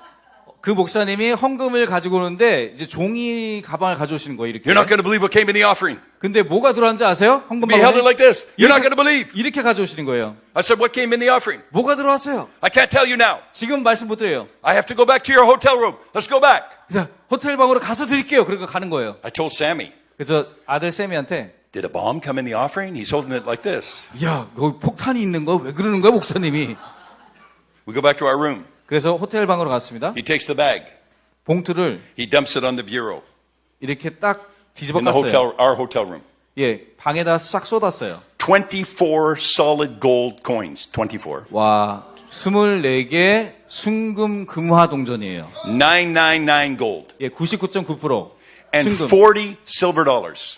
그 목사님이 헌금을 가지고 오는데 이제 종이 가방을 가져오시는 거예요. 이렇게. You're not going to believe what came in the offering. 근데 뭐가 들어왔는지 아세요? 헌금 He held it 바구니 like this. You're not going to believe. 이렇게 가져오시는 거예요. I said, what came in the offering? 뭐가 들어왔어요? I can't tell you now. 지금 말씀 못 드려요. I have to go back to your hotel room. Let's go back. 그래서 호텔 방으로 가서 드릴게요. 그러고 가는 거예요. I told Sammy, 그래서 아들 쌤이한테 did a bomb come in the offering? He's holding it like this. 야, 거기 폭탄이 있는 거 왜 그러는 거야, 목사님이? We go back to our room. 그래서 호텔 방으로 갔습니다. He takes the bag. 봉투를 He dumps it on the bureau 이렇게 딱 뒤집어 in the 깠어요. our hotel room. 예, 방에다 싹 쏟았어요. 24 solid gold coins. 24. 와, 24개 순금 금화 동전이에요. 999 gold. 예, 99.9%. And 순금. 40 silver dollars.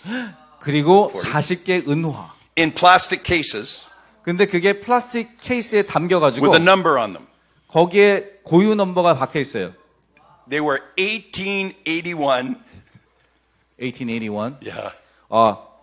그리고 40개 은화. In plastic cases 근데 그게 플라스틱 케이스에 담겨가지고 with a number on them. 거기에 고유 넘버가 박혀 있어요. They were 1881. 1881. Yeah.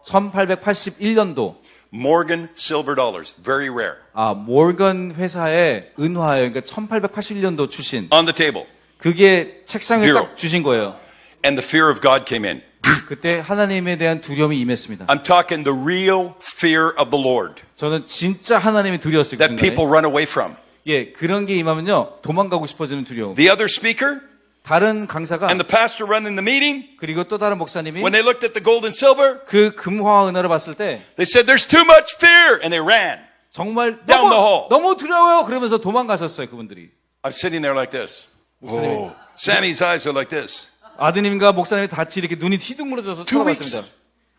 1881년도. Morgan silver dollars. Very rare. 모건 회사의 은화예요. 그러니까 1881년도 출신. On the table. 그게 책상에 Bureau. 딱 주신 거예요. And the fear of God came in. 그때 하나님에 대한 두려움이 임했습니다. I'm talking the real fear of the Lord 저는 진짜 하나님이 두려웠어요. 그 that people 순간에. run away from. 예, 그런 게 임하면요. 도망가고 싶어지는 두려움. The other speaker 다른 강사가 and the pastor running the meeting, 그리고 또 다른 목사님이 when they looked at the gold and silver, 그 금화와 은화를 봤을 때 they said, there's too much fear. And they ran. 정말 Down the hall. 너무 두려워요. 그러면서 도망가셨어요. 그분들이. I'm sitting there like this. 목사님이 Oh. Sammy's eyes are like this. 아드님과 목사님이 같이 이렇게 눈이 휘둥그러져서 2 weeks. 쳐다봤습니다.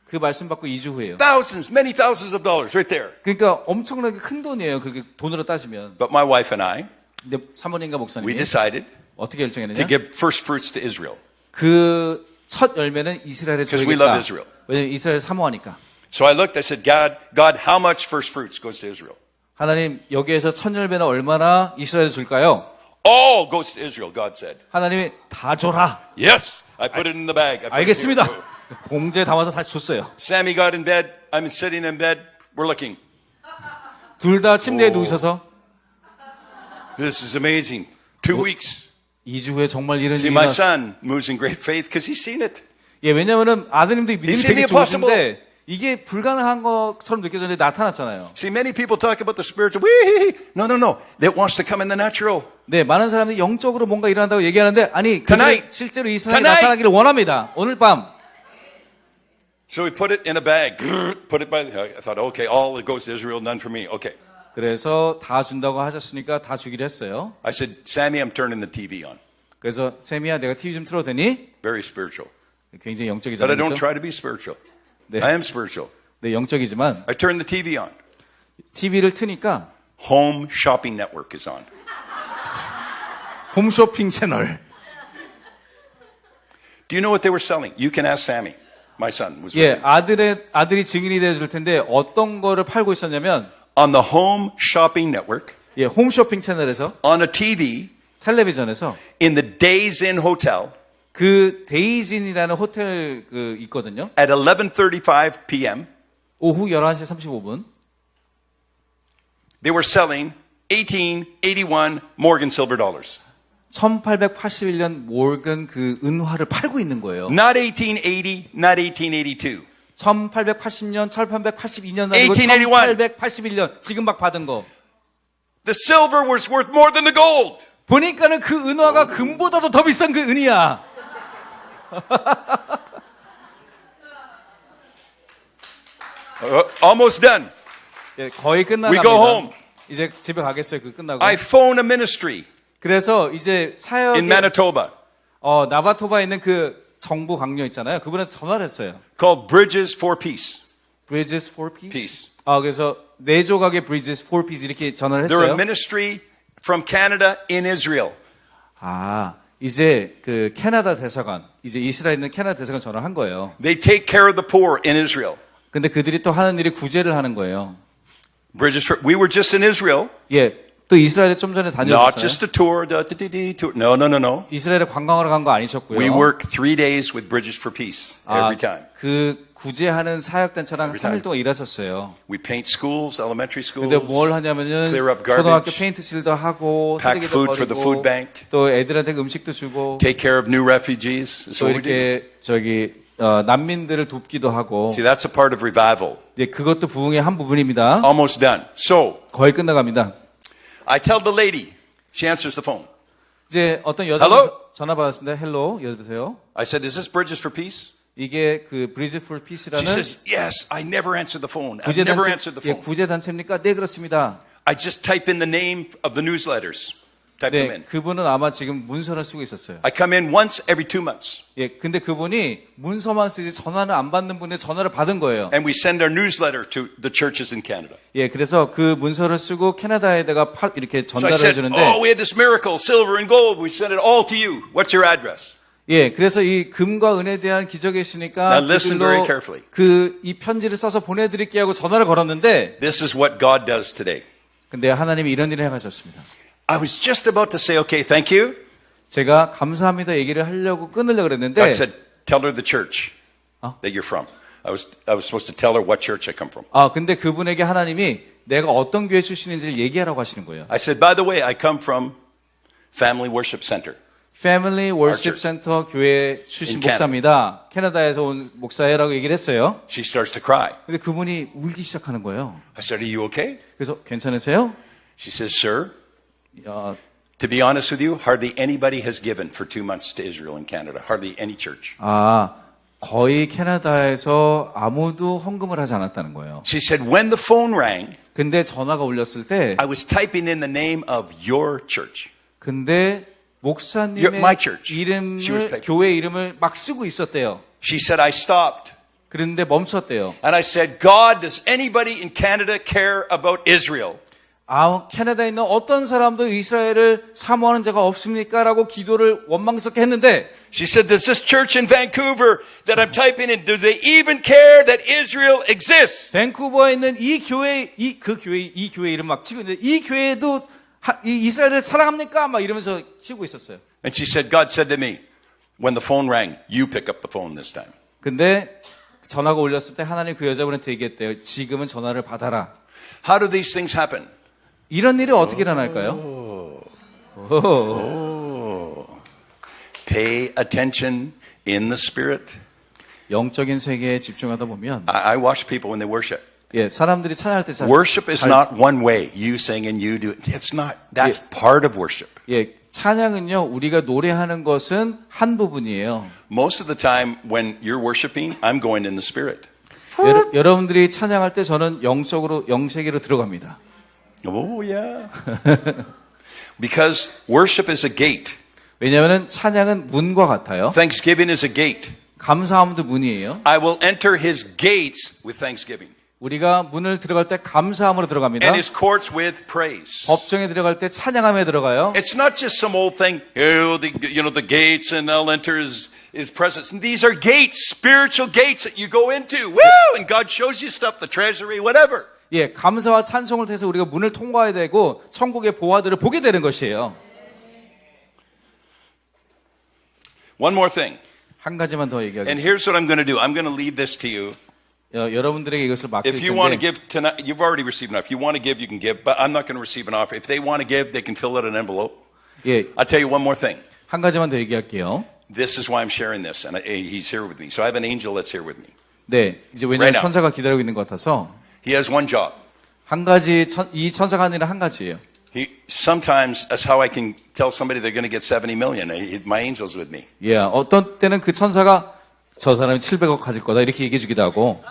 그 말씀 받고 2주 후에요. Thousands, many thousands of dollars right there. 그러니까 엄청나게 큰 돈이에요. 그게 돈으로 따지면. But my wife and I, 근데 사모님과 we 목사님이 decided 어떻게 to 결정했느냐? give first fruits to Israel. 그 첫 열매는 이스라엘에 Because we 줘야겠다. love Israel. 왜냐면 이스라엘 사모하니까. So I looked, I said, God, how much first fruits goes to Israel? 하나님 여기에서 첫 열매는 얼마나 이스라엘에 줄까요? All goes to Israel, God said. 하나님이 다 줘라. Yes. I put it in the bag. I put it 알겠습니다. here. 봉지에 담아서 다시 줬어요. Sammy got in bed. I'm sitting in bed. We're looking. 둘 다 침대에 오. 누우셔서 This is amazing. 2 weeks. 2주 후에 정말 이런 See, 일이 my 났어요. son moves in great faith because he's seen it. 예, 왜냐면은 아드님도 믿음이 seen 되게 the impossible. 좋으신데 이게 불가능한 것처럼 느껴졌는데 나타났잖아요. See, many people talk about the spiritual. No. That wants to come in the natural. 네, 많은 사람들이 영적으로 뭔가 일어난다고 얘기하는데 아니, 그들은 Tonight. 실제로 이 세상에 Tonight. 나타나기를 원합니다. 오늘 밤. So we put it in a bag. Put it by. I thought, okay, all that goes to Israel, none for me. Okay. 그래서 다 준다고 하셨으니까 다 주기로 했어요. I said, Sammy, I'm turning the TV on. 그래서 세미야 내가 TV 좀 틀어도 되니? Very spiritual. 굉장히 But I 영적이잖아요. don't 그렇죠? try to be spiritual. 네, I am spiritual. 네, 영적이지만 I turn the TV on. TV를 트니까 Home Shopping Network is on. 홈쇼핑 채널. Do you know what they were selling? You can ask Sammy. My son was 예, with me. 아들이 증인이 되어줄 텐데 어떤 거를 팔고 있었냐면 On the Home Shopping Network, 예, 홈쇼핑 채널에서 on a TV, 텔레비전에서 in the Days Inn Hotel, 그 데이진이라는 호텔 그 있거든요. at 11:35 p.m., 오후 11시 35분. they were selling 1881 Morgan silver dollars. 1881년 몰건 그 은화를 팔고 있는 거예요. Not 1880, not 1882. 1880년, 1882년 아니고 1881. 1881년 지금 막 받은 거. The silver was worth more than the gold. 보니까는 그 은화가 금보다도 더 비싼 그 은이야. Almost done. 예, 거의 We 끝나갑니다. go home. 이제 집에 가겠어요. 그 끝나고. I phone a ministry 그래서 이제 사역에 in Manitoba 나바토바에 있는 그 정부 강요 있잖아요. 그분한테 전화를 했어요. called Bridges for Peace. Bridges for Peace. Peace. 그래서 네 조각의 Bridges for Peace 이렇게 전화를 They're a 했어요. ministry from Canada in Israel. 이제 그 캐나다 대사관, 이제 이스라엘에 있는 캐나다 대사관 전화를 한 거예요. They take care of the poor in Israel. 근데 그들이 또 하는 일이 구제를 하는 거예요. Bridges for, we were just in Israel, 예, 또 이스라엘에 좀 전에 not just 다녀오셨잖아요. a tour, tour. No. 이스라엘에 관광하러 간 거 아니셨고요. We work 3 days with Bridges for Peace every time. 그 구제하는 사역단체랑 Every 3일 time. 동안 일하셨어요. We paint schools, elementary schools, 근데 뭘 하냐면은 clear up 초등학교 garbage, 페인트칠도 하고 pack 쓰레기도 food for the food 버리고 bank, 또 애들한테 음식도 주고 take care of new refugees. That's 또 what we do. 이렇게 난민들을 돕기도 하고 See, that's a part of revival. 예, 그것도 부흥의 한 부분입니다. Almost done. So, 거의 끝나갑니다. I tell the lady, she answers the phone. 이제 어떤 여자가 Hello? 전화 받았습니다. 헬로, 여보세요. I said, is this Bridges for Peace? 이게 그 브리즈 폴 She 피스라는 says, yes, I never answered the phone. I've never answered the phone. 구제 단체입니까? 네, 그렇습니다. I just type in the name of the newsletters. type them 네, in. 그분은 아마 지금 문서를 쓰고 있었어요. I come in once every 2 months. 예, 근데 그분이 문서만 쓰지 전화를 안 받는 분의 전화를 받은 거예요. And we send our newsletter to the churches in Canada. 예, 그래서 그 문서를 쓰고 캐나다에다가 이렇게 So I 전달을 said, 해주는데, oh, we had this miracle, silver and gold. We sent it all to you. What's your address? 예, 그래서 이 금과 은에 대한 기적이 있으니까 Now listen very carefully. 이 편지를 써서 보내드릴게요 하고 전화를 걸었는데, This is what God does today. 근데 하나님이 이런 일을 해가셨습니다. I was just about to say, okay, thank you. 제가 감사합니다 얘기를 하려고 끊으려고 그랬는데, God said, tell her the church Oh. that you're from. I was supposed to tell her what church I come from. 근데 그분에게 하나님이 내가 어떤 교회 출신인지를 얘기하라고 하시는 거예요. I said, by the way, I come from Family Worship Center. 패밀리 월십 센터 교회 출신 In Canada. 목사입니다. 캐나다에서 온 목사예라고 얘기를 했어요. She starts to cry. 근데 그분이 울기 시작하는 거예요. I said, are you okay? 그래서 괜찮으세요? She says, sir, 어, to be honest with you, hardly anybody has given for 2 months to Israel in Canada. Hardly any church. 거의 캐나다에서 아무도 헌금을 하지 않았다는 거예요. She said, when the phone rang, 근데 전화가 울렸을 때, I was typing in the name of your church. 근데 목사님의 My church. She was 이름을, typing. 교회 이름을 막 쓰고 있었대요. She said, I stopped. 그런데 멈췄대요. And I said, God, does anybody in Canada care about Israel? 캐나다에 있는 어떤 사람도 이스라엘을 사모하는 자가 없습니까? 라고 기도를 원망스럽게 했는데, She said, does this church in Vancouver that I'm typing in, do they even care that Israel exists? 밴쿠버에 있는 이 교회 이름 막 치고 있는데, 이 교회도 이 이스라엘을 사랑합니까? 막 이러면서 치고 있었어요. And she said, God said to me, when the phone rang, you pick up the phone this time. 근데 전화가 울렸을 때 하나님 그 여자분한테 얘기했대요. 지금은 전화를 받아라. How do these things happen? 이런 일이 어떻게 일어날까요? Pay attention in the spirit. 영적인 세계에 집중하다 보면, I watch people when they worship. 예, 사람들이 찬양할 때 Worship is not one way. You sing and you do it. It's not. That's part of worship. 예, 찬양은요, 우리가 노래하는 것은 한 부분이에요. Most of the time when you're worshiping, I'm going in the spirit. 여러분들이 찬양할 때 저는 영세계로 들어갑니다. Oh, yeah. Because worship is a gate. 왜냐하면 찬양은 문과 같아요. Thanksgiving is a gate. 감사함도 문이에요. I will enter his gates with thanksgiving. 우리가 문을 들어갈 때 감사함으로 들어갑니다. And his courts with praise. 법정에 들어갈 때 찬양함에 들어가요. It's not just some old thing, the gates and I'll enter his presence. And these are gates, spiritual gates that you go into. Woo! And God shows you stuff, the treasury, whatever. 예, 감사와 찬송을 통해서 우리가 문을 통과해야 되고 천국의 보화들을 보게 되는 것이에요. One more thing. 한 가지만 더 And 얘기하겠습니다. here's what I'm going to do. I'm going to leave this to you. 여러분들에게 이것을 맡길 If you want to 텐데, give tonight, you've already received enough. If you want to give, you can give, but I'm not going to receive an offer. If they want to give, they can fill out an envelope. 예, I'll tell you one more thing. 한 가지만 더 얘기할게요. This is why I'm sharing this, and he's here with me. So I have an angel that's here with me. 네, 이제 왜냐하면 Right now. 천사가 기다리고 있는 것 같아서 He has one job. 한 가지 이 천사가 하는 일은 한 가지예요. Sometimes that's how I can tell somebody they're going to get 70 million. My angel's with me. 예, 어떤 때는 그 천사가 저 사람이 700억 가질 거다 이렇게 얘기해 주기도 하고.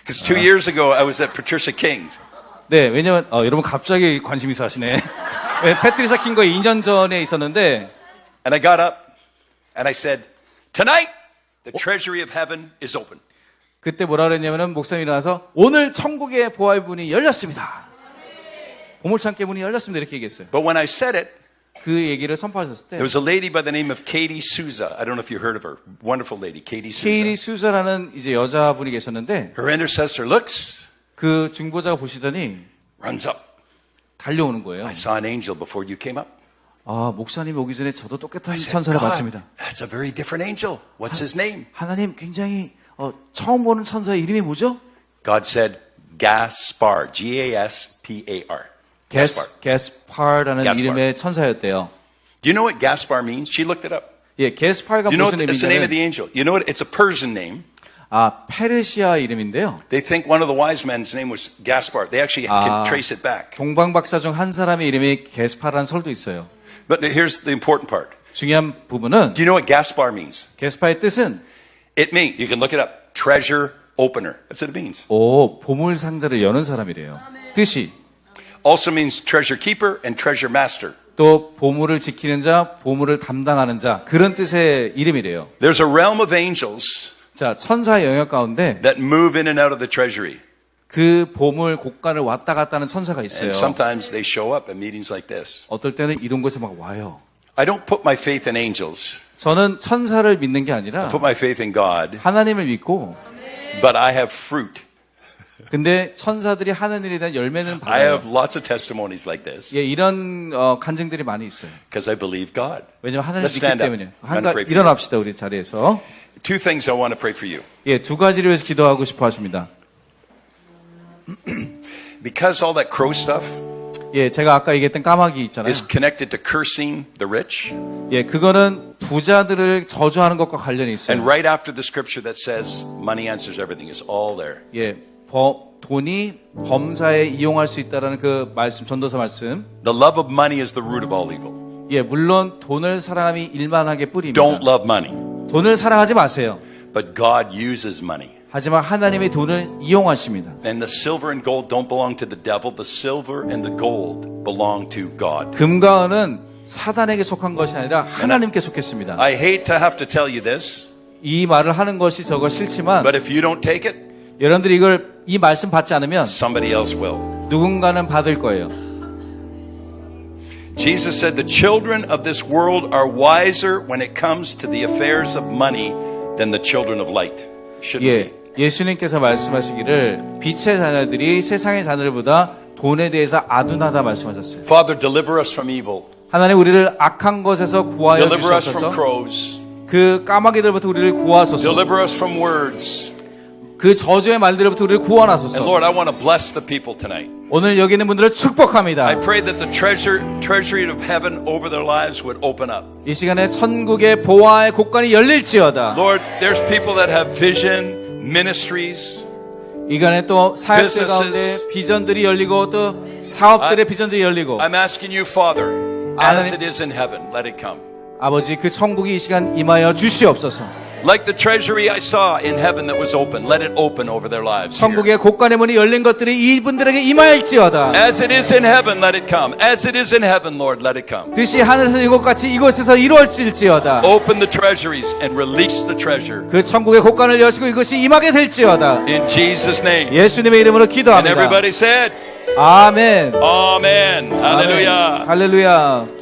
Because 2 years ago, I was at Patricia King's. 네, 왜냐면 여러분 갑자기 관심 있어 하시네. 네, 패트리사 킹거 2년 전에 있었는데, And I got up and I said, tonight, the treasury of heaven is open. 그때 뭐라 그랬냐면은 목사님이 일어나서 오늘 천국의 보화의 문이 열렸습니다. 보물창고의 문이 열렸습니다. 이렇게 얘기했어요. But when I said it, 그 얘기를 선포하셨을 때 there was a lady by the name of Katie Souza. I don't know if you heard of her. Wonderful lady, Katie Souza. 케이리 수자라는 이제 여자분이 계셨는데 Her intercessor looks, 그 중보자가 보시더니 runs up. 달려오는 거예요. I saw an angel before you came up. 목사님 오기 전에 저도 똑같은 I said, 천사를 God, 봤습니다. that's a very different angel. What's his name? 하나님 굉장히 처음 보는 천사의 이름이 뭐죠? God said, Gaspar. G-A-S-P-A-R. 게스파라는 Gaspar. 이름의 천사였대요. Do you know what Gaspar means? She looked it up. 예, 게스파가 You know 무슨 what, it's the name of the 의미냐면 angel. You know what? It's a Persian name. 페르시아 이름인데요. They think one of the wise men's name was Gaspar. They actually can trace it back. 동방박사 중 한 사람의 이름이 게스파라는 설도 있어요. But here's the important part. 중요한 부분은 Do you know what Gaspar means? 게스파의 뜻은 It means, you can look it up, treasure opener. That's what it means. 보물 상자를 여는 사람이래요. 뜻이 Also means treasure keeper and treasure master. 또 보물을 지키는 자, 보물을 담당하는 자 그런 뜻의 이름이래요. There's a realm of angels 자, 천사의 영역 가운데 that move in and out of the treasury. 그 보물 곡간을 왔다 갔다 하는 천사가 있어요. And sometimes they show up at meetings like this. 어떨 때는 이런 곳에 막 와요. I don't put my faith in angels. 저는 천사를 믿는 게 I 아니라 put my faith in God. 하나님을 믿고 But I have fruit. 근데 천사들이 하는 일에 대한 열매는 I 받아요. have lots of testimonies like this. 예, 이런 간증들이 많이 있어요. Because I believe God. 왜냐면 하나님을 Let's 믿기 stand up. 때문에. I'm gonna pray for you. 일어납시다 우리 자리에서. Two things I want to pray for you. 예, 두 가지를 위해서 기도하고 싶어 하십니다. Because all that crow stuff 예, 제가 아까 얘기했던 까마귀 있잖아요. is connected to cursing the rich. 예, 그거는 부자들을 저주하는 것과 관련이 있어요. And right after the scripture that says money answers everything is all there. 예, 돈이 범사에 이용할 수 있다라는 그 말씀, 전도서 말씀. The love of money is the root of all evil. 예, 물론 돈을 사랑함이 일만하게 뿌리입니다. Don't love money. 돈을 사랑하지 마세요. But God uses money. 하지만 하나님의 돈을 이용하십니다. And the silver and gold don't belong to the devil. The silver and the gold belong to God. 금과 은은 사단에게 속한 것이 아니라 하나님께 속했습니다. I hate to have to tell you this, 이 말을 하는 것이 저거 싫지만 but if you don't take it, 여러분들이 이 말씀 받지 않으면 somebody else will. 누군가는 받을 거예요. Jesus said the children of this world are wiser when it comes to the affairs of money than the children of light. Shouldn't 예, we? 예수님께서 말씀하시기를 빛의 자녀들이 세상의 자녀들보다 돈에 대해서 아둔하다 말씀하셨어요. Father, deliver us from evil. 하나님 우리를 악한 것에서 구하여 Deliver us from 주셔서 crows. 그 까마귀들부터 우리를 구하소서. Deliver us from words. 그 저주의 말들부터 우리를 And 구원하소서. Lord, I want to bless the people tonight. 오늘 여기 있는 분들을 축복합니다. I pray that the treasury of heaven over their lives would open up. 이 시간에 천국의 보화의 곳간이 열릴지어다. Lord, there's people that have vision, ministries. 이간에 또 사역들 Businesses. 가운데 비전들이 열리고 또 사업들의 비전들이 열리고 I'm asking you, Father, as it is in heaven, let it come. 아버지 그 천국이 이 시간 임하여 주시옵소서. Like the treasury I saw in heaven that was open, let it open over their lives. here. 천국의 곳간의 문이 열린 것들이 이분들에게 임하일지어다. As it is in heaven, let it come. As it is in heaven, Lord, let it come. 뜻이 하늘에서 이곳 같이 이곳에서 이루어질지어다. Open the treasuries and release the treasure. 그 천국의 곳간을 여시고 이것이 임하게 될지어다. In Jesus' name. 예수님의 이름으로 And 기도합니다. everybody said, 아멘. Amen. 아멘. Hallelujah. 할렐루야.